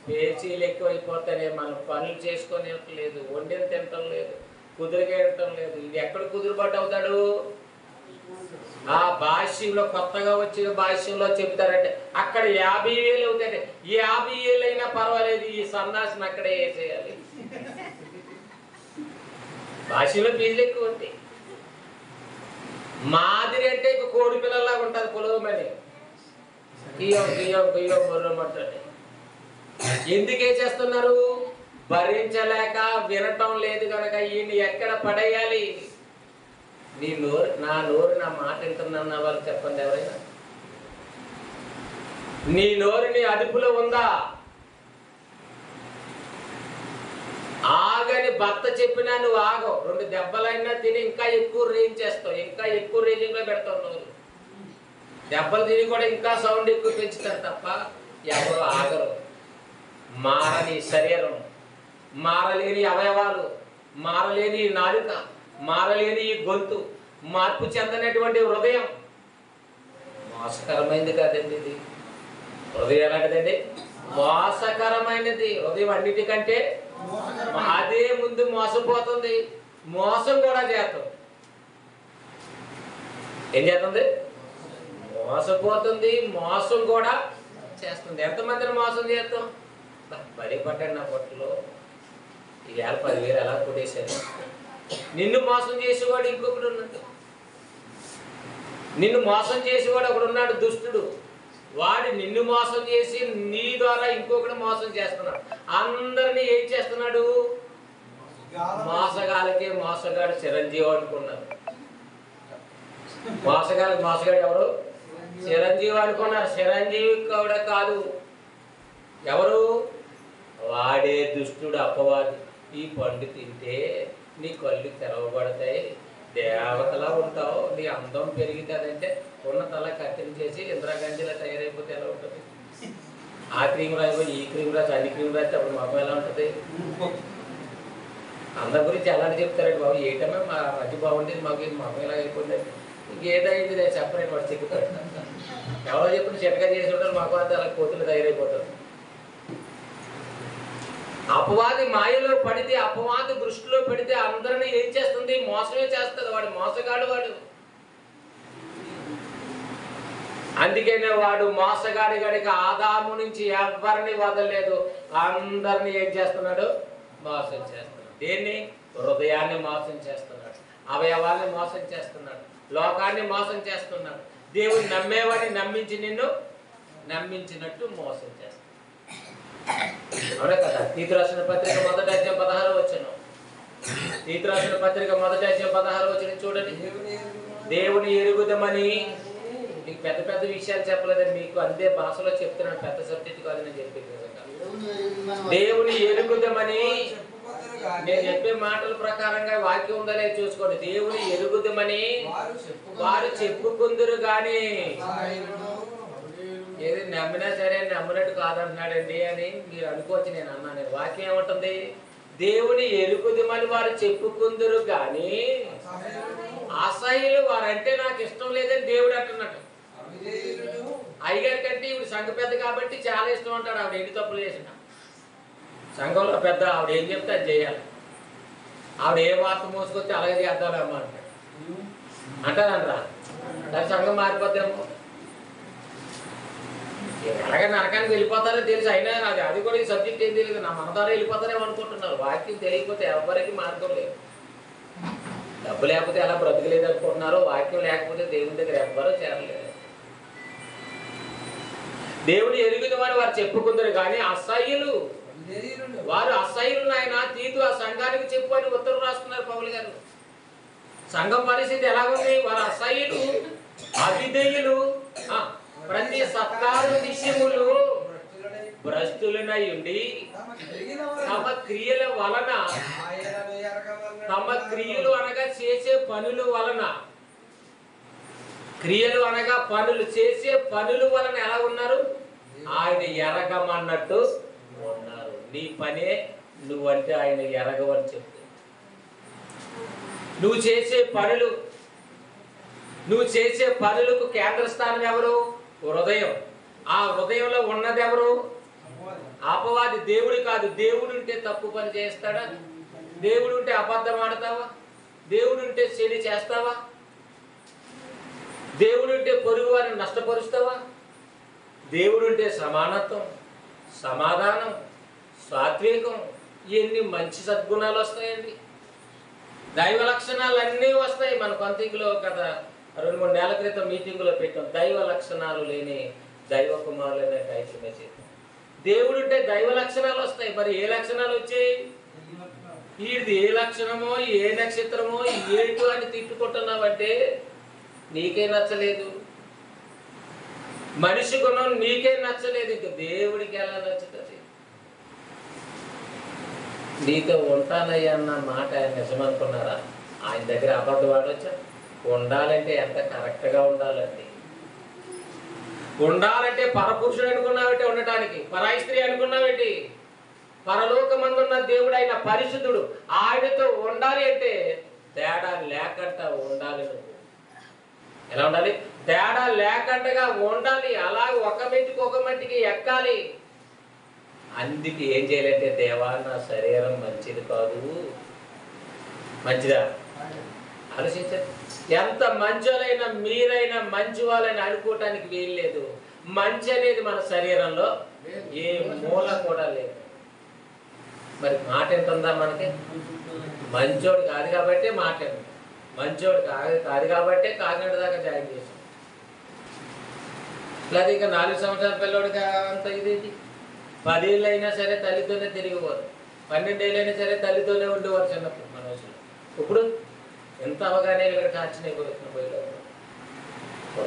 పేచీలు ఎక్కువైపోతానే, మనం పనులు చేసుకోనివ్వట్లేదు, వండిన తినటం లేదు, కుదురుగా తినటం లేదు. ఇది ఎక్కడ కుదురుబాటు అవుతాడు? ఆ భాష్యంలో కొత్తగా వచ్చిన భాష్యంలో చెప్తారంటే అక్కడ 50,000 అవుతాయి. 50,000 అయినా పర్వాలేదు, ఈ సన్నాసిని అక్కడే వేసేయాలి. భాషలో ఫీజులు ఎక్కువ ఉంటాయి. మాదిరి అంటే ఇక కోడి పిల్లల్లాగా ఉంటుంది పొలవమని కియ్యం కియ్యం కియ్యం బొర్రమంటే. ఎందుకే చేస్తున్నారు? భరించలేక వినటం లేదు కనుక ఈయన ఎక్కడ పడేయాలి? నీ నోరు నా నోరు నా మాట వింటున్నా వాళ్ళు చెప్పండి ఎవరైనా. నీ నోరు నీ అదుపులో ఉందా? ఆగని భర్త చెప్పినా నువ్వు ఆగవు. 2 దెబ్బలైనా తిని ఇంకా ఎక్కువ రేంజ్ చేస్తావు, ఇంకా ఎక్కువ రేంజింగ్లో పెడతావు. నోరు దెబ్బలు తిని కూడా ఇంకా సౌండ్ ఎక్కువ పెంచుతారు తప్ప ఎవరు ఆగరు. మారని శరీరం, మారలేని అవయవాలు, మారలేని నాలుక, మారలేని ఈ గొంతు, మార్పు చెందనటువంటి హృదయం మోసకరమైనది కాదండి. ఇది హృదయం ఎలాంటిదండి? మోసకరమైనది హృదయం. అన్నిటికంటే అదే ముందు మోసపోతుంది, మోసం కూడా చేస్తుంది. ఏం చేస్తుంది? మోసపోతుంది, మోసం కూడా చేస్తుంది. ఎంతమందిని మోసం చేస్తాం? బలి పట్టండి నా పొట్టులో ఈవేళ 10,000 ఎలా కొట్టేశారు. నిన్ను మోసం చేసేవాడు ఇంకొకడు ఉన్నాడు. నిన్ను మోసం చేసేవాడు ఒకడు ఉన్నాడు, దుష్టుడు. వాడు నిన్ను మోసం చేసి నీ ద్వారా ఇంకొకటి మోసం చేస్తున్నాడు. అందరినీ ఏం చేస్తున్నాడు? మోసగాలకి మోసగాడు చిరంజీవి అనుకున్నారు. మోసగాడు ఎవరు? చిరంజీవి అనుకున్నారు. చిరంజీవి కూడా కాదు. ఎవరు? వాడే దుష్టుడు, అపవాది. ఈ పండు తింటే నీ కళ్ళు తెరవబడతాయి, దేవతలా ఉంటావు, నీ అందం పెరుగుతుందంటే ఉన్న తల కత్తిరించేసి ఇందిరాగాంధీలా తయారైపోతే ఎలా ఉంటుంది? ఆ క్రీమ్ రాయిపోయి ఈ క్రీమ్ రాసి అన్ని క్రీమ్ రాస్తే అప్పుడు మొహం ఎలా ఉంటుంది? అందరి గురించి ఎలాంటి చెప్తారండి బాబు? ఏటమే మా మధ్య బాగుండేది, మాకు మొహం ఎలా అయిపోయింది, ఇంకేదైంది నేను చెప్పలేను. వాడు చెక్కుతాడు. ఎవరో చెప్పిన చిట్టగా చేసి ఉంటారు, మాకు అంతా అలా కోతులు తయారైపోతారు. అపవాది మాయలో పడితే, అపవాది దృష్టిలో పెడితే అందరినీ ఏం చేస్తుంది? మోసమే చేస్తుంది. వాడు మోసగాడు వాడు. అందుకనే వాడు మోసగాడి గడికి ఆదాము నుంచి ఎవరిని వదలలేదు. అందరినీ ఏం చేస్తున్నాడు? మోసం చేస్తున్నాడు. దేన్ని? హృదయాన్ని మోసం చేస్తున్నాడు, అవయవాన్ని మోసం చేస్తున్నాడు, లోకాన్ని మోసం చేస్తున్నాడు. దేవుని నమ్మేవాడిని నమ్మించి నిన్ను నమ్మించినట్టు మోసం చేస్తున్నాడు. అవునా కదా? తీతు రాసిన పత్రిక 1వ అధ్యాయం 16వ వచనం. తీతు రాసిన పత్రిక 1వ అధ్యాయం 16వ వచనం చూడండి. దేవుని ఎరుగుదమని. మీకు పెద్ద పెద్ద విషయాలు చెప్పలేదని, మీకు అందే భాషలో చెప్తున్నాను. పెద్ద సబ్జెక్ట్ కాదు నేను చెప్పేది. దేవుని ఎరుగుదమని. నేను చెప్పే మాటల ప్రకారంగా వాక్యం ఉందా లేదు చూసుకోండి. దేవుని ఎరుగుదమని వారు చెప్పుకుందురు గాని. ఏది నమ్మినా సరే నమ్మినట్టు కాదంటున్నాడండి అని మీరు అనుకోవచ్చు. నేను అన్నాను. వాక్యం ఏమంటుంది? దేవుని ఎరుగుదమని వారు చెప్పుకుందురు గాని అసహ్యులు వారంటే నాకు ఇష్టం లేదని దేవుడు అంటున్నాడు. అయ్యగారి కంటే ఇప్పుడు సంఘ పెద్ద కాబట్టి చాలా ఇష్టం అంటాడు. ఆవిడ ఎన్ని తప్పులు చేసిన సంఘంలో పెద్ద, ఆవిడ ఏం చెప్తే అది చేయాలి. ఆవిడ ఏ వార్త మోసుకొచ్చి అలాగే చేద్దామేమో అంటారా? దాని సంఘం మారిపోద్దేమో. అలాగే నరకానికి వెళ్ళిపోతారో తెలుసు. అయినా అది కూడా ఈ సబ్జెక్ట్ ఏం తెలియదు. నా మన ద్వారా వెళ్ళిపోతారేమో అనుకుంటున్నారు. వాక్యం తెలియకపోతే ఎవరికి మార్గం లేదు. డబ్బు లేకపోతే ఎలా బ్రతకలేదు అనుకుంటున్నారో, వాక్యం లేకపోతే దేవుని దగ్గర ఎవ్వరూ చేరలేదు. దేవుని ఎరుగుదమని వారు చెప్పుకుందరు కానీ అసహ్యులు. వారు అసహ్యులు. నాయన తీతు ఆ సంఘానికి చెప్పు అని ఉత్తరం రాస్తున్నారు పౌలు గారు. సంఘం పరిస్థితి ఎలాగుంది? వారు అసహ్యులు, అవిధేయులు, ప్రతి సత్కారు విషయములు భ్రష్టులనై ఉండి తమ క్రియల వలన, తమ క్రియలు అనగా చేసే పనుల వలన, క్రియలు అనగా పనులు, చేసే పనుల వలన ఎలా ఉన్నారు? ఆయన ఎరగమన్నట్టు ఉన్నారు. నీ పనే నువ్వంటే ఆయన ఎరగవని చెప్తే, నువ్వు చేసే పనులకు కేంద్ర స్థానం ఎవరు? హృదయం. ఆ హృదయంలో ఉన్నది ఎవరు? అపవాది. దేవుడు కాదు. దేవుడు ఉంటే తప్పు పని చేస్తాడా? దేవుడు ఉంటే అబద్ధం ఆడతావా? దేవుడు ఉంటే చెడు చేస్తావా? దేవుడు ఉంటే పొరుగు వారిని నష్టపరుస్తావా? దేవుడు ఉంటే సమానత్వం, సమాధానం, సాత్వికం, ఇవన్నీ మంచి సద్గుణాలు వస్తాయండి. దైవ లక్షణాలు అన్నీ వస్తాయి. మన కొంతలో గత 2-3 నెలల క్రితం మీటింగులో పెట్టాం, దైవ లక్షణాలు లేని దైవ కుమారులు అనే టైటిల్ మీద చెప్పాం. దేవుడు అంటే దైవ లక్షణాలు వస్తాయి. మరి ఏ లక్షణాలు వచ్చాయి? ఇది ఏ లక్షణమో, ఏ నక్షత్రమో, ఏంటో అని తిట్టుకుంటున్నావంటే నీకే నచ్చలేదు. మనిషి గుణం నీకే నచ్చలేదు, ఇంక దేవుడికి ఎలా నచ్చుతుంది? నీతో ఉంటానయ్యా అన్న మాట ఆయన నిజమనుకున్నారా? ఆయన దగ్గర అబద్ధం వాడొచ్చా? ఉండాలంటే ఎంత కరెక్ట్గా ఉండాలండి. ఉండాలంటే పరపురుషుడు అనుకున్నావేంటి ఉండటానికి? పరాయి స్త్రీ అనుకున్నావేంటి? పరలోకమందున్న దేవుడు ఆయన పరిశుద్ధుడు. ఆయనతో ఉండాలి అంటే తేడా లేకుండా ఉండాలి. నువ్వు ఎలా ఉండాలి? తేడా లేకుండా ఉండాలి. అలాగే ఒక మట్టికి ఒక మట్టికి ఎక్కాలి. అందుకే ఏం చేయాలంటే, దేవా నా శరీరం మంచిది కాదు. మంచిదా? ఆలోచించండి. ఎంత మంచోలైనా మీరైనా మంచి వాళ్ళని అనుకోవటానికి వీల్లేదు. మంచి అనేది మన శరీరంలో ఏ మూల కూడా లేదు. మరి మాట ఎంత ఉందా మనకి? మంచోడు కాదు కాబట్టి మాట ఎంత, మంచోడు కాదు కాబట్టి కాకినాడ దాకా జాయిన్ చేసాం. లేదా ఇంకా 4 సంవత్సరాల పిల్లోడికి అంత ఇదేంటి? 10 ఏళ్ళు అయినా సరే తల్లితోనే తిరిగిపోరు, 12 ఏళ్ళు అయినా సరే తల్లితోనే ఉండేవారు చిన్నప్పుడు మన వయసులో. ఇప్పుడు ఎంత అవగానే ఇక్కడ కార్చినైపోతున్న పోయిలో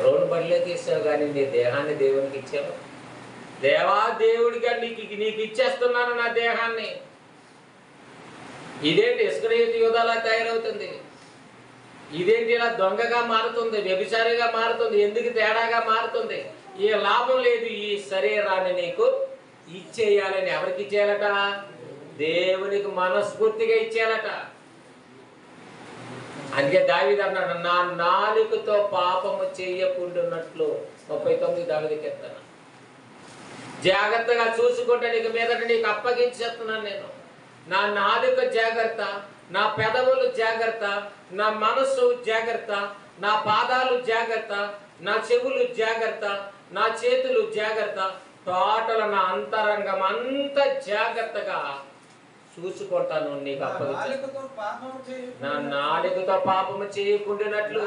రోడ్డు బడిలోకి ఇస్తావు, కానీ నీ దేహాన్ని దేవునికి ఇచ్చావు. దేవా దేవుడిగా నీకు ఇచ్చేస్తున్నాను నా దేహాన్ని. ఇదేంటి ఇసుక యూదాలా తయారవుతుంది? ఇదేంటి ఇలా దొంగగా మారుతుంది, వ్యభిచారిగా మారుతుంది? ఎందుకు తేడాగా మారుతుంది? ఏ లాభం లేదు. ఈ శరీరాన్ని నీకు ఇచ్చేయాలని. ఎవరికి ఇచ్చేయాలట? దేవునికి మనస్ఫూర్తిగా ఇచ్చేయాలట. అందుకే దావీదు అన్నాడు, నా నాలుకతో పాపము చేయకుండాన్నట్లు. 39 దావీదు కీర్తన. జాగ్రత్తగా చూసుకుంటే నీకు మీదట నీకు అప్పగించేస్తున్నాను నేను. నా నాలుక జాగ్రత్త, నా పెదవులు జాగ్రత్త, నా మనస్సు జాగ్రత్త, నా పాదాలు జాగ్రత్త, నా చెవులు జాగ్రత్త, నా చేతులు జాగ్రత్త, టోటల్ నా అంతరంగం అంతా జాగ్రత్తగా చూసుకుంటాను. నీకు నా నాలుకతో పాపము చేయకుండానట్లు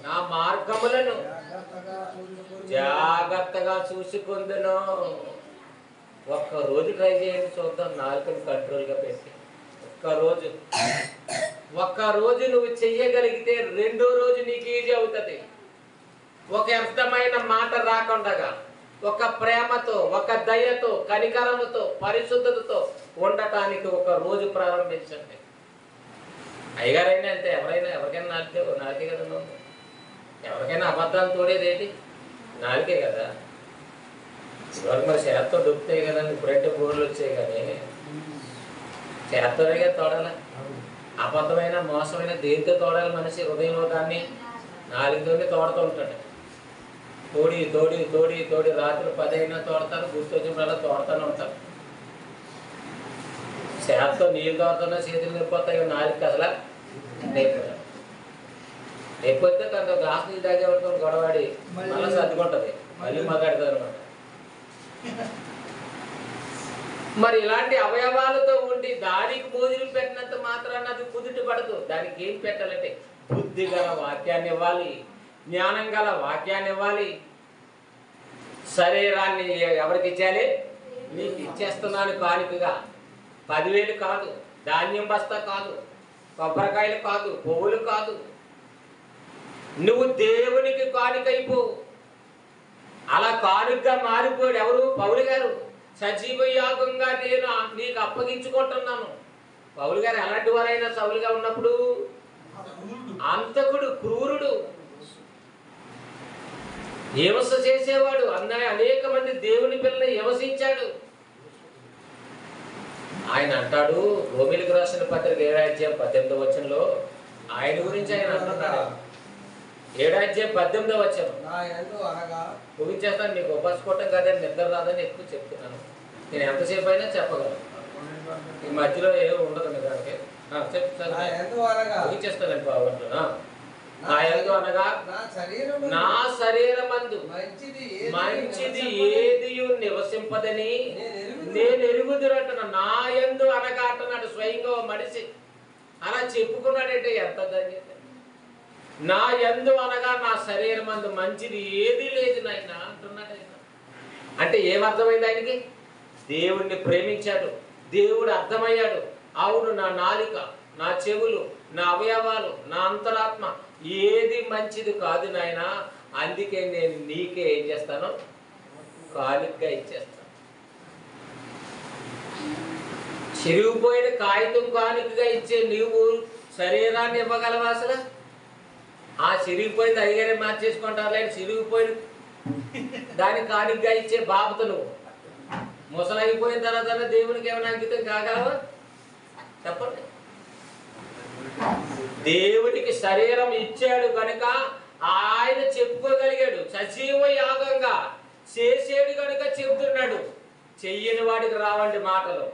నా మార్గములను జాగ్రత్తగా చూసుకుందును. ఒక్కరోజు ట్రై చేయండి, చూద్దాం. నాలుకను కంట్రోల్గా పెట్టి ఒక్కరోజు నువ్వు చెయ్యగలిగితే 2వ రోజు నీకు ఈజీ అవుతుంది. ఒక వ్యర్థమైన మాట రాకుండా, ఒక ప్రేమతో, ఒక దయతో, కనికరముతో, పరిశుద్ధతతో ఉండటానికి ఒక రోజు ప్రారంభించండి. అయ్యగారైనా అంతే, ఎవరికైనా నాలుకే కదా. ఎవరికైనా అబద్ధాలు తోడేదేంటి? నాలుకే కదా. ఇవాళ మరి చేత్తో దొరుకుతాయి కదా, ఇప్పుడంటే బోర్లు వచ్చాయి. కానీ చేత్తోనే కదా తోడాలి. అబద్ధమైన మోసమైన దేనితో తోడాలి? మనిషి హృదయంలో దాన్ని నాలుగుతోనే తోడుతూ ఉంటాడు. తోడి తోడి తోడి తోడి రాత్రి 10 అయినా తోడతారు, గుర్తొచ్చినప్పుడల్లా తోడుతూనే ఉంటారు. చేత్తో నీళ్ళు తోడుతున్నా చేతులు నిండిపోతాయి. నాలుగు అసలు లేకపోతే కొంత గ్లాస్ నీళ్ళు తాగేవాడితో గొడవాడి మళ్ళీ సర్దుకుంటుంది, మళ్ళీ మాట్లాడుతుంది అనమాట. మరి ఇలాంటి అవయవాలతో ఉండి దానికి భోజనం పెట్టినంత మాత్రాన్ని అది కుదుట పడదు. దానికి ఏం పెట్టాలంటే బుద్ధి గల వాక్యాన్ని ఇవ్వాలి, జ్ఞానం గల వాక్యాన్ని ఇవ్వాలి. శరీరాన్ని ఎవరికి ఇచ్చాలి? నీకు ఇచ్చేస్తున్నాను కానుకగా. 10,000 కాదు, ధాన్యం బస్తా కాదు, కొబ్బరికాయలు కాదు, పువ్వులు కాదు. నువ్వు దేవునికి కానుకైపో. అలా కానుకగా మారిపోయాడు ఎవరు? పౌలు గారు. సజీవ యాగంగా నేను నీకు అప్పగించుకుంటున్నాను. పౌలు గారు ఎలాంటి వారైనా సౌలుగా ఉన్నప్పుడు అంతకుడు, క్రూరుడు, హింస చేసేవాడు. అనేక మంది దేవుని పిల్లల్ని హింసించాడు. ఆయన అంటాడు, రోమీయులకు రాసిన పత్రిక 7:18 ఆయన గురించి ఆయన అంటున్నాడు. 7:18 ముగించేస్తాను. మీకు ఉపాసుకోవటం కాదని నిద్ర రాదని ఎక్కువ చెప్తున్నాను. నేను ఎంతసేపు అయినా చెప్పగలను. ఈ మధ్యలో ఏమి ఉండదు నిజానికి. చెప్తాను, ముగించేస్తానండి బాగుంటు. నా యందు అనగా నా శరీరమందు మంచిది ఏది నివసింపదని నేను ఎరుగుదురంటున్నా. నా యందు అనగా అంటున్నాడు స్వయంగా మనిషి. అలా చెప్పుకున్నాడంటే ఎంత ధన్యత. నా యందు అనగా నా శరీరం అందు మంచిది ఏది లేదు నాయన అంటున్నాడు ఆయన. అంటే ఏమర్థమైంది ఆయనకి? దేవుణ్ణి ప్రేమించాడు, దేవుడు అర్థమయ్యాడు. అవును, నా నాలిక, నా చెవులు, నా అవయవాలు, నా అంతరాత్మ ఏది మంచిది కాదు నాయన, అందుకే నేను నీకే ఏం చేస్తాను, కానుకగా ఇచ్చేస్తాను. చిరిగిపోయిన కాగితం కానుకగా ఇచ్చే నీవు శరీరాన్ని ఇవ్వగలవా అసలు? ఆ చిరిగిపోయింది అయ్యగానే మార్చేసుకుంటారులే, చిరిగిపోయిన దాన్ని కానుకగా ఇచ్చే బాబత నువ్వు. ముసలైపోయిన తర్వాత దేవునికి ఏమైనా అంకితం కాగలవా? చెప్పండి. దేవునికి శరీరం ఇచ్చాడు కనుక ఆయన చెప్పుకోగలిగాడు. సజీవ యాగంగా చేసేడు కనుక చెబుతున్నాడు. చెయ్యని వాడికి రావండి మాటలు.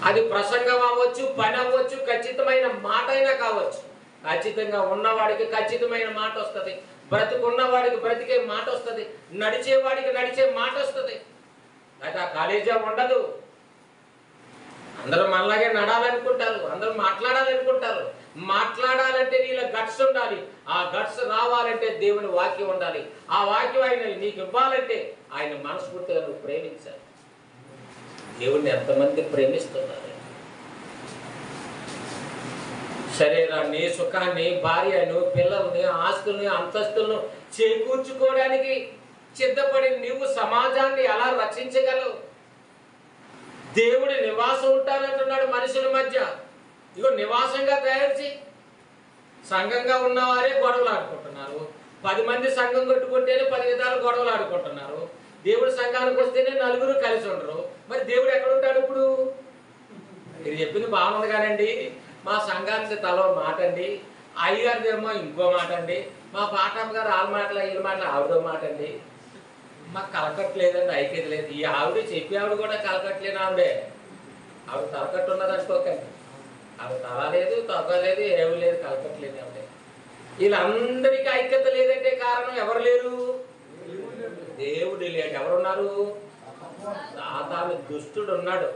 అది ప్రసంగం అవ్వచ్చు, పని అవ్వచ్చు, ఖచ్చితమైన మాట అయినా కావచ్చు. ఖచ్చితంగా ఉన్నవాడికి ఖచ్చితమైన మాట వస్తుంది, బ్రతుకున్నవాడికి బ్రతికే మాట వస్తుంది, నడిచేవాడికి నడిచే మాట వస్తుంది. అయితే ఆ కాలేజీ ఉండదు. అందరూ మనలాగే నడాలనుకుంటారు, అందరూ మాట్లాడాలనుకుంటారు. మాట్లాడాలంటే నీళ్ళ గట్స్ ఉండాలి. ఆ గట్స్ రావాలంటే దేవుని వాక్యం ఉండాలి. ఆ వాక్యం ఆయన నీకు ఇవ్వాలంటే ఆయన మనస్ఫూర్తిగా నువ్వు ప్రేమించాలి. దేవుణ్ణి ఎంతమంది ప్రేమిస్తున్నారు? శరీరాన్ని, సుఖాన్ని, భార్యను, పిల్లల్ని, ఆస్తుల్ని, అంతస్తులను చేకూర్చుకోవడానికి సిద్ధపడి నువ్వు సమాజాన్ని ఎలా రక్షించగలవు? దేవుడి నివాసం ఉంటానంటున్నాడు మనుషుల మధ్య. ఇగో నివాసంగా తయారు చేయి. సంఘంగా ఉన్నవారే గొడవలు ఆడుకుంటున్నారు. 10 మంది సంఘం కొట్టుకుంటేనే 10 విధాలు గొడవలు ఆడుకుంటున్నారు. దేవుడి సంఘానికి వస్తేనే నలుగురు కలిసి ఉండరు. మరి దేవుడు ఎక్కడ ఉంటాడు ఇప్పుడు? మీరు చెప్పింది బాగుంది కానండి. మా సంఘానికి తలో మాట అండి, అయ్యగారిదేమో ఇంకో మాట అండి, మా పాఠం గారు వాళ్ళ మాటలు వీళ్ళ మాటలు ఆవిడో మాట అండి. మాకు కలకట్లేదండి, ఐక్యత లేదు. ఈ ఆవిడ చెప్పి ఆవిడ కూడా కలకట్లేని ఆవిడే. ఆవిడ తలకట్టు ఉన్నది అనుకోకండి. ఆవిడ తల లేదు, తొక్క లేదు, ఏమి లేదు, కలకట్లేదు ఆవిడే. వీళ్ళందరికీ ఐక్యత లేదంటే కారణం ఎవరు లేరు? దేవుడు లేడు. ఎవరున్నారు? సాతాను దుష్టుడు ఉన్నాడు.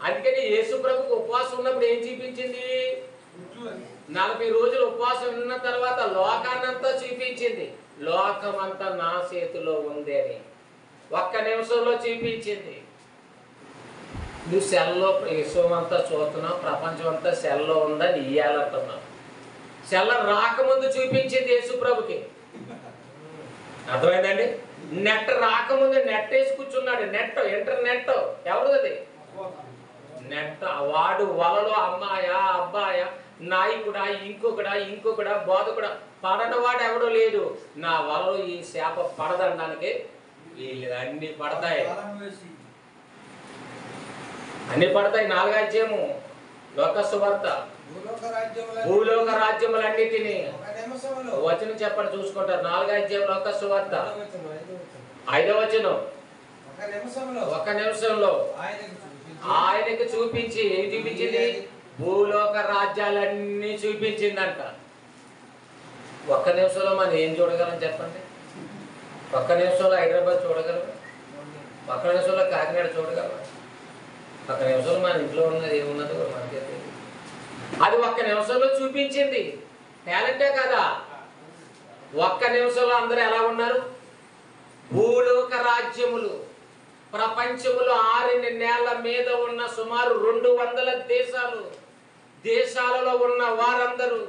అందుకని యేసు ప్రభుకు ఉపవాసం ఉన్నప్పుడు ఏం చూపించింది? 40 రోజులు ఉపవాసం ఉన్న తర్వాత లోకాన్నంతా చూపించింది. లోకమంతా నా చేతిలో ఉంది అని 1 నిమిషంలో చూపించింది. నువ్వు సెల్లో విశ్వం అంతా చూస్తున్నావు, ప్రపంచం అంతా సెల్లో ఉందని ఇయ్యాలంటున్నావు. సెల్ల రాకముందు చూపించింది యేసు ప్రభుకి. అర్థమైందండి? నెట్ రాకముందు నెట్ వేసి కూర్చున్నాడు. నెట్, ఇంటర్నెట్ ఎవరిది? నెట్. వాడు వలలో అమ్మాయా, అబ్బాయా, నాయకుడా, ఇంకొకడా, బోధకుడా, పడనవాడు ఎవడో లేడు. నా వలలో ఈ శాప పడదనడానికి వీళ్ళు అన్ని పడతాయి. అన్ని పడతాయి. 4వ అధ్యాయము లోక సువార్త. భూలోక రాజ్యములన్నిటినీ వచనం చెప్పండి చూసుకుంటారు. 4వ అధ్యాయం లోక సువార్త 5వ వచనం. 1 నిమిషంలో ఆయనకు చూపించి ఏం చూపించింది? భూలోక రాజ్యాలన్నీ చూపించిందంట. 1 నిమిషంలో మనం ఏం చూడగలం చెప్పండి? 1 నిమిషంలో హైదరాబాద్ చూడగలం? 1 నిమిషంలో కాకినాడ చూడగలం? 1 నిమిషంలో మన ఇంట్లో ఉన్నది ఏమున్నది కూడా మనకే తెలియదు. అది 1 నిమిషంలో చూపించింది. టాలెంటే కదా. 1 నిమిషంలో అందరూ ఎలా ఉన్నారు? భూలోక రాజ్యములు, ప్రపంచములో 6 నేల మీద ఉన్న సుమారు 200 దేశాలలో ఉన్న వారందరూ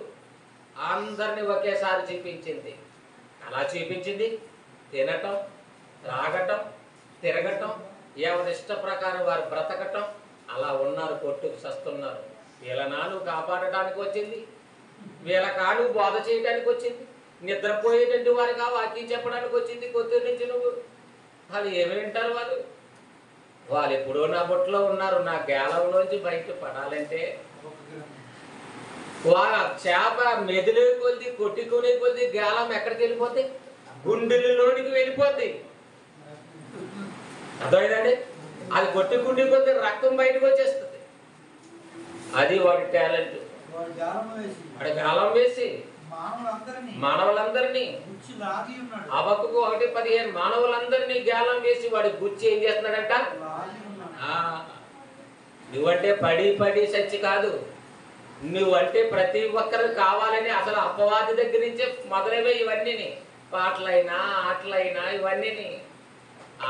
అందరినీ ఒకేసారి చూపించింది. అలా చూపించింది. తినటం, త్రాగటం, తిరగటం, ఎవరిష్ట ప్రకారం వారు బ్రతకటం. అలా ఉన్నారు, కొట్టుకు సస్తున్నారు. వీళ్ళ నాను కాపాడటానికి వచ్చింది, వీళ్ళ కాను బోధ చేయడానికి వచ్చింది, నిద్రపోయేటట్టు వారికి వాక్యం చెప్పడానికి వచ్చింది. కొద్ది నుంచి నువ్వు వాళ్ళు ఏమి వింటారు? వాళ్ళు ఎప్పుడో నా బొట్టులో ఉన్నారు. నా గేలంలోంచి బయట పడాలంటే వాళ్ళ చేప మెదిలే కొద్ది, కొట్టుకునే కొద్ది గేలం ఎక్కడికి వెళ్ళిపోద్ది? గుండెలలోనికి వెళ్ళిపోద్ది. అర్థమైందండి? అది కొట్టుకుండే కొద్ది రక్తం బయటకు వచ్చేస్తుంది. అది వాడి టాలెంట్. వాడి గాలం వేసి మానవులందరినీ, హబక్కూకు 1:15 మానవులందరినీ గాలం వేసి వాడి గుచ్చి ఏం చేస్తున్నాడంట? నువ్వంటే పడి పడి సచ్చి కాదు, నువ్వంటే ప్రతి ఒక్కరు కావాలని అసలు అపవాది దగ్గర నుంచే మొదలైపోయి ఇవన్నీ పాటలైనా ఆటలైనా ఇవన్నీ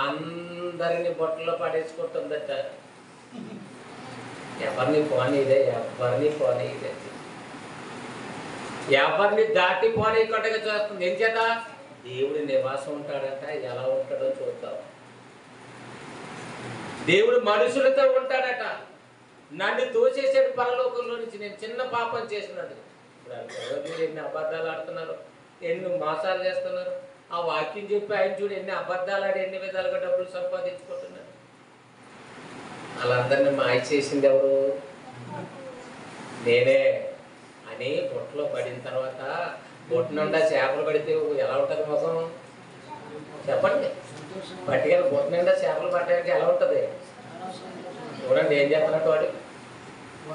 అందరిని బొట్టలో పడేసుకుంటుందట. ఎవరిని పోనీదే, ఎవరిని దాటి పోనీయకుండా చూస్తుంది. ఏం చేత? దేవుడి నివాసం ఉంటాడట. ఎలా ఉంటాడో చూద్దాం. దేవుడు మనుషులతో ఉంటాడట. నన్ను తోసేసాడు పరలోకంలో నుంచి, నేను చిన్న పాపం చేసినాడు. ఇప్పుడు ఎన్ని అబద్ధాలు ఆడుతున్నారు, ఎన్ని మోసాలు చేస్తున్నారు. ఆ వాక్యం చెప్పి ఆయన చూడు ఎన్ని అబద్ధాలు ఆడి ఎన్ని విధాలుగా డబ్బులు సంపాదించుకుంటున్నారు. వాళ్ళందరినీ మాయ చేసింది ఎవరు? నేనే అని బొట్టలో పడిన తర్వాత బొట్ట నిండా చేపలు పడితే ఎలా ఉంటుంది ముఖం? చెప్పండి. పట్టుకెళ్ళి బొట్ట నిండా చేపలు పట్టడానికి ఎలా ఉంటుంది? చూడండి ఏం చెప్తున్నట్టు వాడు.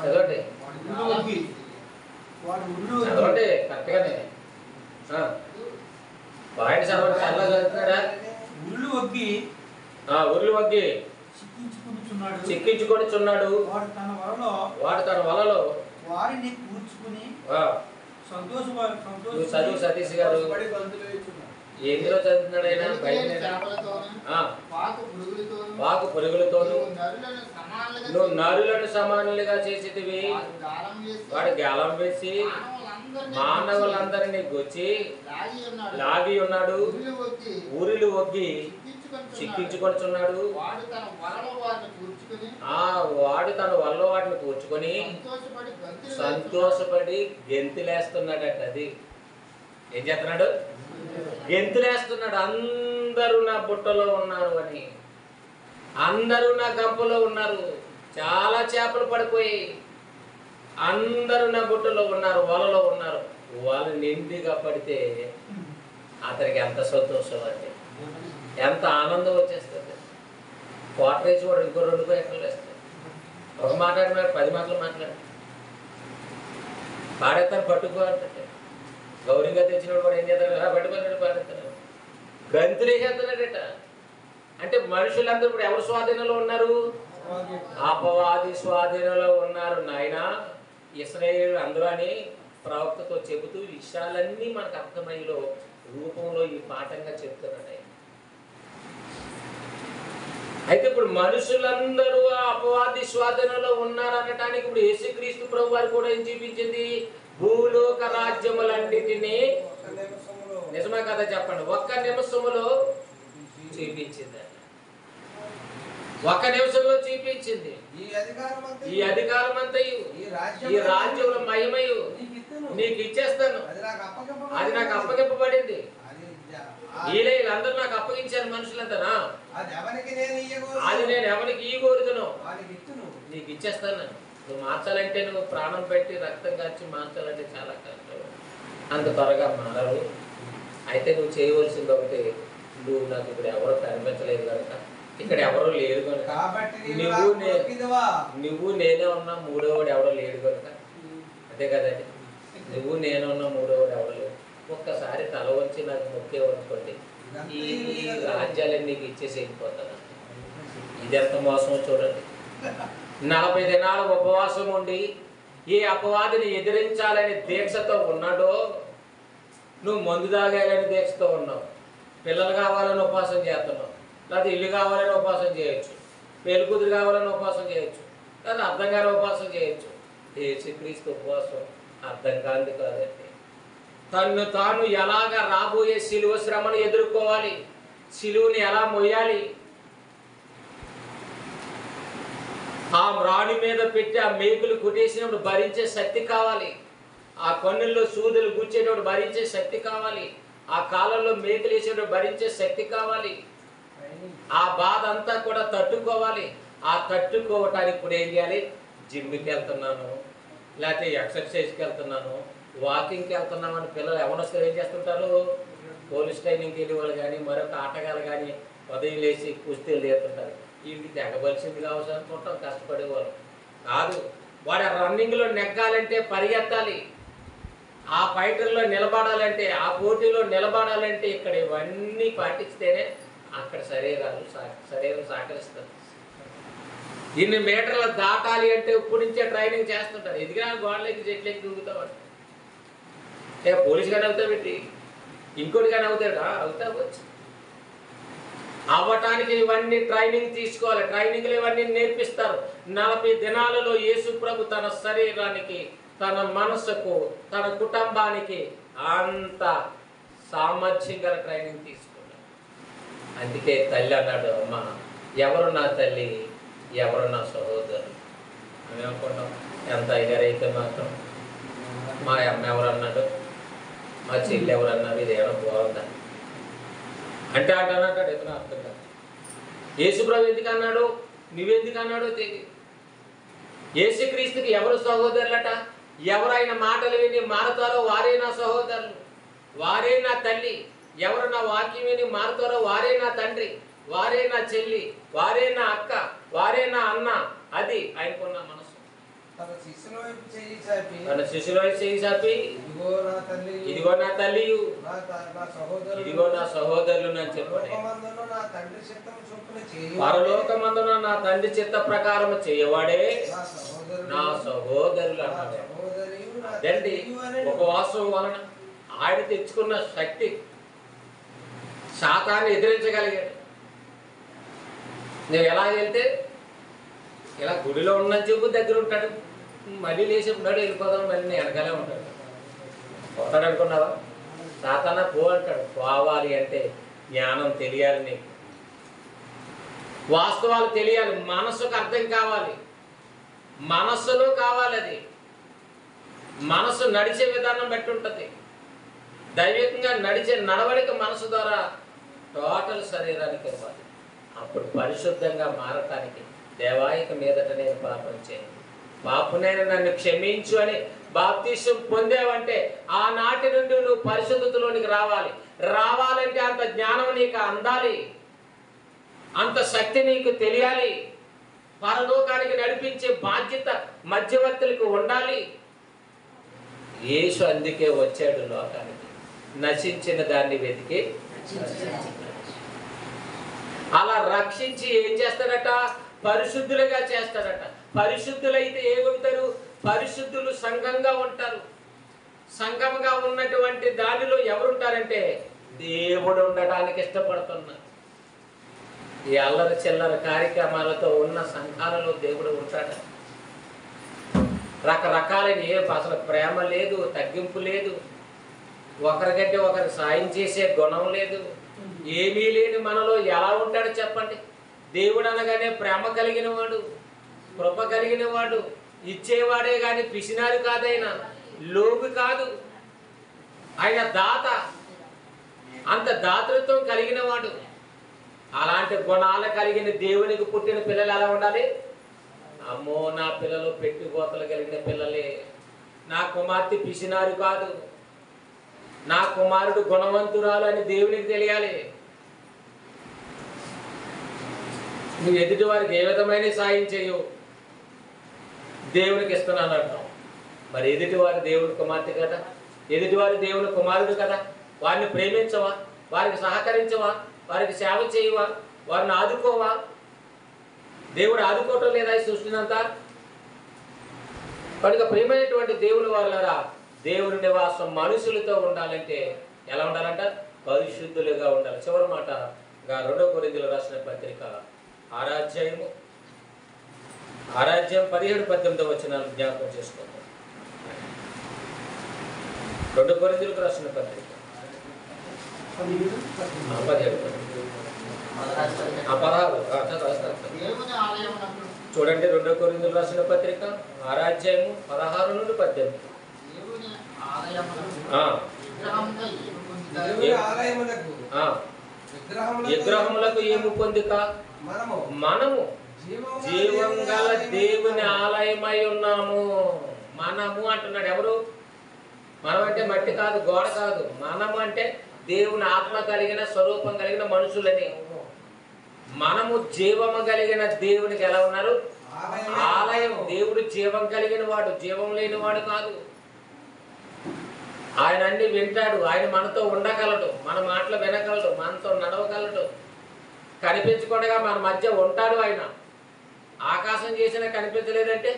చదవండి చదవండి కరెక్ట్గానే పాయింట్ చదవండి. చాలా చదువుతున్నాడా? ఉర్లు వగ్గి చిక్కించుకొనిచున్నాడు. వాడు తన వలలో వారిని కూర్చుకుని నువ్వు చదువు సతీష్ గారు. ఎందులో చదువుతున్నాడు ఆయన? వాకు పురుగులతోను నువ్వు నరులను సమానులుగా చేసేదివి. వాడు గాలం వేసి మానవులందరినీ గొచ్చి లాగి ఉన్నాడు. ఊరిలు ఒగ్గి చిక్కించుకొనిచున్నాడు. వాడు తన వలలో వాటిని కూర్చుకొని సంతోషపడి గెంతులేస్తున్నాడట. అది ఏం చేస్తున్నాడు? గెంతులేస్తున్నాడు. అందరూ నా బుట్టలో ఉన్నారు అని, అందరూ నా గంపలో ఉన్నారు. చాలా చేపలు పడిపోయి అందరూ నా బుట్టలో ఉన్నారు, వలలో ఉన్నారు. వాళ్ళు నిండిగా పడితే అతనికి ఎంత సంతోషం అంటే, ఎంత ఆనందం వచ్చేస్తుంది. క్వార్టరేజ్ కూడా ఇంకో 2 పేపర్లు వేస్తాడు. ఒక మాట్లాడినాడు 10 మాటలు మాట్లాడు పాడేస్తాను. పట్టుకో అంటే గౌరవంగా తెచ్చినప్పుడు కూడా ఏం చేస్తాడు? పట్టుకోలేడు, పాడేస్తాడు. గంతులు వేసేస్తున్నాడట. అంటే మనుషులందరూ ఇప్పుడు ఎవరు స్వాధీనంలో ఉన్నారు? అపవాది స్వాధీనంలో ఉన్నారు. నాయన ఇశ్రాయేలు అందరూ అని ప్రవక్తతో చెబుతూ విషయాలన్నీ మనకు అర్థమయ్యేలో రూపంలో ఈ పాఠంగా చెప్తున్నాడు. అయితే ఇప్పుడు మనుషులందరూ ఆ అపవాది స్వాధీనంలో ఉన్నారనటానికి ఇప్పుడు యేసుక్రీస్తు ప్రభు వారు కూడా ఏం చూపించింది? భూలోక రాజ్యములన్నిటినీ నిజమే కదా చెప్పండి, ఒక్క నిమిషములో చూపించింది. ఒక్క నిమిషంలో చూపించింది. ఈ అధికారం అంతయు ఈ రాజ్యంలో మహిమయు నీకు ఇచ్చేస్తాను. అది నాకు అప్పగింపబడింది. వీళ్ళందరూ నాకు అప్పగించారు మనుషులంతా. అది నేను ఎవరికి ఇవ్వకూడదును, నీకు ఇచ్చేస్తాను. నువ్వు మార్చాలంటే, నువ్వు ప్రాణం పెట్టి రక్తం కాచి మార్చాలంటే చాలా కష్టం. అంత త్వరగా మారరు. అయితే నువ్వు చేయవలసింది ఒకటి, నువ్వు నాకు ఇప్పుడు ఎవరు కనిపించలేదు కనుక, ఇక్కడ ఎవరో లేరు కనుక, నువ్వు నేనే ఉన్నా మూడోవాడు ఎవడో లేడు కనుక, అంతే కదండి. నువ్వు నేనే ఉన్నా మూడోవాడు ఎవడో లేడు. ఒక్కసారి తల వంచి నాకు మొక్కేవనుకోండి, ఈ రాజ్యాలన్నీ నీకు ఇచ్చేసి వెళ్ళిపోతాను. ఇది ఎంత మోసమో చూడండి. 40 దినాలు ఉపవాసం ఉండి ఈ అపవాదిని ఎదిరించాలని దీక్షతో ఉన్నాడో, నువ్వు మందు తాగాలని దీక్షతో ఉన్నావు. పిల్లలు కావాలని ఉపవాసం చేస్తున్నావు, లేదా ఇల్లు కావాలని ఉపవాసం చేయొచ్చు, పెళ్లి కూతురు కావాలని ఉపవాసం చేయొచ్చు, లేదా అర్థం కాని ఉపవాసం చేయొచ్చు. యేసుక్రీస్తు ఉపవాసం అర్థం కాదు కాదండి. తన్ను తాను ఎలాగా రాబోయే శిలువ శ్రమను ఎదుర్కోవాలి, శిలువుని ఎలా మొయ్యాలి, ఆ మ్రాణి మీద పెట్టి ఆ మేకులు కుట్టేసినప్పుడు భరించే శక్తి కావాలి, ఆ కన్నుల్లో సూదులు గుచ్చేటప్పుడు భరించే శక్తి కావాలి, ఆ కాలంలో మేకులు వేసేటప్పుడు భరించే శక్తి కావాలి. ఆ బాధ అంతా కూడా తట్టుకోవాలి. ఆ తట్టుకోవటానికి ఇప్పుడు ఏం చేయాలి? జిమ్కి వెళ్తున్నాను, లేకపోతే ఎక్సర్సైజ్కి వెళ్తున్నాను, వాకింగ్కి వెళ్తున్నాం అని పిల్లలు ఎవరొస్తారు ఏం చేస్తుంటారు? పోలీస్ ట్రైనింగ్కి వెళ్ళే వాళ్ళు కానీ, మరొక ఆటగాళ్ళు కానీ ఉదయం లేచి కుస్తీలు లేతుంటారు. వీళ్ళకి తెగబలిసింది కావచ్చు అనుకుంటాం, కష్టపడేవాళ్ళు కాదు. వాడు రన్నింగ్లో నెగ్గాలంటే పరిగెత్తాలి, ఆ ఫైటర్లో నిలబడాలంటే, ఆ పోటీలో నిలబడాలంటే ఇక్కడ ఇవన్నీ పాటిస్తేనే అక్కడ శరీరం సహకరిస్తుంది. ఇన్ని మీటర్లు దాటాలి అంటే ఇప్పటి నుంచే ట్రైనింగ్ చేస్తుంటారు. ఎదిగినా గోడలకి చెట్లకి దూకుతావు. పోలీసు కానీ అవుతావు పెట్టి ఇంకోటి కానీ అవుతాడా? అవుతావచ్చు. అవ్వటానికి ఇవన్నీ ట్రైనింగ్ తీసుకోవాలి. ట్రైనింగ్లు ఇవన్నీ నేర్పిస్తారు. 40 దినాలలో యేసు ప్రభు తన శరీరానికి, తన మనసుకు, తన కుటుంబానికి అంత సామర్థ్యం గల ట్రైనింగ్ తీసుకున్నాడు. అందుకే తల్లి అన్నాడు, అమ్మ ఎవరు నా తల్లి, ఎవరు నా సహోదరు అని అనుకుంటాం. ఎంత ఎగరైతే మాత్రం మా అమ్మ ఎవరు అన్నాడు, మా చెల్లి ఎవరు అన్నారు, ఇది ఏమైనా బాగుందా అంటే అంటానంటాడు. ఏదైనా అర్థం కాదు. యేసుప్రభు ఎందుకు అన్నాడు, నువ్వెందుకు అన్నాడో తెలియదు. యేసుక్రీస్తుకి ఎవరు సహోదరులట? ఎవరు ఆయన మాటలు విని మారుతారో వారే నా సహోదరులు, వారే నా తల్లి. ఎవరు నా వాక్యం విని మారుతారో వారే నా తండ్రి, వారే నా చెల్లి, వారే నా అక్క, వారే నా అన్న. అది ఆయనకున్న మనసు. తన శిష్యుల వైపు చేయి చాపి, ఇదిగో నా తల్లి, ఇదిగో నా సహోదరులు అని చెప్పండి. పరలోకమందున నా తండ్రి చిత్త ప్రకారం చేయవాడే నా సహోదరులు అన్నాడు. అదండి ఉపవాసం వలన ఆయన తెచ్చుకున్న శక్తి. శాతాన్ని ఎదిరించగలిగాడు. నువ్వు ఎలా వెళ్తే ఇలా గుడిలో ఉన్న చూపు దగ్గర ఉంటాడు, మళ్ళీ లేచి ఉన్నాడు వెళ్ళిపోతాడు, మళ్ళీ నేను వెనకాలే ఉంటాడు. పోతాడు అనుకున్నావా? సాతాన పో అంటాడు. పోవాలి అంటే జ్ఞానం తెలియాలి, నీకు వాస్తవాలు తెలియాలి, మనసుకు అర్థం కావాలి, మనస్సులో కావాలి. అది మనసు నడిచే విధానం బట్టి ఉంటుంది. దైవికంగా నడిచే నడవడిక మనసు ద్వారా టోటల్ శరీరానికి ఇవ్వాలి. అప్పుడు పరిశుద్ధంగా మారటానికి దేవాయిక మీదట నేను పాపం చేయను, పాపునైనా నన్ను క్షమించు అని బాప్తిసం పొందేవంటే ఆనాటి నుండి నువ్వు పరిశుద్ధతలోనికి రావాలి. రావాలంటే అంత జ్ఞానం నీకు అందాలి, అంత శక్తి నీకు తెలియాలి. పరలోకానికి నడిపించే బాధ్యత మధ్యవర్తులకు ఉండాలి. యేసు అందుకే వచ్చాడు లోకానికి, నశించిన దాన్ని వెతికి అలా రక్షించి ఏం చేస్తాడట? పరిశుద్ధులుగా చేస్తాడట. పరిశుద్ధులైతే ఏమవుతారు? పరిశుద్ధులు సంఘంగా ఉంటారు. సంఘంగా ఉన్నటువంటి దానిలో ఎవరుంటారంటే దేవుడు ఉండటానికి ఇష్టపడుతున్నారు. ఈ అల్లరి చిల్లర కార్యక్రమాలతో ఉన్న సంఘాలలో దేవుడు ఉంటాడు. రకరకాలైన అసలు ప్రేమ లేదు, తగ్గింపు లేదు, ఒకరికంటే ఒకరికి సాయం చేసే గుణం లేదు, ఏమీ లేని మనలో ఎలా ఉంటాడు చెప్పండి? దేవుడు అనగానే ప్రేమ కలిగిన వాడు, కృప కలిగిన వాడు, ఇచ్చేవాడే కానీ పిసినారు కాదైనా, లోబి కాదు. ఆయన దాత, అంత దాతృత్వం కలిగిన వాడు. అలాంటి గుణాలు కలిగిన దేవునికి పుట్టిన పిల్లలు ఎలా ఉండాలి? అమ్మో నా పిల్లలు పెట్టిపోతలు కలిగిన పిల్లలే, నా కుమార్తె పిసినారు కాదు, నా కుమారుడు గుణవంతురాలు అని దేవునికి తెలియాలి. నువ్వు ఎదుటి వారికి ఏ విధమైన సాయం చేయవు, దేవునికి ఇస్తున్నాను అంటాం. మరి ఎదుటివారి దేవుడి కుమార్తె కదా, ఎదుటివారి దేవుని కుమారుడు కదా, వారిని ప్రేమించవా? వారికి సహకరించవా? వారికి సేవ చేయవా? వారిని ఆదుకోవా? దేవుడు ఆదుకోవటం లేదా ఈ సృష్టినంతా? కనుక ప్రేమైనటువంటి దేవుని వాళ్ళరా, దేవుని నివాసం మనుషులతో ఉండాలంటే ఎలా ఉండాలంట? పరిశుద్ధులుగా ఉండాలి. చివరి మాట 2 కొరింథీయులకు రాసిన పత్రిక 6వ అధ్యాయం 17-18 వచనాలు జ్ఞాపకం చేసుకుందాం. 2 కొరింథీయులకు రాసిన పత్రిక 16 చూడండి. 2 కొరింథీయులకు రాసిన పత్రిక 6వ అధ్యాయం 16-18. విగ్రహములకు ఏమి పొందిక? మనము జీవం గల దేవుని ఆలయమై ఉన్నాము. మనము అంటున్నాడు. ఎవరు? మనం అంటే మట్టి కాదు, గోడ కాదు. మనము అంటే దేవుని ఆత్మ కలిగిన, స్వరూపం కలిగిన మనుషులని. మనము జీవము కలిగిన దేవునికి ఎలా ఉన్నారు? ఆలయం. దేవుడు జీవం కలిగిన వాడు, జీవం లేని వాడు కాదు. ఆయన అన్ని వింటాడు, ఆయన మనతో ఉండగలడు, మన మాటలు వినగలడు, మనతో నడవగలడు, కనిపించకుండా మన మధ్య ఉంటాడు. ఆయన ఆకాశం చేసినా కనిపించలేదంటే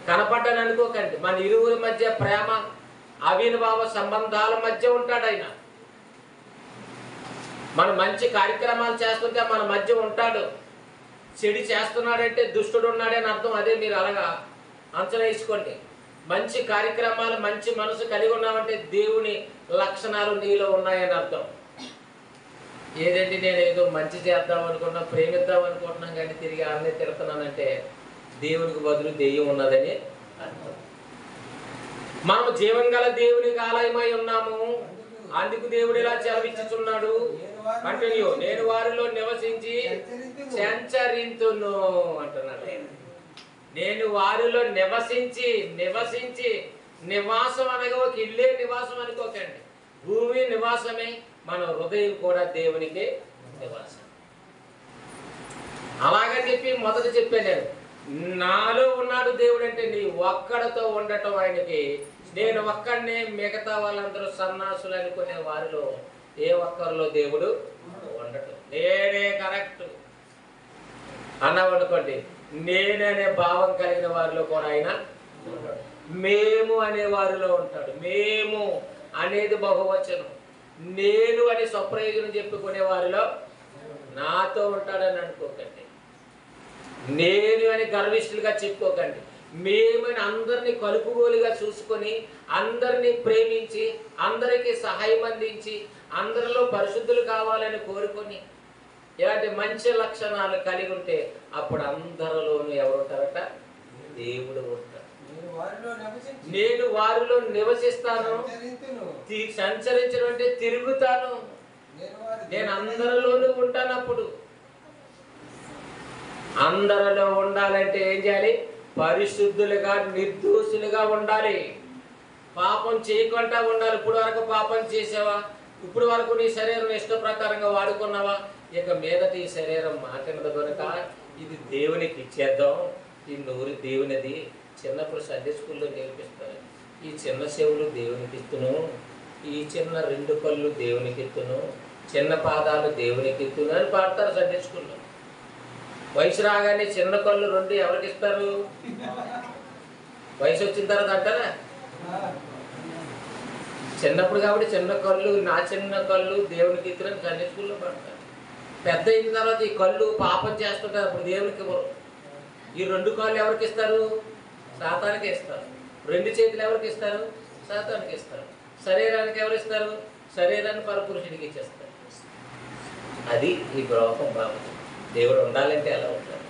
కనపడ్డాను అనుకోకండి. మన ఇరువురి మధ్య ప్రేమ అవినభావ సంబంధాల మధ్య ఉంటాడు ఆయన. మన మంచి కార్యక్రమాలు చేస్తుంటే మన మధ్య ఉంటాడు. చెడు చేస్తున్నాడంటే దుష్టుడు ఉన్నాడని అర్థం. అదే మీరు అలాగా అంచనా వేసుకోండి. మంచి కార్యక్రమాలు మంచి మనసు కలిగి ఉన్నామంటే దేవుని లక్షణాలు నీలో ఉన్నాయని అర్థం. ఏదండి నేను ఏదో మంచి చేద్దాం అనుకున్నా, ప్రేమిద్దాం అనుకుంటున్నాం కానీ తిరిగి ఆమె తిడుతున్నానంటే దేవునికి బదులు దెయ్యం ఉన్నదని అర్థం. మనము జీవం గల దేవునికి ఆలయమై ఉన్నాము. అందుకు దేవుడు ఇలా సెలవిచ్చుచున్నాడు. కంటిన్యూ. నేను వారిలో నివసించి సంచరింతును అంటున్నాడు. నేను వారిలో నివసించి నివాసం అనగా ఒక ఇల్లే నివాసం అనుకోకండి. భూమి నివాసమే, మన హృదయం కూడా దేవునికి నివాసం. అలాగని చెప్పి మొదట చెప్పాను నేను, నాలో ఉన్నాడు దేవుడు అంటే నీ ఒక్కడితో ఉండటం ఆయనకి. నేను ఒక్కడినే, మిగతా వాళ్ళందరూ సన్నాసులు అనుకునే వారిలో ఏ ఒక్కరిలో దేవుడు ఉండటం. నేనే కరెక్ట్ అన్నావు అనుకోండి, నేననే భావం కలిగిన వారిలో కూడా ఆయన ఉంటాడు. మేము అనే వారిలో ఉంటాడు. మేము అనేది బహువచనం. నేను అని స్వప్రయోజనం చెప్పుకునే వారిలో నాతో ఉంటాడని అనుకోకండి. నేను అని గర్విష్ఠులుగా చెప్పుకోకండి. మేమని అందరినీ కలుపుగోలుగా చూసుకొని, అందరినీ ప్రేమించి, అందరికీ సహాయం అందించి, అందరిలో పరిశుద్ధులు కావాలని కోరుకొని ఇలాంటి మంచి లక్షణాలు కలిగి ఉంటే అప్పుడు అందరిలోనూ ఎవరు ఉంటారట? దేవుడు ఉంటాడు. నేను వారిలో నివసిస్తాను. సంచరించడం అంటే తిరుగుతాను. నేను అందరిలోనూ ఉంటాను. అప్పుడు అందరిలో ఉండాలంటే ఏం చేయాలి? పరిశుద్ధులుగా, నిర్దోషులుగా ఉండాలి. పాపం చేయకుండా ఉండాలి. ఇప్పుడు వరకు పాపం చేసావా? ఇప్పుడు వరకు నీ శరీరం ఇష్ట ప్రకారంగా వాడుకున్నావా? ఇక మీదట ఈ శరీరం మాటినది కనుక ఇది దేవునికి ఇచ్చేద్దాం. ఈ నోరు దేవునిది. చిన్నప్పుడు సండే స్కూల్లో నేర్పిస్తారు. ఈ చిన్న చెవులు దేవునికి ఇస్తును, ఈ చిన్న 2 కళ్ళు దేవునికి ఇస్తును, చిన్న పాదాలు దేవునికి ఇస్తును అని పాడతారు సండే స్కూల్లో. వయసు రాగానే చిన్న కళ్ళు 2 ఎవరికి ఇస్తారు? వయసు వచ్చిన తర్వాత అంటారా? చిన్నప్పుడు కాబట్టి చిన్న కళ్ళు, నా చిన్న కళ్ళు దేవునికి ఇస్తున్న సండే స్కూల్లో పడతారు. పెద్ద అయిన తర్వాత ఈ కళ్ళు పాపం చేస్తుంటారు. అప్పుడు దేవునికి ఇవ్వరు. ఈ 2 కాళ్ళు ఎవరికి ఇస్తారు? సాతానికి ఇస్తారు. 2 చేతులు ఎవరికి ఇస్తారు? సాతానికి ఇస్తారు. శరీరానికి ఎవరు ఇస్తారు? శరీరాన్ని పరపురుషుడికి ఇచ్చేస్తారు. అది ఈ లోకం భావం. దేవుడు ఉండాలంటే ఎలా ఉంటాడు?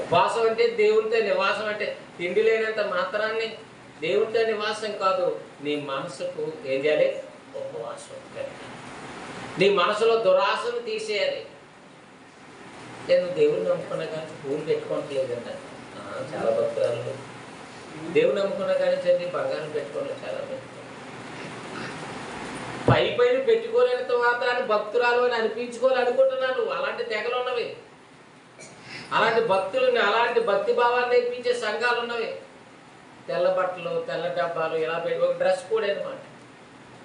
ఉపవాసం అంటే దేవునితో నివాసం. అంటే తిండి లేనంత మాత్రాన్ని దేవునితో నివాసం కాదు. నీ మనసుకు ఏం చేయాలి? ఉపవాసం. నీ మనసులో దురాశను తీసేయాలి. నేను దేవుడిని నమ్ముకున్నా కానీ పూలు పెట్టుకోవట్లేదండి. చాలా భక్తురాలు దేవుని నమ్ముకున్నా కానీ చండి బంగారం పెట్టుకోవడం చాలా పెట్టుకోవాలి. పైన పెట్టుకోలేనంత మాత్రాన్ని భక్తురాలు అని అనిపించుకోవాలనుకుంటున్నాను. అలాంటి తెగలు ఉన్నవి, అలాంటి భక్తులని, అలాంటి భక్తి భావాన్ని నేర్పించే సంఘాలు ఉన్నవి. తెల్ల బట్టలు, తెల్ల డబ్బాలు ఇలా పెట్టి ఒక డ్రెస్ కోడ్ అనమాట.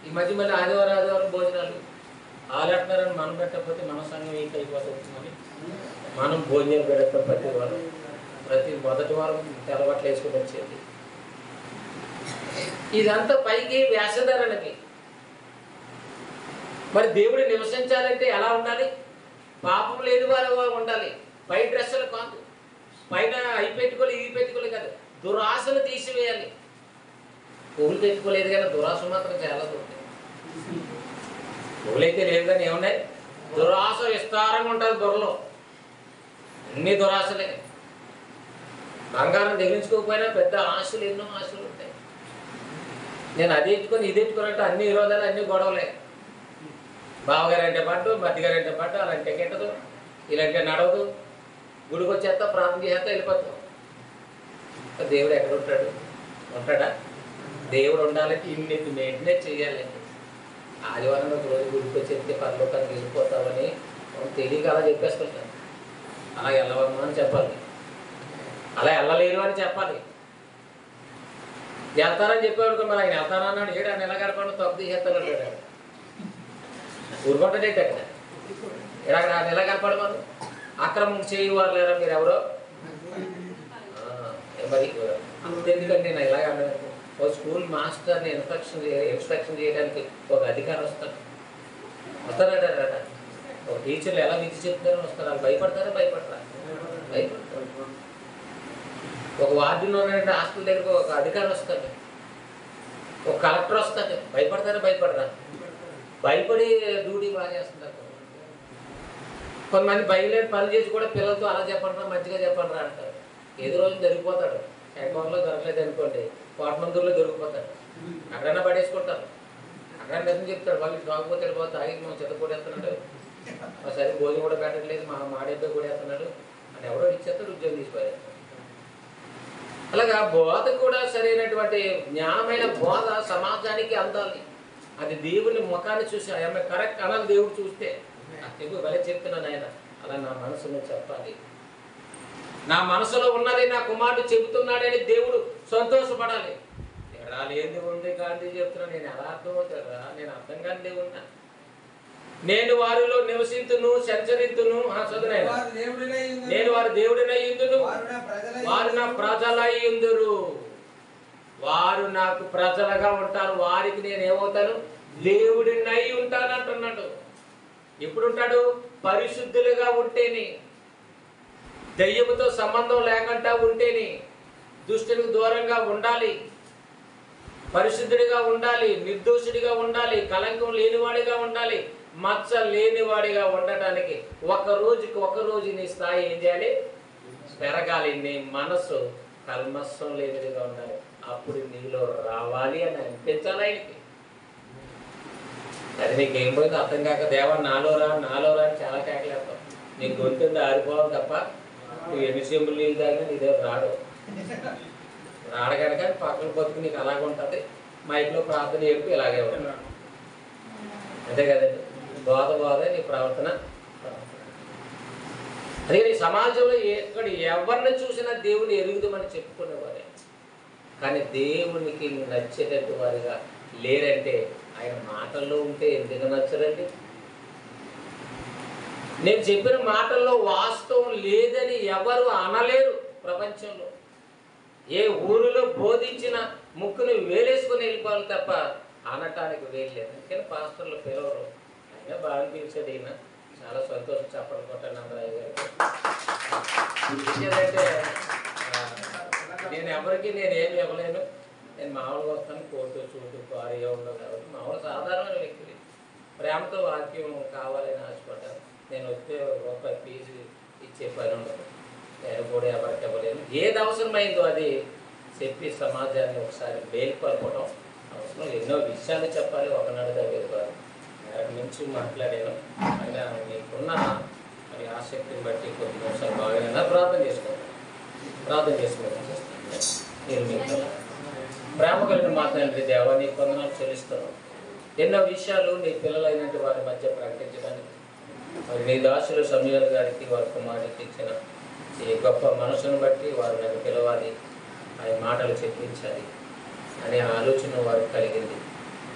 ఈ మధ్య మళ్ళీ ఆదివారం భోజనాలు ఆలెట్టినారని మనం పెట్టకపోతే మన సంఘం ఏంటి అయిపోతుందని మనం భోజనం పెడతాం. ప్రతి మొదటి వారం తెల్ల బట్టలు వేసుకుని వచ్చేది. ఇదంతా పైకి వేషధారణకి. మరి దేవుడు నివసించాలంటే ఎలా ఉండాలి? పాపం లేని వారు ఉండాలి. పై డ్రెస్సులు కాదు, పైన అవి పెట్టుకోలే ఇవి పెట్టుకోలే కాదు, దురాశను తీసివేయాలి. పువ్వులు పెట్టుకోలేదు కానీ దురాశ మాత్రం చాలా దొరుకుతాయి. పువ్వులైతే లేదు కానీ ఏమున్నాయి? దురాశ విస్తారంగా ఉంటుంది దొరలో. అన్ని దురాశలే. బంగారం తగిలించుకోకపోయినా పెద్ద ఆశలు, ఎన్నో ఆశలు ఉంటాయి. నేను అది ఎత్తుకొని ఇది ఎత్తుకున్నట్టు అన్ని విరోధాలు, అన్ని గొడవలే. బావగారు అంటే పట్టు, బతిగారు అంటే పట్టు, అలాంటి కెట్టదు, ఇలాంటి నడవదు. గుడికి వచ్చేస్తా, ప్రార్థన చేస్తా, వెళ్ళిపోతాం. దేవుడు ఎక్కడ ఉంటాడు? ఉంటాడా? దేవుడు ఉండాలంటే ఇన్ని మెయింటెనెన్స్ చేయాలండి. ఆదివారం ఒక రోజు గుడికి వచ్చేస్తే పరలోకానికి వెళ్ళిపోతామని తెలియక అలా చెప్పేస్తుంటాను. అలా వెళ్ళవమ్మా అని చెప్పాలి, అలా వెళ్ళలేరు అని చెప్పాలి. వెళ్తారని చెప్పేవాడు మరి ఆయన వెళ్తానన్నాడు. ఏడు ఆయన ఎలా గడపడం తప్పు తీసేస్తాను ఊరుకుంటాడేంటి అక్కడ? ఇలా ఆయన ఎలా గడపడం మనం? అక్రమం చేయవారు లేరా మీరు ఎవరో? మరి అంతెందుకంటే నేను ఇలాగ అన్నాను, ఒక స్కూల్ మాస్టర్ని ఇన్స్పెక్షన్ చేయడానికి ఒక అధికారి వస్తారట. ఒక టీచర్లు ఎలా విధి చెప్తారని వస్తారు. వాళ్ళు భయపడతారా? భయపడతారా? ఒక వార్డులో హాస్టల్ దగ్గరకు ఒక అధికారి వస్తాడు, ఒక కలెక్టర్ వస్తాడు. భయపడతారా? భయపడరా? భయపడి డ్యూటీ బాగా చేస్తుంటారు. కొంతమంది భయలేని పని చేసి కూడా పిల్లలతో అలా చెప్పండి రా, మంచిగా చెప్పండి రా అంటారు. ఏదో రోజు దొరికిపోతాడు. అకౌంట్లో దొరకలేదు అనుకోండి, కోటమందూరులో దొరికిపోతాడు. అక్కడైనా పడేసుకుంటారు. అక్కడ నిజం చెప్తాడు, వాళ్ళు కాకపోతే వెళ్ళిపోతే ఆగి మనం చెత్తపడేస్తున్నాడు, ఒకసారి భోజనం కూడా పెట్టట్లేదు, మా మాడేబ్బే కూడా వేస్తున్నాడు అని ఎవడో ఇచ్చేస్తాడు, ఉద్యోగం తీసిపోయాడు. అలాగా బోధ కూడా సరైనటువంటి జ్ఞానమైన బోధ సమాజానికి అందాలి. అది దేవుని ముఖాన్ని చూసి ఆమె కరెక్ట్ అనాలి. దేవుడు చూస్తే తెలుగు భలే చెప్తున్నాను ఆయన, అలా నా మనసులో చెప్పాలి. నా మనసులో ఉన్నది నా కుమారుడు చెబుతున్నాడని దేవుడు సంతోషపడాలి. ఎక్కడా లేని ఉంది గాంధీ చెప్తున్నా, నేను ఎలా అర్థమవుతారా? నేను అర్థం కాని దేవున్నా. నేను వారిలో నివసింతును సంచరింతును, నేను వారి దేవుడినై యుందును, వారు నా ప్రజలై యుందురు. వారు నాకు ప్రజలుగా ఉంటారు, వారికి నేను ఏమవుతాను? దేవుడినై ఉంటాను అంటున్నాడు. ఎప్పుడు ఉంటాడు? పరిశుద్ధులుగా ఉంటేని, దయ్యముతో సంబంధం లేకుండా ఉంటేని, దుష్టునికి దూరంగా ఉండాలి, పరిశుద్ధుడిగా ఉండాలి, నిర్దోషుడిగా ఉండాలి, కలంకం లేనివాడిగా ఉండాలి, మచ్చ లేనివాడిగా ఉండటానికి ఒక రోజు నీ స్థాయి ఏం చేయాలి? పెరగాలి. నీ మనసు కల్మస్సం లేనిదిగా ఉండాలి. అప్పుడు నీలో రావాలి అని అనిపించాలి ఆయనకి. అది నీకేం పోయిందో అర్థం కాక దేవా నాలో రా అని చాలా కేకలేస్తావు. నీ గొంతుంది ఆరిపోవాలి తప్ప నువ్వు ఎన్ని చెంబులు నీళ్ళు తాగినా నీదే రాడు కనుక పక్కన బతుకు నీకు అలాగే ఉంటుంది. మైక్లో ప్రార్థన చెప్పి ఇలాగే ఉంటుంది. అంతే కదండి. బోధ నీ ప్రవర్తన. అదే నీ సమాజంలో ఎక్కడ ఎవరిని చూసినా దేవుని ఎరుగుదమని చెప్పుకునేవారే, కానీ దేవునికి నచ్చేటట్టు వారిగా లేరంటే ఆయన మాటల్లో ఉంటే ఎందుకు నచ్చరండి? నేను చెప్పిన మాటల్లో వాస్తవం లేదని ఎవరు అనలేరు ప్రపంచంలో. ఏ ఊరిలో బోధించిన ముక్కును వేలేసుకుని వెళ్ళిపోవాలి తప్ప అనటానికి వేయలేదు. అందుకని పాస్టర్లు పిలవరు. అయినా బాగా పిలిచాడు ఈయన, చాలా సంతోషం. చెప్పండి కొట్టాను అందరూ గారికి. ఏంటంటే నేను ఎవరికి నేనేమి ఇవ్వలేను. నేను మామూలుగా వస్తాను, కోర్టు చూటు కారు ఉండవు కాబట్టి మామూలు సాధారణమైన వ్యక్తి. ప్రేమతో వాక్యం కావాలని ఆశపడ్డాను. నేను వస్తే రూపాయి ఫీజు ఇచ్చే పని ఉండదు. నేను కూడా ఎవరికి ఇవ్వలేను. ఏది అవసరమైందో అది చెప్పి సమాజాన్ని ఒకసారి మేల్కొల్పడం అవసరం. ఎన్నో విషయాలు చెప్పాలి, ఒకనాడు దగ్గర కాదు. మించి మాట్లాడాను. అయినా మీకున్న మరి ఆసక్తిని బట్టి కొద్ది నిమిషాలు బాగా ప్రార్థన చేసుకుంటాను. మీరు మీకు ప్రేమ కలిగిన మాట్లాడి దేవా నీ కొందనాలు చెల్లిస్తున్నాను. ఎన్నో విషయాలు నీ పిల్లలైనటువంటి వారి మధ్య ప్రకటించడానికి మరి నీ దాసులు సమయాల గారికి వారి కుమారుడికి ఇచ్చిన ఈ గొప్ప మనసును బట్టి వారు నన్ను పిలవాలి, ఆయన మాటలు చెప్పించాలి అనే ఆలోచన వారికి కలిగింది.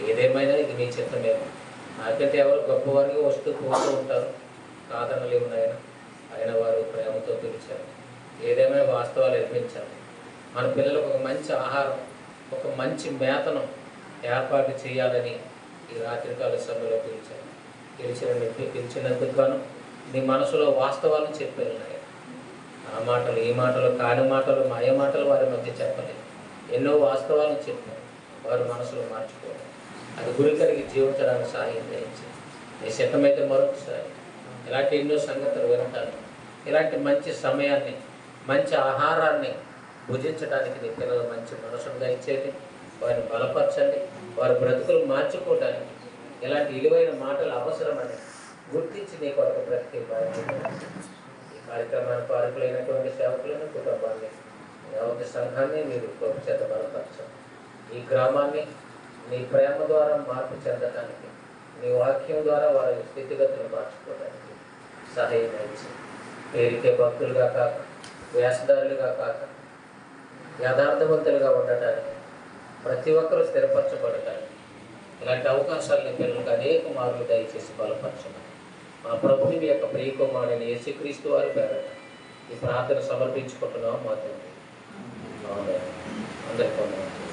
ఏదేమైనా ఇది మీ చిత్తమేమో. నాకంటే ఎవరు గొప్పవారిగా వస్తూ పోతూ ఉంటారు, కాదనలేవు నాయన. ఆయన వారు ప్రేమతో పిలిచారు. ఏదేమైనా వాస్తవాలు నిర్మించాలి. మన పిల్లలకు ఒక మంచి ఆహారం, ఒక మంచి మేతను ఏర్పాటు చేయాలని ఈ రాత్రికాల సమయంలో పిలిచినందుకు గాను నీ మనసులో వాస్తవాలను చెప్పారు నాయన. ఆ మాటలు, ఈ మాటలు, కాని మాటలు, మాయ మాటలు వారి మధ్య చెప్పలేదు. ఎన్నో వాస్తవాలను చెప్పారు. వారి మనసులో మార్చుకోవాలి. అది గురికరికి జీవించడానికి సహాయం చేయించి నీ సిద్ధమైతే మరొకసారి ఇలాంటి ఎన్నో సంగతులు వినటాను, ఇలాంటి మంచి సమయాన్ని, మంచి ఆహారాన్ని భుజించడానికి నీ పిల్లలు మంచి మనసును దయచేయండి. వారిని బలపరచండి. వారి బ్రతుకులు మార్చుకోవడానికి ఇలాంటి విలువైన మాటలు అవసరమని గుర్తించి నీ కొరకు ప్రత్యేక ఈ కార్యక్రమానికి పార్కులైనటువంటి సేవకులను, కుటుంబాన్ని, యావత్ సంఘాన్ని మీరు గొప్ప చేత బలపరచండి. ఈ గ్రామాన్ని నీ ప్రేమ ద్వారా మార్పు చెందటానికి, నీ వాక్యం ద్వారా వారి స్థితిగతులు మార్చుకోవడానికి సహాయం చేయండి. పేరుకే భక్తులుగా కాక, వేషధారులుగా కాక, యథార్థవంతులుగా ఉండటానికి, ప్రతి ఒక్కరూ స్థిరపరచబడటానికి ఇలాంటి అవకాశాలని పిల్లలకు అనేక మార్లు దయచేసి బలపరచమని మా ప్రభుని యొక్క ప్రియకుమారుని యేసుక్రీస్తు వారి పేరట ఈ ప్రార్థన సమర్పించుకుంటున్నాం మా తండ్రి. ఆమేన్. అందరికీ వందనాలు.